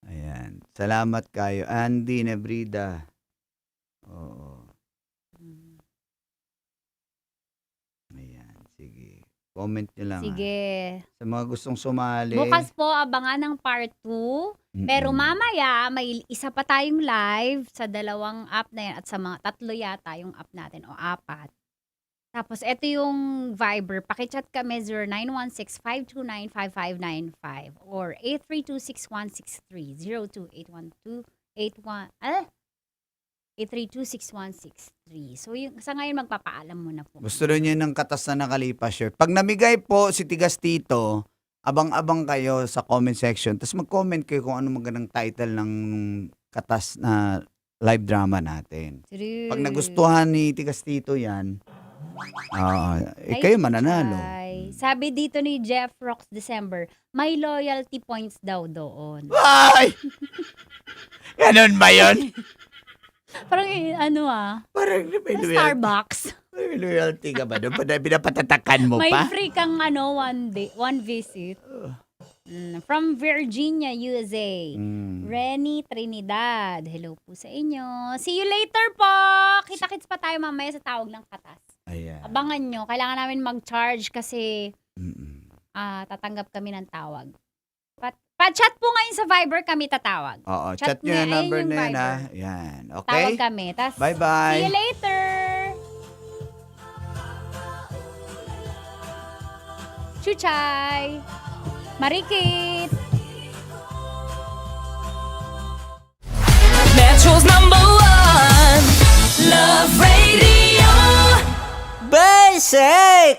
Ayan. Salamat kayo. Andy Nebrida. Oo. Ayan. Sige. Comment nyo lang. Sige. Sa mga gustong sumali. Bukas po, abangan ng part 2. Pero mamaya, may isa pa tayong live sa 2 app na yan at sa mga 3 yata yung app natin o 4. Tapos, ito yung Viber. Pakichat kami 0916-529-5595 or 832-6163. So, yung, sa ngayon, magpapaalam mo na po. Gusto rin niya ng katas na nakalipa shirt. Pag namigay po si Tigas Tito, abang-abang kayo sa comment section. Tapos mag-comment kayo kung ano magandang title ng katas na live drama natin. True. Pag nagustuhan ni Tigas Tito yan, kayo mananalo. Ay, sabi dito ni Jeff Rocks December, may loyalty points daw doon. Ay! Ganun ba yun? Parang Parang may Starbucks. May loyalty ka ba doon? Pinapatatakan mo May pa? free kang one visit. From Virginia, USA. Renny Trinidad. Hello po sa inyo. See you later po. Kita-kits pa tayo mamaya sa tawag ng katas. Ayan. Abangan nyo. Kailangan namin mag-charge kasi tatanggap kami ng tawag. Pa-chat po ngayon sa Viber kami tatawag. Oo, chat nyo yung number na yan, ha? Yan, okay? Tawag kami. Tas, Bye-bye. see you later! Chuchay! Marikit! Metro's #1 Love Radio. Basic!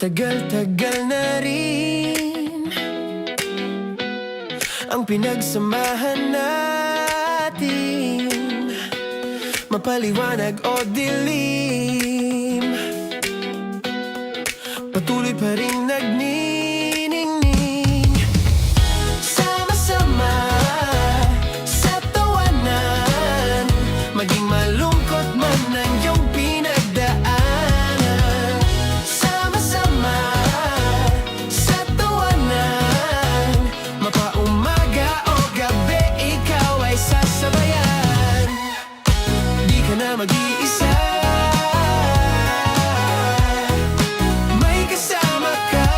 Matagal-tagal na rin ang pinagsamahan natin, mapaliwanag o dilim, patuloy pa rin nagniningning. Sama-sama sa tawanan, maging malungkot man ang iyong pinagdaanan. Sama-sama sa tawanan, mapaumaga o gabi, ikaw ay sasabayan. Di ka na mag-iisa, may kasama ka.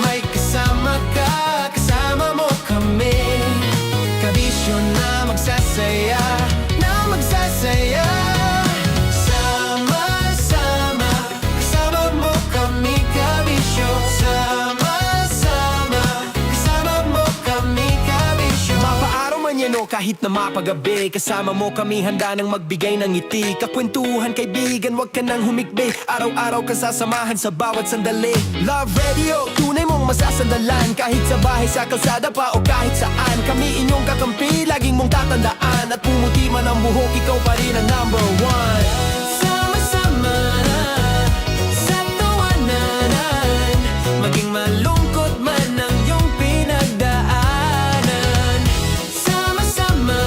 May kasama ka, kasama mo kami. Kabisyo na magsasaya, na magsasaya. Sama-sama, kasama mo kami, kabisyo. Sama-sama, kasama mo kami, kabisyo. Mapaaraw man yan o kahit na mapagabi, kasama mo kami, handa nang magbigay ng ngiti. Kakwentuhan, kaibigan, wag ka nang humikbi. Araw-araw ka sasamahan sa bawat sandali. Love Radio, tunay mong masasandalan. Kahit sa bahay, sa kalsada pa o kahit saan, kami inyong kakampi, laging mong tatandaan. At pumuti man ang buhok, ikaw pa rin ang number one. Sama-sama sa tawanan, maging malungkot man ang iyong pinagdaanan. Sama-sama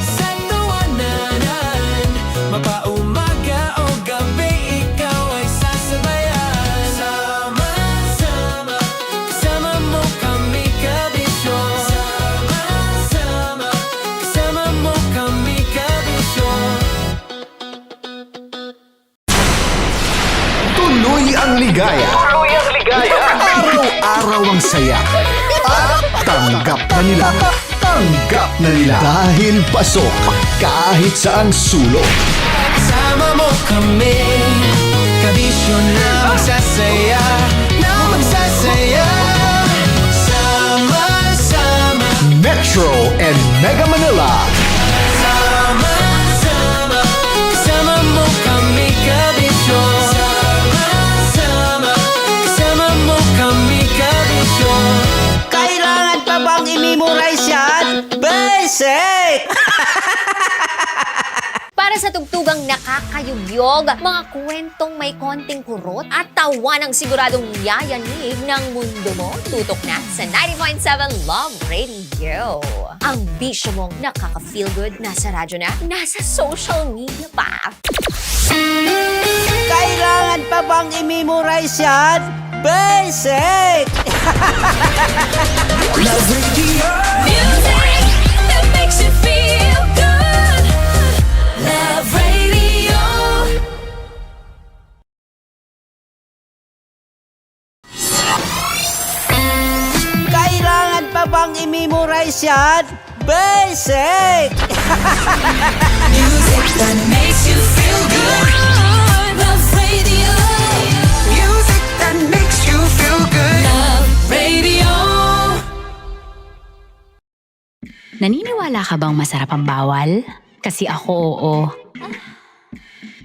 sa tawanan, mapaumaga o gabi, ikaw ay sasabayan. Sama-sama, kasama mo kami, kabisyo. Sama-sama, kasama mo kami, kabisyo. Tuloy ang ligaya. Araw-araw ang saya. At tanggap na nila. Tanggap na nila. Dahil pasok kahit saan sulok. Kasama mo kami, kabisyo na magsasaya, na magsasaya. Sama-sama, Metro and Mega Manila. sama-sama, kasama mo kami, kabisyo. Sama-sama, kasama mo kami, kabisyo. Kailangan pa bang i-memorize yan? Basic! Para sa tugtugang nakakayugyog, mga kwentong may konting kurot at tawa ng siguradong yayanig ng mundo mo, tutok na sa 90.7 Love Radio. Ang bisyo mong nakaka-feel good, nasa radyo na, nasa social media pa. Kailangan pa bang i-memorize yan? Basic! Love Radio. Music that makes you feel good. Love Radio. Kailangan pa bang i-memorize yan? Basic! Music that makes you feel good. Love Radio. Music that makes you feel good. Love Radio. Naniniwala ka bang masarap ang bawal? Kasi ako, oo.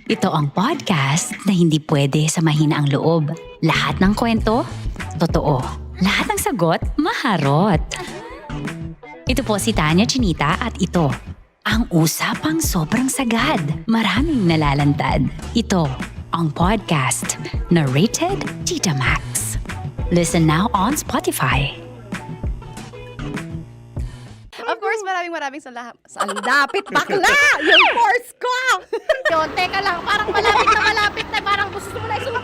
Ito ang podcast na hindi pwede samahin ang loob. Lahat ng kwento, totoo. Lahat ng sagot, maharot. Ito po si Tanya Chinita at ito, ang usapang sobrang sagad. Maraming nalalantad. Ito, ang podcast na Rated Tita Max. Listen now on Spotify. Of course, maraming salamat. Ang dapit bakla! Yung course ko! Yun, teka lang, parang malapit na, parang gusto mo na isulat.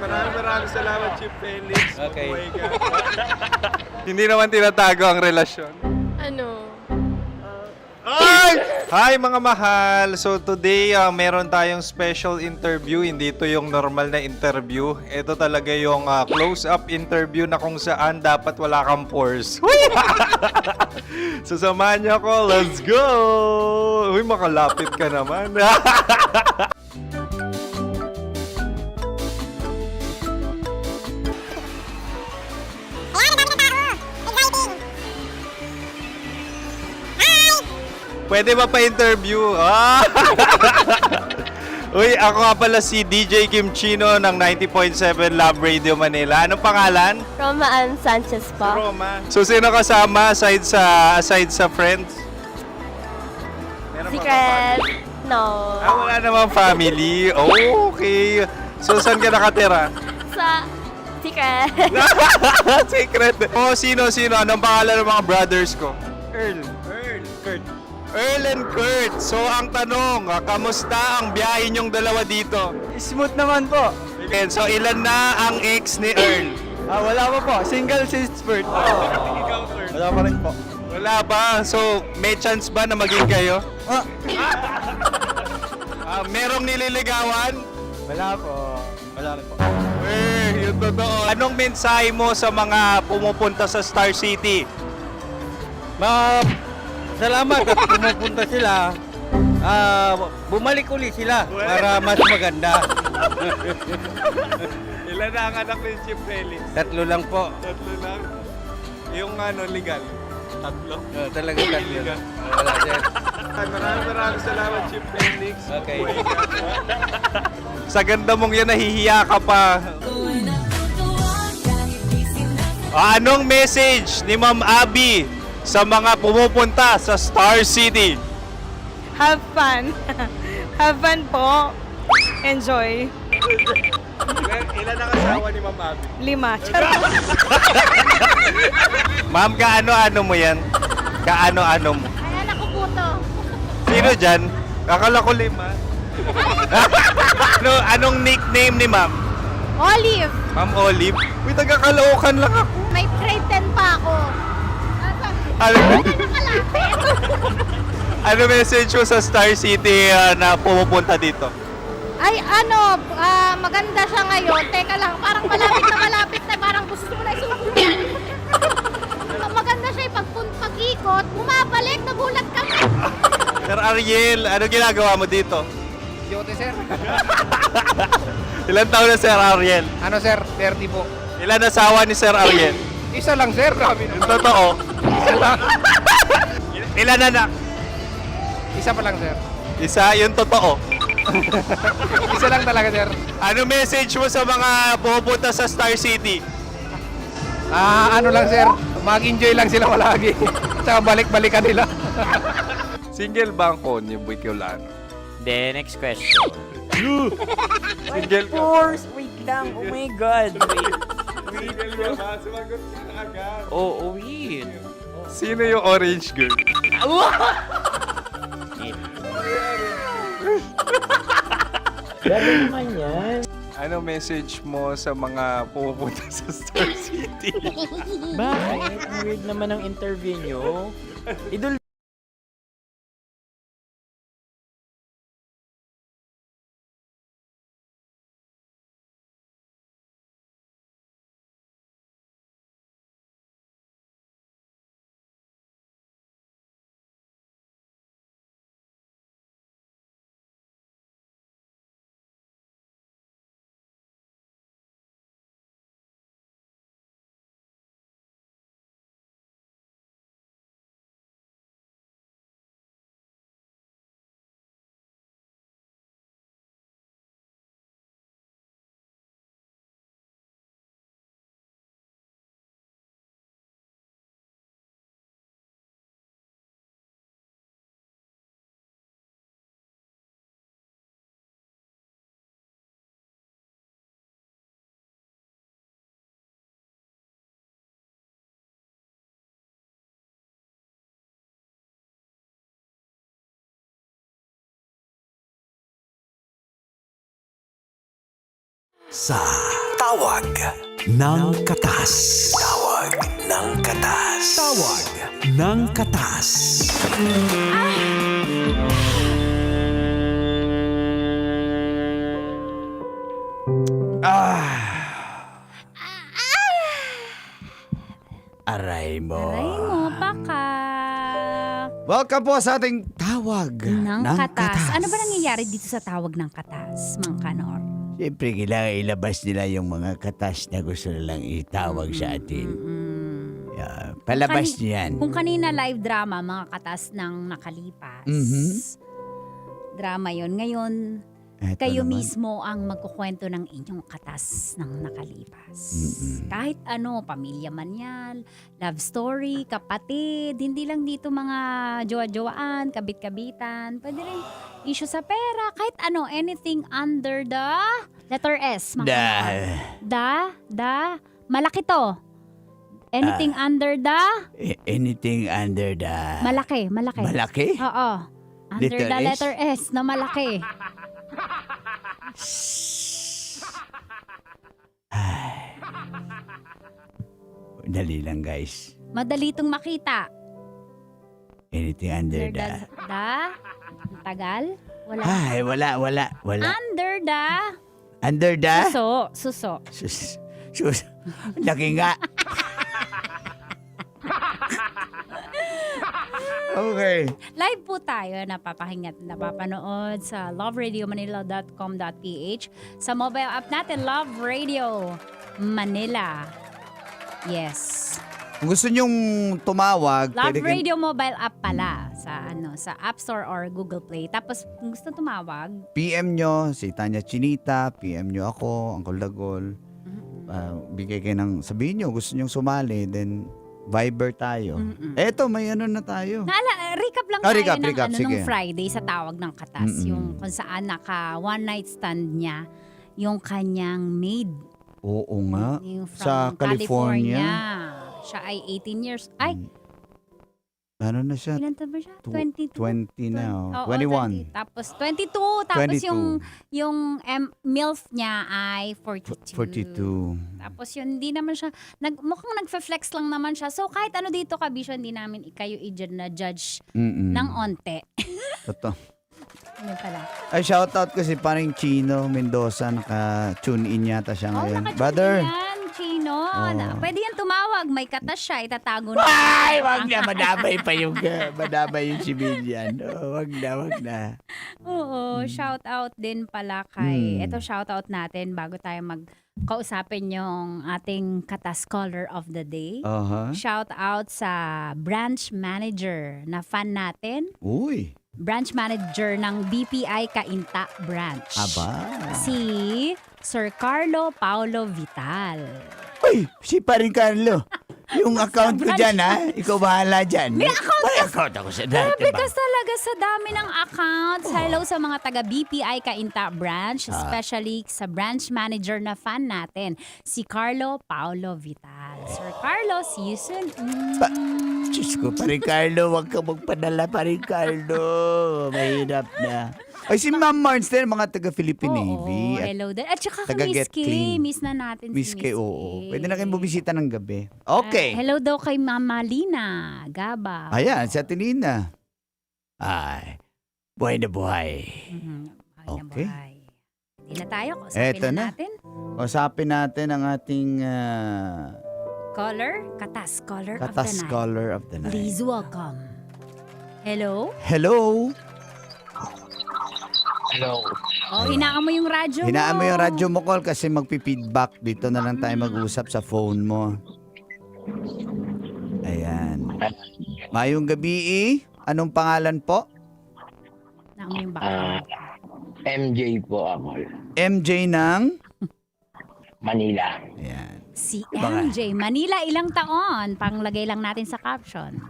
Maraming salamat, Chief Felix. Okay. Oh my God. Hindi naman tinatago ang relasyon. Ano? Hi mga mahal! So today, meron tayong special interview. Hindi ito yung normal na interview. Ito talaga yung close-up interview na kung saan dapat wala kang pores. So samahan niyo ako. Let's go! Uy, makalapit ka naman. Pwede ba pa-interview? Uy, ako nga pala si DJ Kim Chino ng 90.7 Love Radio Manila. Anong pangalan? Roma Ann Sanchez po. Roma. So, sino kasama aside sa friends? Meron ba Secret. No. wala namang family. Oh, okay. So, saan ka nakatira? Sa Secret. Secret. Oh, sino? Anong pangalan ng mga brothers ko? Earl, Kurt. Earl and Kurt. So, ang tanong, kamusta ang biyahe niyong dalawa dito? Smooth naman po. And so, ilan na ang ex ni Earl? Wala pa po. Single since birth. Wala pa rin po. Wala pa. So, may chance ba na maging kayo? Merong nililigawan? Wala po. Wala rin po. Yung totoo. Anong mensahe mo sa mga pumupunta sa Star City? Salamat at pumupunta sila. Bumalik uli sila para mas maganda. Ilan na ang anak ni Chief Felix? 3 lang po. 3 lang. Yung legal? 3? Talaga 3. Wala sir. Maraming salamat, Chief Felix. Okay. Sa ganda mong yan, nahihiya ka pa. Anong message ni Ma'am Abby sa mga pumupunta sa Star City? Have fun. Have fun po. Enjoy. Ilan ang asawa ni Ma'am Abby? 5. Charot. Ma'am, kaano-ano mo yan? Kaano-ano mo? Ay, anak ko po to. Sino dyan? Akala ko 5. Anong nickname ni Ma'am? Olive, Ma'am Olive? Uy, taga-Caloocan lang ako. may grade 10 pa ako. Ano message mo sa Star City na pumupunta dito? Ay, maganda siya ngayon. Teka lang, parang malapit na, parang gusto mo na isuot. Maganda siya pag-ikot, bumabalik, nagulat kami. Sir Ariel, ano ginagawa mo dito? Yote sir. Ilan taon na Sir Ariel? Ano sir? 30 po. Ilan asawa ni Sir Ariel? Isa lang sir. Grabe Yung totoo. Isa lang. Ilan anak? Isa pa lang sir. Isa, yung totoo. Isa lang talaga sir. Ano message mo sa mga pumupunta sa Star City? Ano lang sir. Mag-enjoy lang sila palagi. Tsaka balik-balikan nila. Single ba ang Connie Bicolano? Then, next question. Single ka? Wait lang. Oh my God. Single ka ba? Sumagot ka na agad. Oh, wait. Sino yung orange girl? Gano'n naman yan. Ano message mo sa mga pumupunta sa Star City? Bakit? Ang weird naman ang interview nyo. Idol Sa Tawag ng Katas. Tawag ng Katas. Tawag ng Katas. Aray mo. Aray mo, baka. Welcome po sa ating Tawag Ng katas. Ano ba nangyayari dito sa tawag ng katas, Mang Kanor? Siyempre, kailangan ilabas nila yung mga katas na gusto nilang itawag sa atin. Yeah, palabas niyo yan. Kung kanina live drama, mga katas ng nakalipas. Mhm. Drama yon. Ngayon, Eto Kayo naman. mismo ang magkukwento ng inyong katas ng nakalipas. Kahit ano, pamilya man yan, love story, kapatid, hindi lang dito mga jowa-jowaan, kabit-kabitan, pwede rin issue sa pera, kahit ano, anything under the letter S. Malaki to. Anything under the, Anything under the... malaki. Malaki? Oo. Under Letter the S? letter S na malaki. Dali lang, guys. Madali itong makita. Anything under Under the... ang tagal? Wala. Ay, wala. Under the, Under the... suso. Sus. Laki nga. Okay. Live po tayo, napapahinga at napapanood sa loveradiomanila.com.ph, sa mobile app natin, Love Radio Manila. Yes. Kung gusto nyong tumawag, Love pwede kayo- Radio mobile app pala sa App Store or Google Play. Tapos kung gusto tumawag, PM nyo, si Tanya Chinita, PM nyo ako, Uncle Dagol. Bigay kayo ng, sabihin nyo, gusto nyong sumali, then Viber tayo. Eto, may ano na tayo. recap lang Ah, tayo recap, ng sige. nung Friday sa tawag ng katas. Yung kung saan naka one night stand niya yung kanyang maid. Oo nga. Yung from Sa California. Siya ay 18 years. Ay, Ano na siya? ilan taon ba siya? 20 na. Oo, 21. 20. Tapos 22. Tapos 22. yung MILF niya ay 42. 42. Tapos yun, hindi naman siya, mukhang nagfe-flex lang naman siya. So kahit ano dito, Kabisyo, hindi namin kayo i-judge ng onte. Totoo. Ano pala? Ay, shoutout ko si parang Chino Mendoza. Naka-tune in yata siya ngayon. Nakatune Brother. yan, Chino. Pwede yan tumawag. May katas siya. Itatago na. Ay, wag na. Madamay pa yung, civilian. Wag na. Oo, shout out din pala kay, ito shout out natin bago tayo magkausapin yung ating katas caller of the day. Shout out sa branch manager na fan natin. Uy. Branch manager ng BPI Cainta branch. Aba. Si Sir Carlo Paulo Vital. Uy, si paring Carlo. Yung account ko dyan, ha? Ikaw bahala dyan. May account May account ako sa dati. Because talaga sa dami ng accounts. Hello sa mga taga BPI Cainta branch, especially sa branch manager na fan natin, si Carlo Paulo Vital. Sir Carlo, see you soon. Diyos ko, paring Carlo, wag ka magpadala, paring Carlo. Mahirap na. Ay, si Ma'am Marnes din, mga taga-Philippine Navy. At Hello din. At saka taga Miss Get K. Clean. Miss na natin Miss si K, Miss oo. K. Pwede na kayong bubisita ng gabi. Okay. Hello daw kay Mama Lina Gaba. Ayan, si Atenina. Ay, buhay na buhay. Okay. Hindi na tayo. Kusapin Eto na na. natin. Usapin natin ang ating Caller, Katas Caller of the Katas Night. Scholar of the Night. Please welcome. Hello? Hello? Hello. Oh, hinaan mo yung radyo Hinaan mo mo. yung radyo mo, call, kasi magpi-feedback. Dito na lang tayo mag-usap sa phone mo. Ayan. Mayong gabi, anong pangalan po? Hinaan mo yung background. MJ po ako. MJ ng? Manila. Ayan. Si MJ. Manila, ilang taon? Panglagay lang natin sa caption.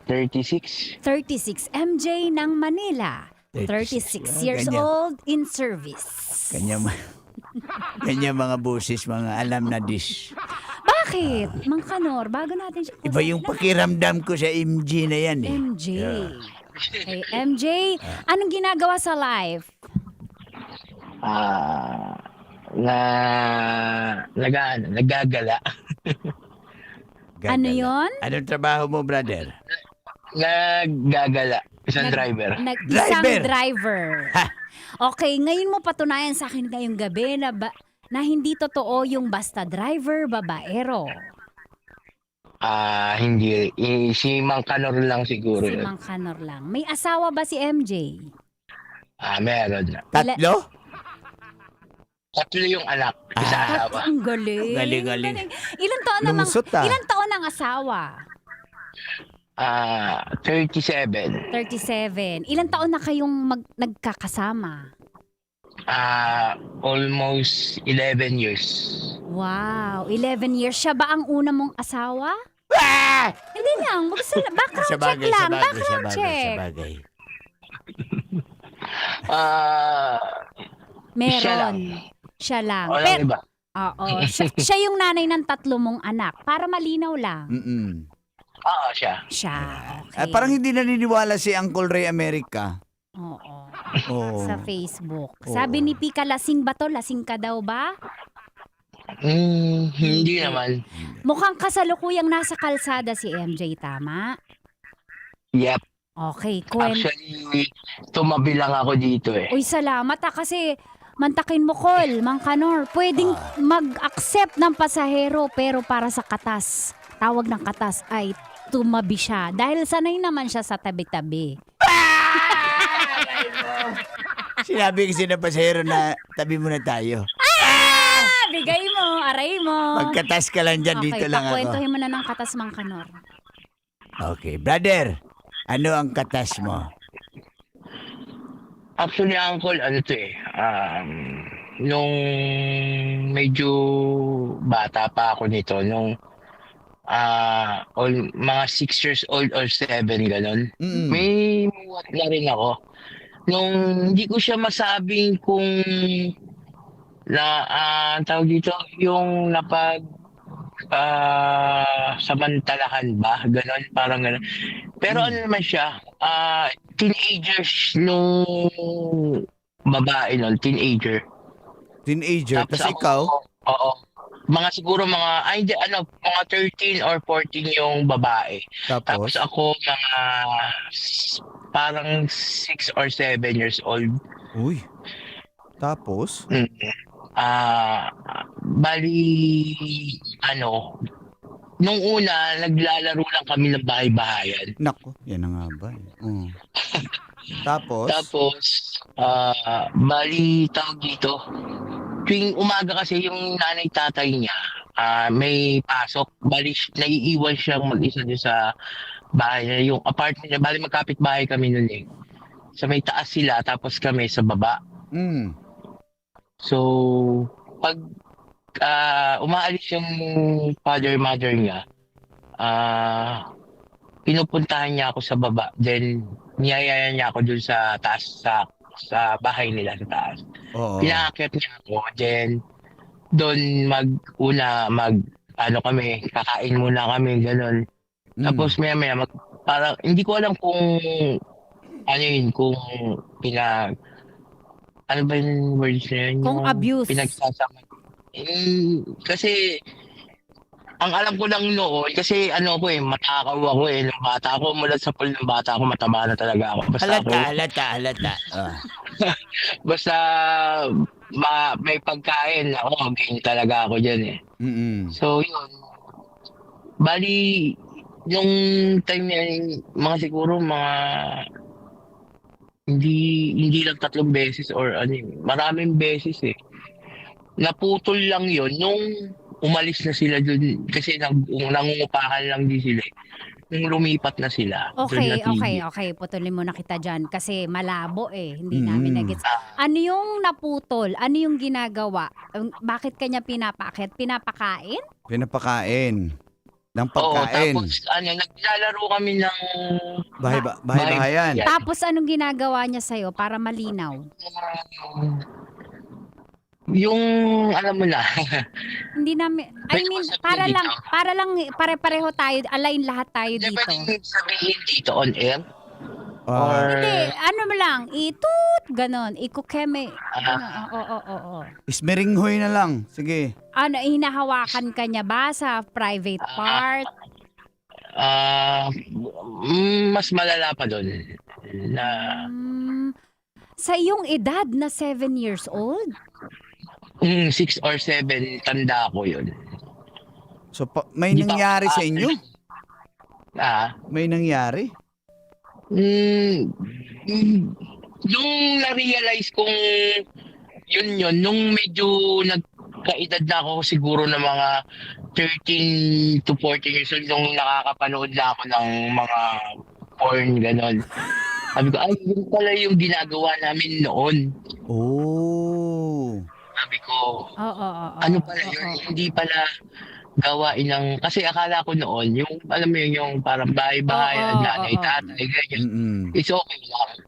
36. 36. MJ ng Manila. 36 years Ganyan. old in service. Kanya mga busis, mga alam na dish. Bakit? Mang Kanor, bago natin siya. Iba yung pakiramdam ko sa MJ na yan eh. MJ. Okay, MJ, anong ginagawa sa live? Nagagala. Ano yon? Anong trabaho mo, brother? Naggagala. Isang driver. Isang driver. Okay, ngayon mo patunayan sa akin ngayong gabi na hindi totoo yung basta driver, babaero. Hindi. Si Mang Kanor lang siguro. Si Mang Kanor lang. May asawa ba si MJ? Meron na. Tatlo? Tatlo yung anak. Isa asawa. Ang galing. Galing. Ilan taon na Lumusot, ilan taon ang asawa? 37. 37. Ilan taon na kayong nagkakasama? Almost 11 years. Wow, 11 years. Siya ba ang una mong asawa? Hindi lang, background check lang. Background check. Meron. Siya lang. Walang iba. Oo. Siya yung nanay ng 3 mong anak. Para malinaw lang. Oo, siya. Siya. Ah, parang hindi naniniwala si Uncle Ray America. Oo. Oo. Sa Facebook. Oo. Sabi ni Pika, lasing ba to? Lasing ka daw ba? Hindi naman. Mukhang kasalukuyang nasa kalsada si MJ, tama? Yep. Okay, Actually, tumabi lang ako dito eh. Uy, salamat kasi mantakin mo, Col, Mang Kanor. Pwedeng mag-accept ng pasahero pero para sa katas. Tawag ng katas ay tumabi siya. Dahil sanay naman siya sa tabi-tabi. Sinabi kasi na pasahero na tabi muna tayo. Bigay mo, aray mo. Magkatas ka lang dyan, dito lang ako. Pakwentuhin mo na ng katas, Mang Kanor. Okay, brother, ano ang katas mo? Actually, Uncle, ano to eh. Nung medyo bata pa ako nito, nung mga 6 years old or 7, ganon. May muwat na rin ako. Nung hindi ko siya masabing kung tawag dito, yung samantalahan ba? Ganon, parang ganon. Pero ano naman siya, teenagers nung babae nun, teenager. Teenager? Tapos Tas ikaw? Oo. Siguro mga 13 or 14 yung babae. Tapos ako parang 6 or 7 years old. Uy. Tapos? Bali, nung una, naglalaro lang kami ng bahay-bahayan. Nako, yan na nga ba eh. Tapos? Bali, tawag dito, tuwing umaga kasi yung nanay-tatay niya, may pasok. Bali, naiiwan siyang mag-isa doon sa bahay niya. Yung apartment niya, bali magkapit bahay kami nun eh. Sa may taas sila, tapos kami sa baba. So, pag umaalis yung father-mother niya, pinupuntahan niya ako sa baba. Then, niyayaya niya ako dun sa taas, sa bahay nila sa taas. Pinaakyat niya ako. Then, doon kami, kakain muna kami, gano'n. Tapos maya-maya, parang, hindi ko alam kung, ano ba yung words na yun? Kung abuse. Pinagsasama. Kasi, ang alam ko lang noon, kasi matakaw ako eh. Nung bata ako, mula sa pool ng bata ako, mataba na talaga ako. Halata. Basta, may pagkain ako, game talaga ako dyan eh. So, yun. Bali, yung time na siguro hindi lang 3 beses or maraming beses eh. Naputol lang yon nung umalis na sila dun kasi nangungupahan lang din sila. Nung lumipat na sila. Okay. Putulin mo na kita dyan kasi malabo eh. Hindi namin nagets. Ano yung naputol? Ano yung ginagawa? Bakit kanya pinapakit? Pinapakain? Pinapakain. Ng pagkain. Tapos naglalaro kami ng bahay-bahayan. Tapos anong ginagawa niya sa'yo para malinaw? Yung alam mo na. Hindi namin, para lang pare-pareho tayo, align lahat tayo dito. Pwede sabihin dito on air? Hindi, ano mo lang, itut, ganon, ikukeme. Oo. Ismeringhoy na lang. Sige. Hinahawakan ka niya ba sa private part? Mas malala pa doon. Sa iyong edad na 7 years old? 6 or 7, tanda ko yun. So, may nangyari sa inyo? May nangyari? Nung na-realize kong yun, nung medyo nagkaedad na ako siguro ng mga 13 to 14 years old, nung nakakapanood na ako ng mga porn, gano'n. Sabi ko, ay, yun pala yung ginagawa namin noon. Oh. Sabi ko, Oo. ano pala yun, hindi pala gawain ng, kasi akala ko noon, yung, alam mo yun, yung parang bahay-bahay, nanay, tatay, ganyan. It's okay lang.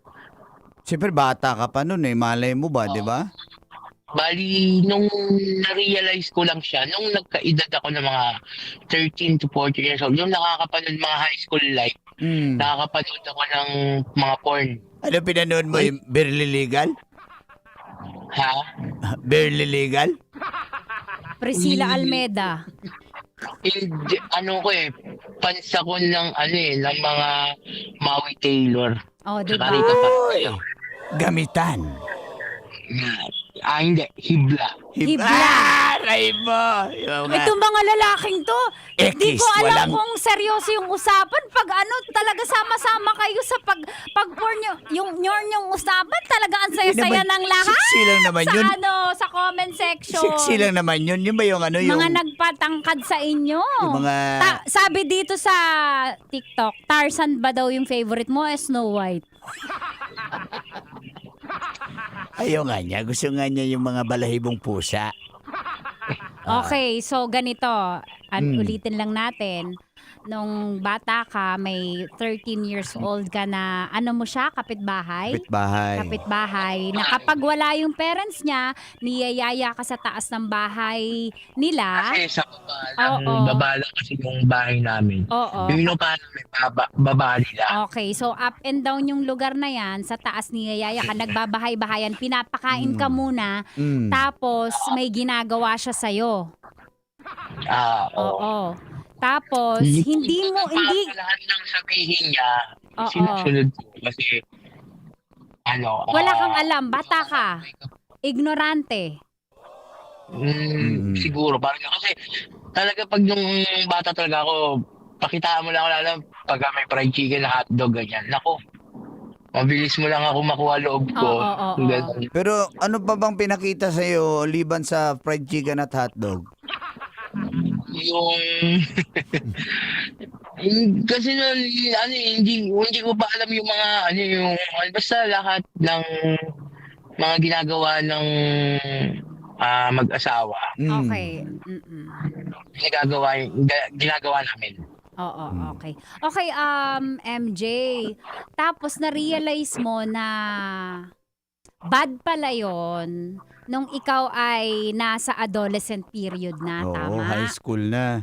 Siyempre, bata ka pa nun eh. Malay mo ba, di ba? Bali, nung na-realize ko lang siya, nung nagkaedad ako ng mga 13 to 14 years old, yung nakakapanood mga high school life, nakakapanood ako ng mga porn. Ano pinanood mo? Yung Barely Legal? Ha? Barely Legal? Priscilla Almeida. Hindi, ano ko eh, fans ako ng, ng mga Maui Taylor. Oh, di Tsaka ba? Rita Parejo. Gamitan. Hindi, Hibla. Aray mo! Yung mga- Itong mga lalaking to, di Ekis, ko alam walang- kung seryoso yung usapan. Pag ano, talaga sama-sama kayo sa pag-porn yung usapan, talaga ang saya-saya naman, ng lahat. sexy lang naman yun. Sa comment section. Sexy lang naman yun. Yun ba yung ano yung... Mga nagpatangkad sa inyo. Yung mga- sabi dito sa TikTok, Tarzan ba daw yung favorite mo? Snow White. Ayaw nga niya. Gusto nga niya yung mga balahibong pusa. Okay, so ganito. Ulitin lang natin. Nung bata ka, may 13 years old ka na, ano mo siya, kapitbahay? Kapitbahay. Na kapag wala yung parents niya, niyayaya ka sa taas ng bahay nila. Kasi sa baba lang kasi yung bahay namin. Oo. Yung inupahan namin, baba nila. Okay, so up and down yung lugar na yan, sa taas niyayaya ka, nagbabahay-bahayan, pinapakain ka muna, tapos may ginagawa siya sa'yo. Oo. Tapos, hindi lahat ng sabihin niya, sinusunod ko kasi wala kang alam, bata ka, ignorante. Siguro, parang kasi talaga pag nung bata talaga ako, pakitaan mo lang ako alam pag may fried chicken na hotdog, ganyan. Nako, mabilis mo lang ako makuha loob ko. Ganun. Pero ano pa bang pinakita sa'yo liban sa fried chicken at hotdog? Yung kasi hindi ko pa alam yung mga basta lahat ng mga ginagawa ng mag-asawa. Okay. Ginagawa namin. Oo, okay. Okay, MJ, tapos na-realize mo na bad pala yon nung ikaw ay nasa adolescent period na, tama? High school na.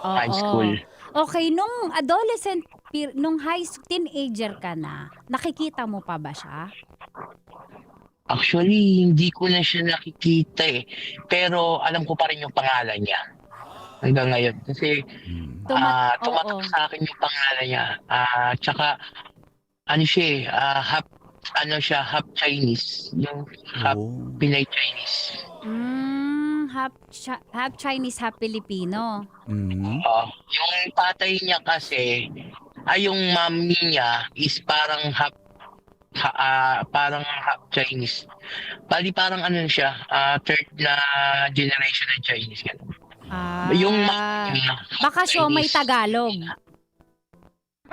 High school. Okay, nung adolescent nung teenager ka na, nakikita mo pa ba siya? Actually, hindi ko na siya nakikita eh. Pero alam ko pa rin yung pangalan niya. Hanggang ngayon. Kasi tumatak sa akin yung pangalan niya. Tsaka, half Chinese. Yung half Pinay Chinese. Half Chinese, half Filipino. Yung tatay niya kasi, yung mami niya is parang half Chinese. Bali parang siya, third na generation ng Chinese. Yung mami niya, baka siya may Tagalog.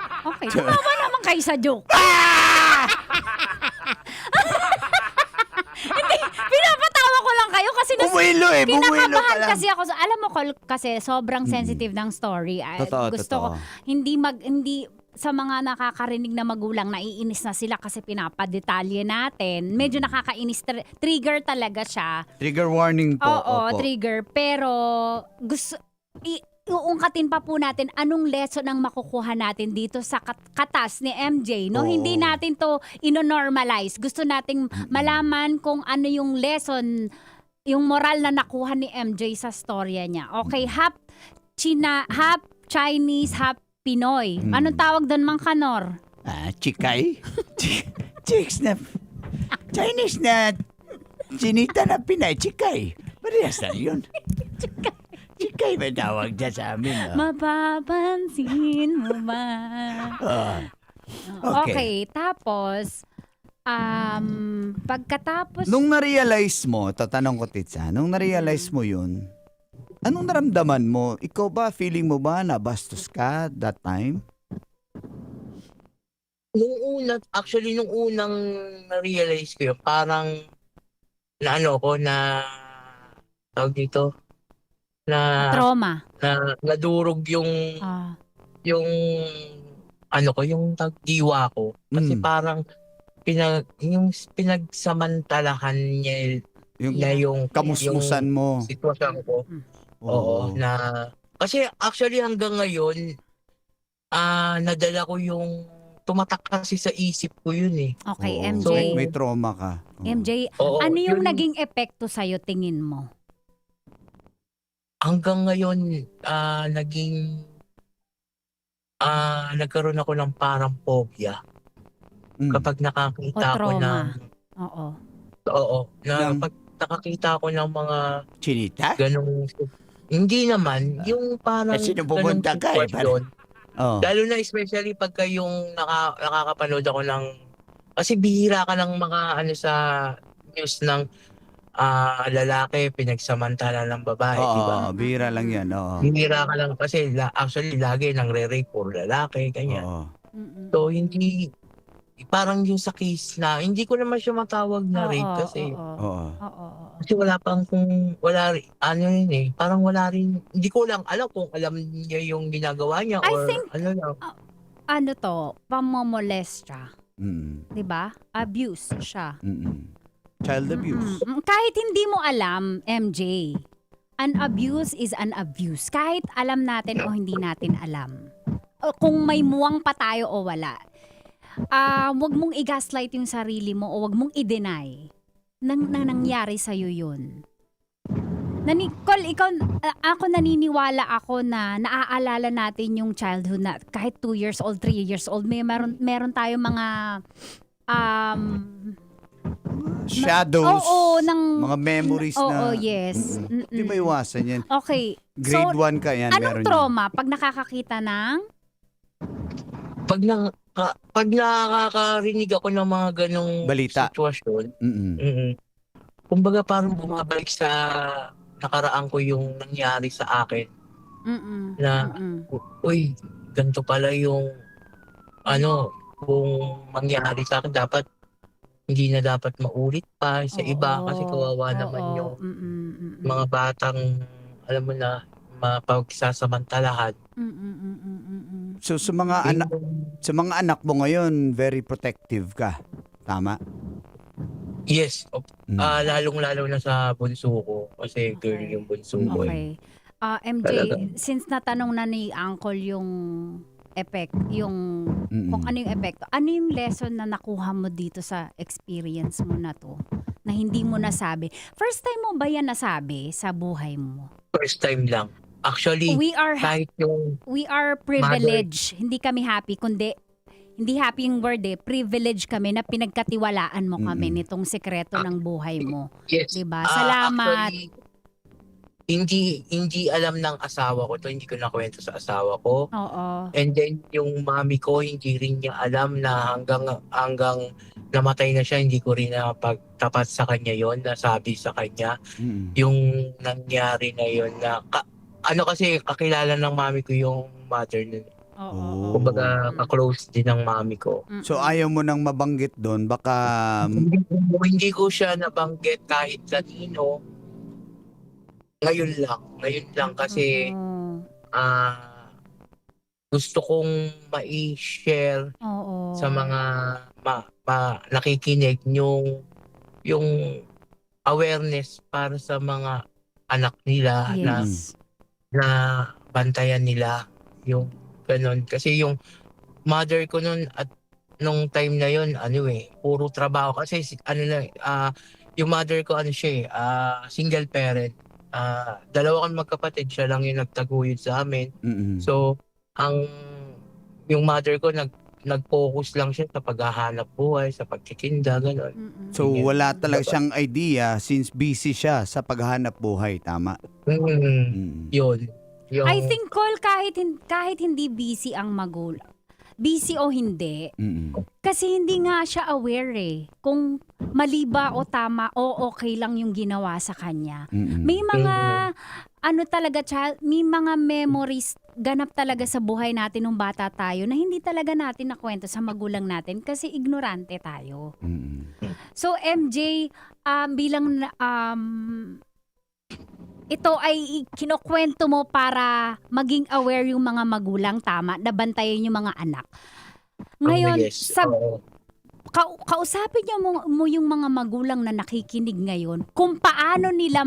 Okay, tumawa naman kayo sa joke. Hindi, pinapatawa ko lang kayo kasi kinakabahan kasi ako. Alam mo, kasi sobrang sensitive ng story. Gusto ko, hindi sa mga nakakarinig na magulang, naiinis na sila kasi pinapadetalye natin. Medyo nakakainis, trigger talaga siya. Trigger warning po. Oo, trigger. Pero uungkatin pa po natin anong lesson ang makukuha natin dito sa katas ni MJ, no? Hindi natin to ino-normalize. Gusto nating malaman kung ano yung lesson, yung moral na nakuha ni MJ sa storya niya. Okay, half Chinese, half Pinoy. Anong tawag doon, Mang Kanor? Chikay? Chicks na Chinese na chinita na Pinay, chikay. Parehas na yun. Chikay ba tawag dyan sa amin? Mapapansin mo ba? Okay, tapos, pagkatapos... Nung na-realize mo, tatanong ko, Titsa, nung na-realize mo yun, anong naramdaman mo? Ikaw ba, feeling mo ba na bastos ka that time? nung unang na-realize ko yun, parang na ano ko na tawag dito na Trauma. nadurog yung ano ko, yung diwa ko. Kasi parang yung pinagsamantalahan niya yung kamusmusan mo. sitwasyon ko. Oo, na kasi actually hanggang ngayon nadala ko yung tumatak kasi sa isip ko yun eh. Okay, Oo. MJ. So, may trauma ka. MJ, Oo, ano yung yun. naging epekto sa'yo tingin mo? Hanggang ngayon nagkaroon ako ng parang phobia. Kapag nakakita O ko ng trauma? Oo. pag nakakita ko ng mga Chinita? ganong hindi naman, yung parang Kasi nung pumunta ganong ka eh, sitwasyon. Oh. Lalo na especially pagka yung nakakapanood ako ng kasi bihira ka ng mga ano sa news ng lalaki pinagsamantala ng babae, di ba? Oo, bihira lang yan. Oo. Bihira ka lang kasi actually lagi nang re-rape puro lalaki, ganyan. Oo. So hindi parang yung sa case na hindi ko naman siya matawag na rape kasi kasi wala rin ano yun eh, parang wala rin, hindi ko lang alam kung alam niya yung ginagawa niya I or think, ano lang. Ano to? Pamomolestra. Mm. 'Di ba? Abuse siya. Child abuse. Kahit hindi mo alam, MJ, an abuse is an abuse. Kahit alam natin o hindi natin alam. O kung may muwang pa tayo o wala. Wag mong i-gaslight yung sarili mo o wag mong i-deny na nangyari sa'yo yun. Ako naniniwala ako na naaalala natin yung childhood na kahit 2 years old, 3 years old, meron tayo mga shadows. Mga memories na. Oo, yes. Hindi ba iwasan yan? Okay. Grade 1 ka yan. Anong meron trauma pag nakakakita ng? Pag nakakarinig ako ng mga ganong balita, sitwasyon, kumbaga parang bumabalik sa nakaraan ko yung nangyari sa akin. Na, uy, ganito pala yung kung mangyari sa akin, hindi na dapat maulit pa sa iba kasi kawawa naman yung mga batang, alam mo na, mapagsasamantalahan. So sa mga anak mo ngayon, very protective ka. Tama? Yes. Lalong-lalo na sa bunso ko kasi girl yung bunso ko. Okay. MJ, since natanong na ni Uncle yung kung ano yung epekto, ano yung lesson na nakuha mo dito sa experience mo na to? Na hindi mo nasabi. First time mo ba yan nasabi sa buhay mo? First time lang. Actually, we are privileged. Mother. Hindi kami happy, kundi hindi happy yung word privilege kami na pinagkatiwalaan mo kami nitong sekreto ng buhay mo. Yes. Diba? Salamat. Actually, hindi alam ng asawa ko to, hindi ko nakwento sa asawa ko. Oo. And then yung mami ko, hindi rin niya alam na hanggang namatay na siya, hindi ko rin napagtapat sa kanya yon, nasabi sa kanya yung nangyari na yon na kasi kakilala ng mami ko yung mother nun. Oo. Kumbaga ka-close din ng mami ko. So ayaw mo nang mabanggit doon, baka hindi ko siya nabanggit kahit kanino. Ngayon lang kasi gusto kong mai-share sa mga nakikinig yung awareness para sa mga anak nila na bantayan nila yung ganon. Kasi yung mother ko nun at nung time na yun, puro trabaho. Kasi yung mother ko single parent. Dalawa kami magkapatid, siya lang yung nagtaguyod sa amin. So, yung mother ko nag-focus lang siya sa paghahanap buhay, sa pagtitinda, gano'n. So wala talaga siyang idea since busy siya sa paghahanap buhay, tama? Yun. I think, Col, kahit hindi busy ang magulang, busy o hindi. Mm-mm. Kasi hindi nga siya aware kung mali ba o tama o okay lang yung ginawa sa kanya. Mm-mm. May mga may mga memories ganap talaga sa buhay natin nung bata tayo na hindi talaga natin nakwento sa magulang natin kasi ignorante tayo. Mm-mm. So MJ, ito ay kinukwento mo para maging aware yung mga magulang, tama, na bantayan yung mga anak. Ngayon, yes. kausapin niyo mo yung mga magulang na nakikinig ngayon kung paano nila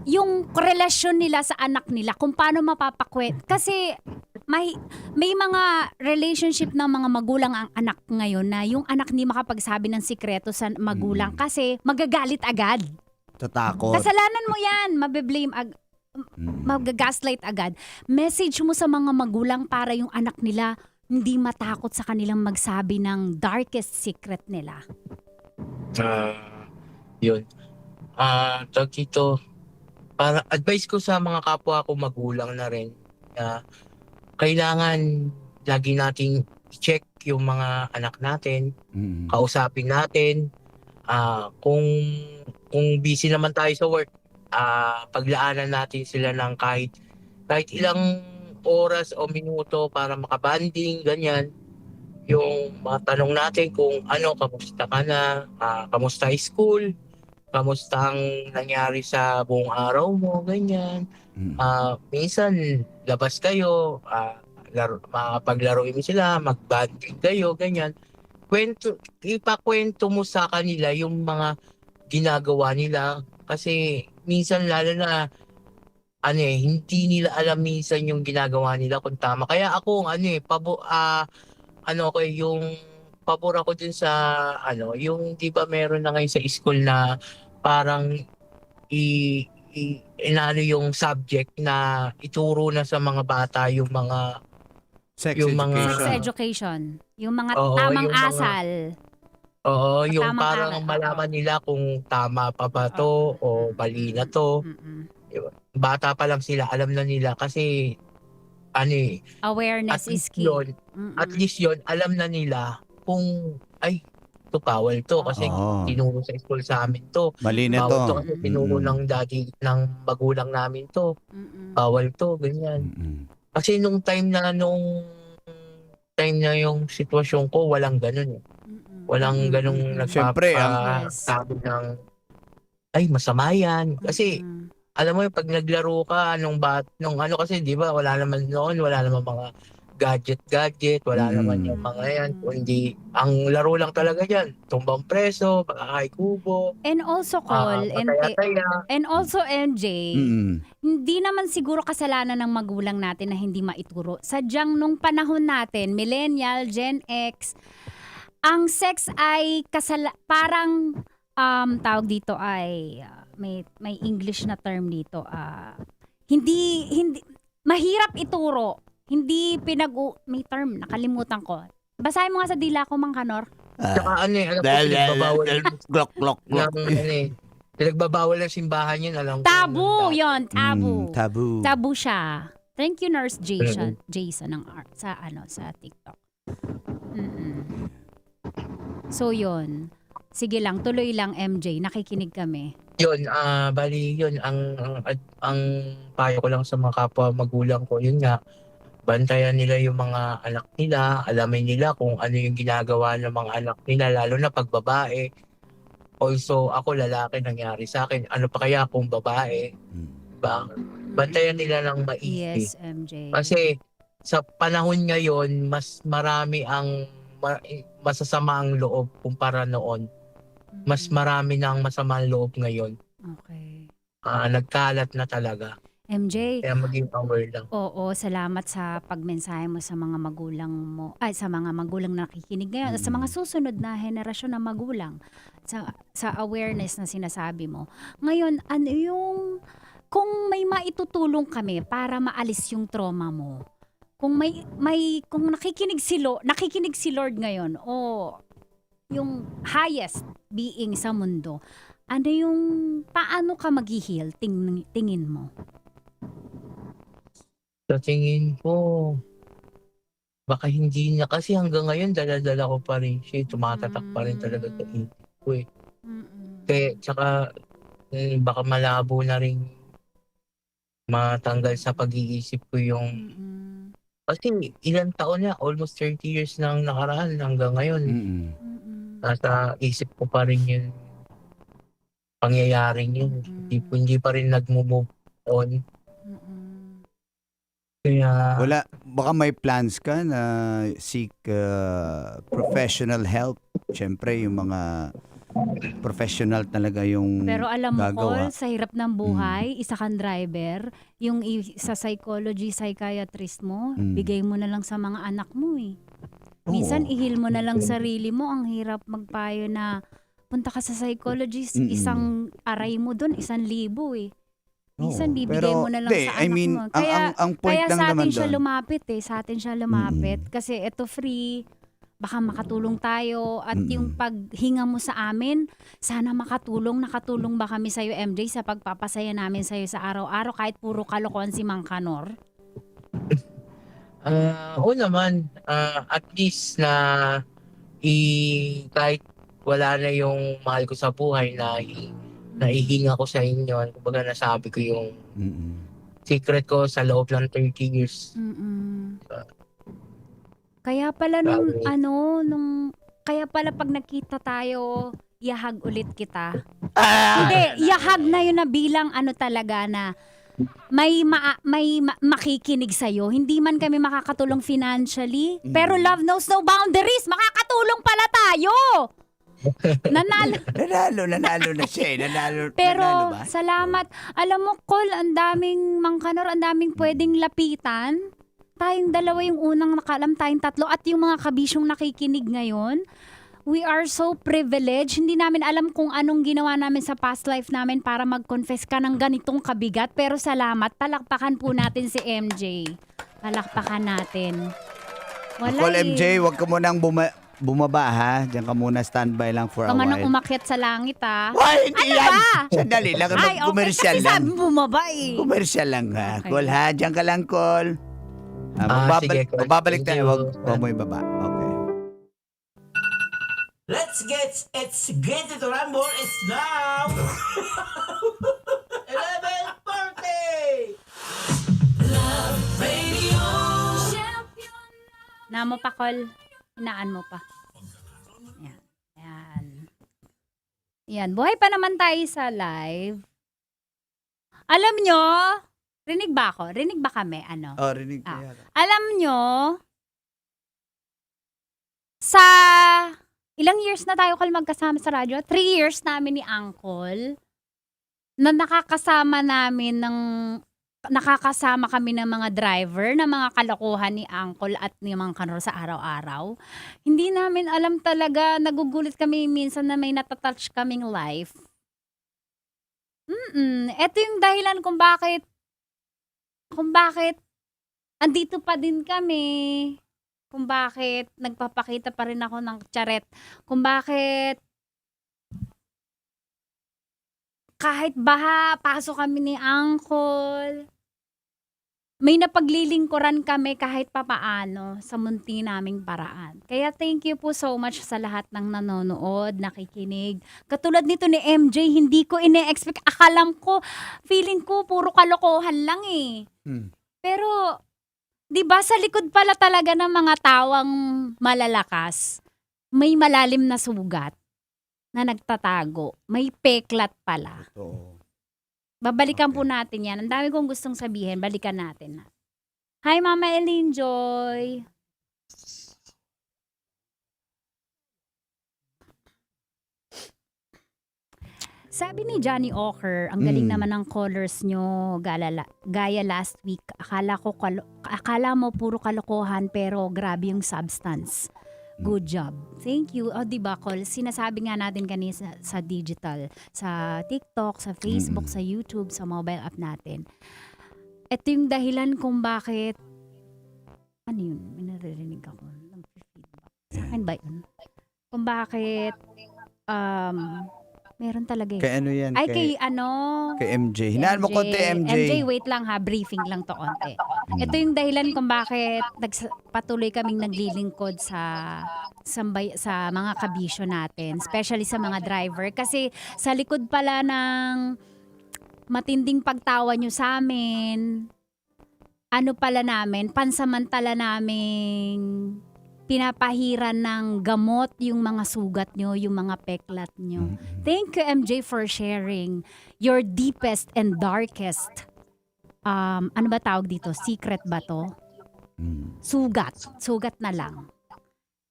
yung relasyon nila sa anak nila, kung paano mapapakwet. Kasi may mga relationship ng mga magulang ang anak ngayon na yung anak hindi makapagsabi ng sikreto sa magulang kasi magagalit agad. Tatakot. Kasalanan mo yan, mabiblame magagaslight agad. Message mo sa mga magulang para yung anak nila hindi matakot sa kanilang magsabi ng darkest secret nila. Yun. Tawag dito, para advice ko sa mga kapwa ko magulang na rin, kailangan lagi nating check yung mga anak natin, kausapin natin, kung busy naman tayo sa work, paglaanan natin sila ng kahit ilang oras o minuto para makabanding, ganyan. Yung mga tanong natin kung kamusta ka na, kamusta school, kamusta ang nangyari sa buong araw mo, ganyan. Minsan, labas kayo, makapaglaruin mo sila, magbanding kayo, ganyan. Ipakwento mo sa kanila yung mga ginagawa nila kasi minsan lalo na hindi nila alam minsan yung ginagawa nila kung tama. Kaya ako yung pabor ako dun sa yung 'di ba meron na ngayon sa school na parang yung subject na ituro na sa mga bata yung mga Sex education. Yung mga Oo, tamang yung mga- asal. Oo, yung Tamang parang aral, malaman nila kung tama pa ba to o mali na to. Bata pa lang sila, alam na nila kasi Awareness at is least key. yun, at least yun, alam na nila kung ito bawal to kasi Oo. tinuro sa school sa amin to. Mali na Bawal to. to kasi tinuro ng magulang namin to. Bawal to, ganyan. Kasi nung time na yung sitwasyon ko, walang ganun. Walang ganung Siyempre, nagpapasabi ng masama yan. Kasi alam mo yung pag naglaro ka nung kasi 'di ba wala naman mga gadget, wala naman yung mga yan, kundi ang laro lang talaga diyan, tumbang preso, pagkakay kubo. And also and also MJ, hindi naman siguro kasalanan ng magulang natin na hindi maituro. Sadyang nung panahon natin, millennial, Gen X, ang sex ay parang tawag dito ay may English na term dito. Hindi mahirap ituro. Hindi may term, nakalimutan ko. Basahin mo nga sa dila ko, Mang Kanor. Saka pinagbabawal ng simbahan yun, alam ko. Tabu yun, tabu. Tabu. Tabu siya. Thank you, Nurse Jason ng sa TikTok. So yun. Sige lang, tuloy lang MJ, nakikinig kami. Yun, bali yun ang payo ko lang sa mga kapwa magulang ko, yun nga, bantayan nila yung mga anak nila, alamin nila kung ano yung ginagawa ng mga anak nila, lalo na pag babae. Also, ako lalaki, nangyari sa akin, ano pa kaya kung babae? Bantayan nila ng maigi. Yes, MJ. Kasi sa panahon ngayon, mas marami ang masasama ang loob kumpara noon. Mas marami na ang masamang loob ngayon. Okay. Nagkalat na talaga. MJ. Kaya maging aware lang. Oo, salamat sa pagmensahe mo sa mga magulang mo. Sa mga magulang na nakikinig ngayon. Sa mga susunod na henerasyon ng magulang. Sa awareness na sinasabi mo. Ngayon, kung may maitutulong kami para maalis yung trauma mo. Kung kung nakikinig si Lord ngayon o yung highest being sa mundo, paano ka mag-heal tingin mo? Sa tingin ko, baka hindi niya, kasi hanggang ngayon dala-dala ko pa rin siya, tumatatak pa rin talaga sa isip ko eh. Kaya, tsaka, baka malabo na rin matanggal sa pag-iisip ko yung, kasi ilang taon na, almost 30 years nang nakaraan hanggang ngayon. Nasa isip ko pa rin yung pangyayaring yun. Hindi pa rin nag-move on. Kaya, Wala, baka may plans ka na seek professional help. Siyempre, yung mga professional talaga yung Pero alam mo, gagawa. Col, sa hirap ng buhay, isa kang driver, yung sa psychology, psychiatrist mo, bigay mo na lang sa mga anak mo eh. Minsan, ihil mo na lang sarili mo. Ang hirap magpayo na punta ka sa psychologist, isang aray mo dun, 1,000 eh. Minsan, bibigay mo na lang sa anak mo. Ang point Kaya lang sa naman atin siya doon. lumapit eh. Sa atin siya lumapit. Kasi ito free, baka makatulong tayo. At yung paghinga mo sa amin, sana nakatulong ba kami sa'yo, MJ, sa pagpapasaya namin sa'yo sa araw-araw kahit puro kalokohan si Mang Kanor? oo naman, at least na kahit wala na yung mahal ko sa buhay na naihinga ko sa inyo, kumbaga nasabi ko yung secret ko sa loob ng 30 years. Kaya pala kaya pala pag nakita tayo, yahag ulit kita. Hindi, yahag na yun na bilang talaga na may makikinig sa'yo. Hindi man kami makakatulong financially, pero love knows no boundaries. Makakatulong pala tayo. Nanalo Nanalo na siya eh. Pero nanalo ba? salamat. Alam mo, Col, ang daming Mang Kanor, ang daming pwedeng lapitan. Tayong dalawa yung unang nakalam, tayong tatlo. At yung mga kabisyong nakikinig ngayon, we are so privileged. Hindi namin alam kung anong ginawa namin sa past life namin para mag-confess ka ng ganitong kabigat. Pero salamat, palakpakan po natin si MJ. Palakpakan natin. Call MJ, wag ka munang bumaba ha. Diyan ka muna, standby lang for a Ka man while. umakyat sa langit ha. Why, hindi Ano yan. ba? Sandali lang, Ay, okay, commercial kasi lang. sabi bumaba eh. Commercial lang ha. Okay. Call ha, diyan ka lang, call. Sige, Col. Babalik Thank tayo, you. wag mo ibaba. Okay. Let's get it to rumble. It's now 11:40. Namo pa, Col. Hinaan mo pa. Yan. Yan. Yan. Buhay pa naman tayo sa live. Alam nyo, rinig ba ako? Rinig ba kami? Ano? Oh, rinig ko Ah. yan. Alam nyo, sa ilang years na tayo Col magkasama sa radyo? 3 years namin ni Uncle na nakakasama kami ng mga driver, ng mga kalokohan ni Uncle at ni Mang Kanor sa araw-araw. Hindi namin alam talaga, nagugulit kami minsan na may natatouch kaming life. Ito yung dahilan kung bakit andito pa din kami. Kung bakit nagpapakita pa rin ako ng charet. Kung bakit kahit baha, pasok kami ni Uncle. May napaglilingkuran kami kahit papaano sa munti naming paraan. Kaya thank you po so much sa lahat ng nanonood, nakikinig. Katulad nito ni MJ, hindi ko ine-expect. Feeling ko puro kalokohan lang eh. Pero, di ba sa likod pala talaga ng mga tawang malalakas, may malalim na sugat na nagtatago. May peklat pala. Babalikan po natin yan. Ang dami kong gustong sabihin. Balikan natin. Hi, Mama Eileen Joy. Sabi ni Johnny Ocker, ang galing naman ng colors nyo, gaya last week. Akala mo puro kalokohan pero grabe yung substance. Good job. Thank you. O, diba, Col? Sinasabi nga natin kanina sa digital, sa TikTok, sa Facebook, sa YouTube, sa mobile app natin. Ito yung dahilan kung bakit, ano yun? May naririnig ako. Nag-feedback. Sa akin ba yun? Kung bakit, Meron talaga eh. Kay ano yan? Ay, kay MJ. Hinaan mo konti, MJ. MJ, wait lang ha. Briefing lang to konti. Ito yung dahilan kung bakit patuloy kaming naglilingkod sa mga kabisyo natin. Especially sa mga driver. Kasi sa likod pala ng matinding pagtawa nyo sa amin, ano pala namin, pansamantala naming pinapahiran ng gamot yung mga sugat nyo, yung mga peklat nyo. Thank you, MJ, for sharing your deepest and darkest, ano ba tawag dito? Secret ba to? Sugat na lang.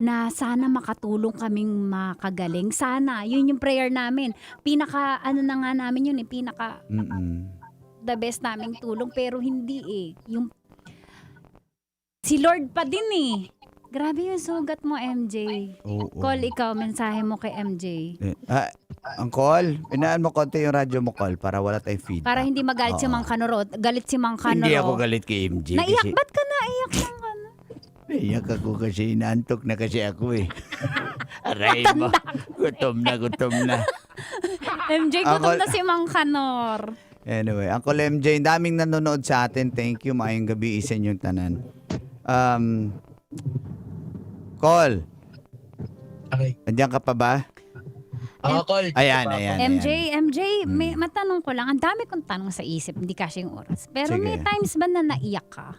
Na sana makatulong kaming makagaling. Sana, yun yung prayer namin. Ano na nga namin yun the best naming tulong, pero hindi eh. Si Lord pa din eh. Grabe yung sugat mo, MJ. Call, ikaw, mensahe mo kay MJ. Ang call, inaan mo konti yung radyo mo, call, para wala tayong feedback. Para hindi magalit si Mang Kanoro. Galit si Mang Kanoro. Hindi ako galit kay MJ. Naiyak, kasi, ba't ka naiyak, Mang Kanoro? naiyak ako kasi inaantok na kasi ako eh. Aray mo, gutom na. MJ, gutom na si Mang Kanor. Anyway, Uncle MJ, daming nanonood sa atin. Thank you, maayong gabi sa inyong tanan. Call. Okay. Andiyan ka pa ba? Call. Ayan. MJ, may matanong ko lang. Ang dami kong tanong sa isip, hindi kasi yung oras. Pero Sige. may times ba na naiyak ka?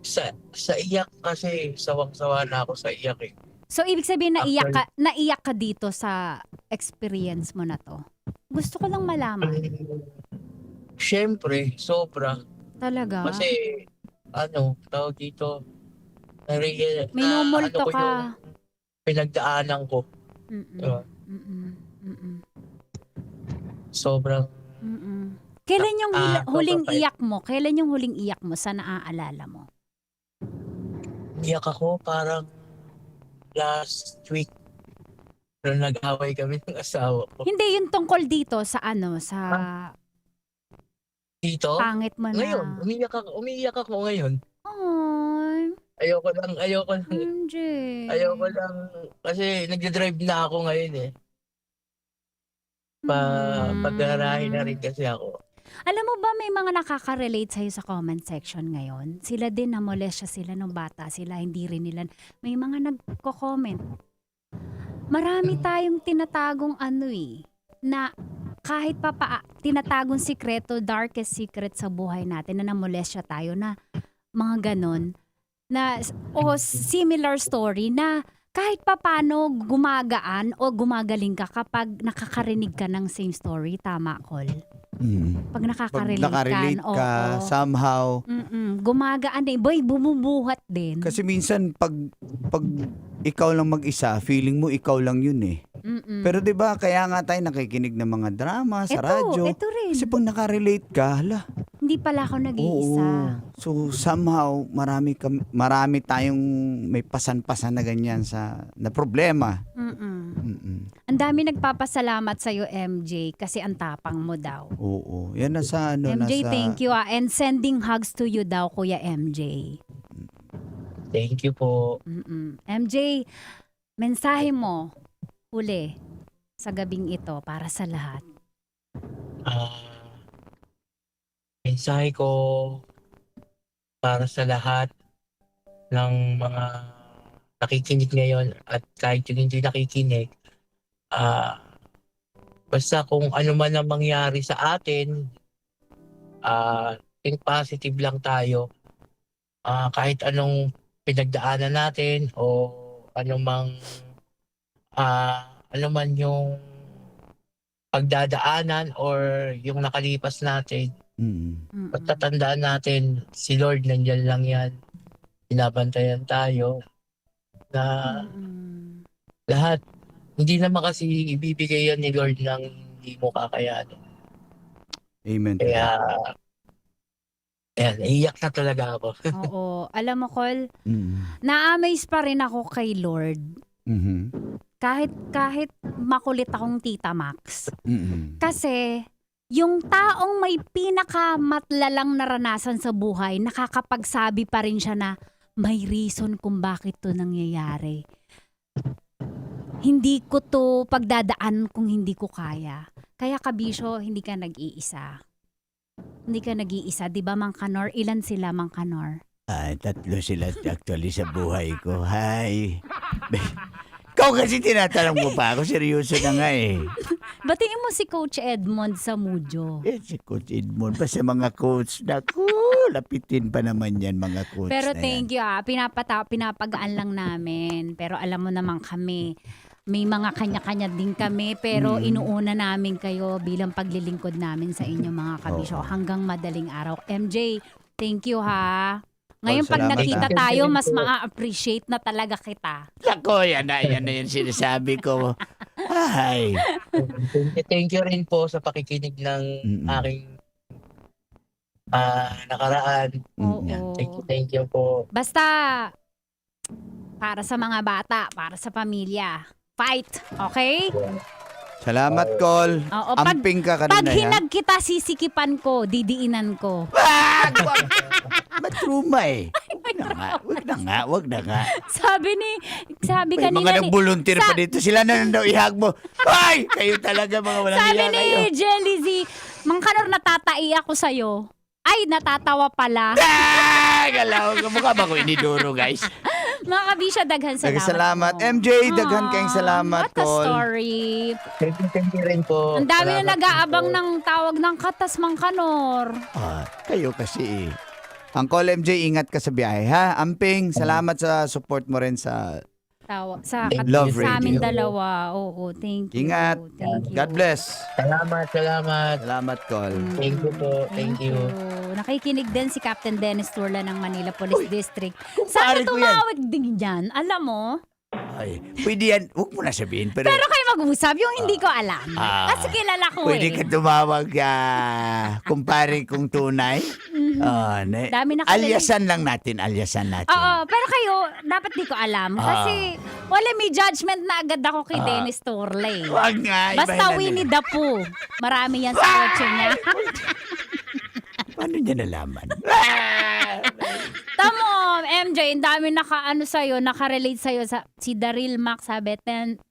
Sa iyak kasi, sawang-sawa na ako sa iyak eh. So, ibig sabihin naiyak ka dito sa experience mo na to? Gusto ko lang malaman. Siyempre, sobra. Talaga? Kasi, tawag dito, Minumulto ka. Pinagdaanan ko. Diba? Sobrang Kailan yung huling sobrang iyak mo? Kailan yung huling iyak mo sa naaalala mo? iyak ako parang last week pero nag-away kami ng asawa ko. Hindi, yung tungkol dito sa Dito? pangit mo na. Ngayon, umiiyak ako ngayon. Ay, Ayoko lang. MJ. Ayoko lang. Kasi nagdadrive na ako ngayon eh. Pag-garahe na rin kasi ako. Alam mo ba may mga nakaka-relate sa'yo sa comment section ngayon? Sila din, namolestya sila nung bata sila, hindi rin nila. May mga nagko-comment. Marami tayong tinatagong na kahit tinatagong sikreto, darkest secret sa buhay natin na namolestya tayo na mga ganon. Similar story na kahit papano gumagaan o gumagaling ka kapag nakakarinig ka ng same story. Tama, Col? Pag nakaka-relate ka, somehow. Gumagaan din. Boy, bumubuhat din. Kasi minsan, pag ikaw lang mag-isa, feeling mo ikaw lang yun eh. Pero 'di ba kaya nga tayo nakikinig ng mga drama sa radyo. Ito rin. Kasi pag nakarelate ka, Hindi pala ako nag-iisa. So somehow marami tayong may pasan-pasan na ganyan na problema. Ang dami nagpapasalamat sa iyo, MJ, kasi ang tapang mo daw. Oo. Yan nasa MJ, thank you and sending hugs to you daw, Kuya MJ. Thank you po. MJ, mensahe mo huli sa gabing ito para sa lahat. Mensahe ko para sa lahat ng mga nakikinig ngayon at kahit yung hindi nakikinig, basta kung ano man ang mangyari sa atin, think positive lang tayo. Kahit anong pinagdaanan natin o ano man yung pagdadaanan or yung nakalipas natin, pagtatandaan natin, si Lord nandyan lang yan. Binabantayan tayo na lahat. Hindi naman kasi ibibigay yan ni Lord ng hindi mo kakayanin. Amen. Kaya, iiyak na talaga ako. Oo. Alam mo, Col, na-amaze pa rin ako kay Lord. Kahit makulit akong Tita Max. Kasi, yung taong may pinakamatlalang naranasan sa buhay, nakakapagsabi pa rin siya na may reason kung bakit to nangyayari. Hindi ko to pagdadaan kung hindi ko kaya. Kaya Kabisyo, hindi ka nag-iisa. Hindi ka nag-iisa. Di ba, Mang Kanor? Ilan sila, Mang Kanor? Tatlo sila actually sa buhay ko. Hi. Ikaw kasi tinatanong mo pa ako. Seryoso na nga eh. Batiin mo si Coach Edmond sa Mujo. Si Coach Edmond pa sa mga coach. Naku, lapitin pa naman yan mga coach Pero na thank you pinapagaan lang namin. Pero alam mo naman kami, may mga kanya-kanya din kami. Pero inuuna namin kayo bilang paglilingkod namin sa inyo mga Kabisyo. Hanggang madaling araw. MJ, thank you ha. Ngayon pag salamat, nakita ha. tayo, mas ma-appreciate na talaga kita. Nako, yan na yung sinasabi ko. Ay. Thank you rin po sa pakikinig ng aking nakaraan. Oo. Thank you po. Basta, para sa mga bata, para sa pamilya, fight, okay? Salamat, Col. Oo, Amping ka kanina. Pag hinag kita, sisikipan ko, didiinan ko. Matruma eh. Wag na nga. Sabi May kanina mga nag-volunteer pa dito. Sila na daw ihag mo. Ay! Kayo talaga mga walang Sabi hiya ni kayo. Jelly Z, Mang Kanor, natatai ako sa'yo. Ay, natatawa pala. Galaw ka. Mukha ba ko iniduro, guys? Mga Kabisyo, daghan salamat. Salamat. mo. MJ, daghan kayong salamat, What a Col. story. Thank you rin po. Ang dami na Salamat nag-aabang po. ng tawag ng katas, Mang Kanor. Kayo kasi eh. Uncle MJ, ingat ka sa biyahe, ha? Amping, salamat sa support mo rin sa... Sa Love sa amin Radio. dalawa. Oo, thank you. Ingat. Thank you. God bless. Salamat. Salamat, Col. Thank you po. Thank you. Nakikinig din si Captain Dennis Turla ng Manila Police District. kumpare Sana ko yan. tumawag din dyan. Alam mo? Ay, pwede yan. Huwag mo na sabihin. Pero Pero kayo mag-usap, yung hindi ko alam. Kasi kilala ko pwede eh. ka tumawag kumpare kong tunay. Dami na Alyasan lang natin. Oo, pero kayo, dapat di ko alam. Kasi wala may judgment na agad ako kay Dennis Turla eh. Wag nga. Basta ibahin na Winnie nila. the Pooh. Marami yan sa kotse niya. Paano niya nalaman? Tamo, MJ, ang dami nakarelate sa'yo. Si Daryl Max sabi,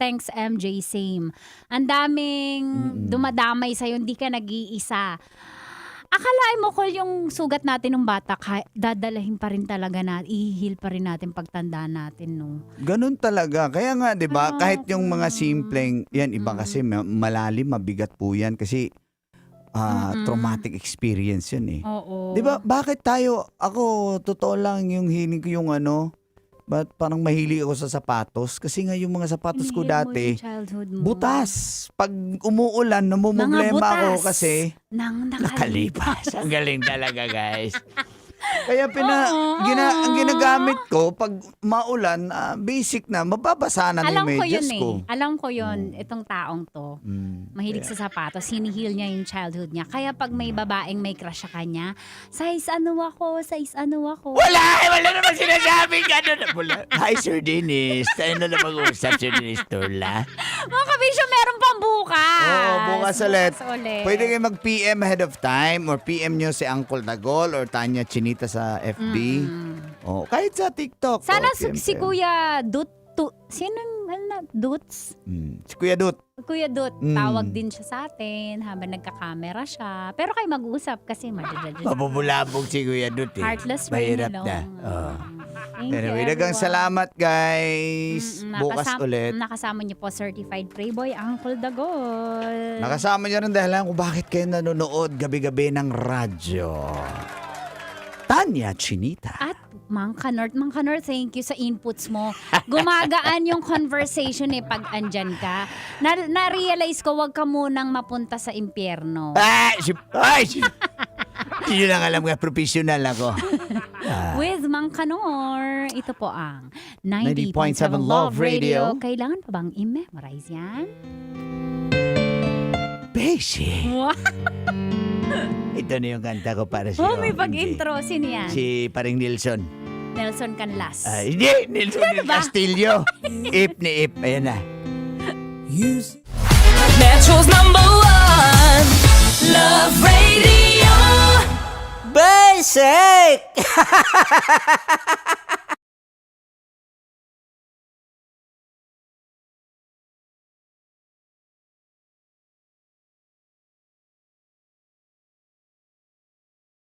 thanks MJ, same. Ang daming dumadamay sa'yo, hindi ka nag-iisa. Akalain mo, Col, yung sugat natin ng bata, dadalahin pa rin talaga natin, i-heal pa rin natin pagtanda natin, no? Ganun talaga. Kaya nga, di ba, kahit yung mga simpleng, yan, iba kasi malalim, mabigat po yan. Kasi traumatic experience yun eh. Oo. Di ba, bakit ako, totoo lang yung hiling ko yung ba't parang mahilig ako sa sapatos? Kasi nga yung mga sapatos ko dati, butas. Pag umuulan, namumblema ako kasi nakalipas. Ang galing talaga, guys. Kaya ang ginagamit ko, pag maulan, basic na, mababasa na Alam yung ko yun medyas ko. Alam ko yun, itong taong to. Mahilig sa sapatos, hinihil niya yung childhood niya. Kaya pag may babaeng may crush sa kanya, size ano ako. Wala naman sinasabing gano'n. Hi, Sir Dennis. Tayo na mag-uusap, Sir Dennis Turla. Mga Kabisyo, meron pang bukas. Oo, bukas ulit. ulit. Pwede kayo mag-PM ahead of time or PM nyo si Uncle Dagol or Tanya Chinita sa FB. O, kahit sa TikTok. Sana PM si kayo. Kuya sino Duts? Si Kuya Dut. Kuya Dut, tawag din siya sa atin habang nagka-camera siya. Pero kayo mag-usap kasi Mabubulabog si Kuya Dut eh. Heartless rain Mahirap na na. lang. Thank you, Anyway, dagang everyone. salamat guys. Bukas ulit. Nakasama niyo po Certified Playboy, Uncle Dagol. Nakasama niyo rin dahil alam kung bakit kayo nanonood gabi-gabi ng radyo. Tanya Chinita. At Mang Kanor, thank you sa inputs mo. Gumagaan yung conversation pag andyan ka. Na-realize ko, wag ka munang mapunta sa impyerno. Hindi lang alam nga, professional ako. With Mang Kanor, ito po ang 90.7 Love Radio. Kailangan pa bang i-memorize yan? Beshi. Ito na yung kanta ko para sa May pag-intro. Sino yan? Si Paring Nilsson. Nelson Canlas. Hindi, Nilsson Castillo. Ip ni Ip. Ayan na. Metro's #1 Love Radio. Basic!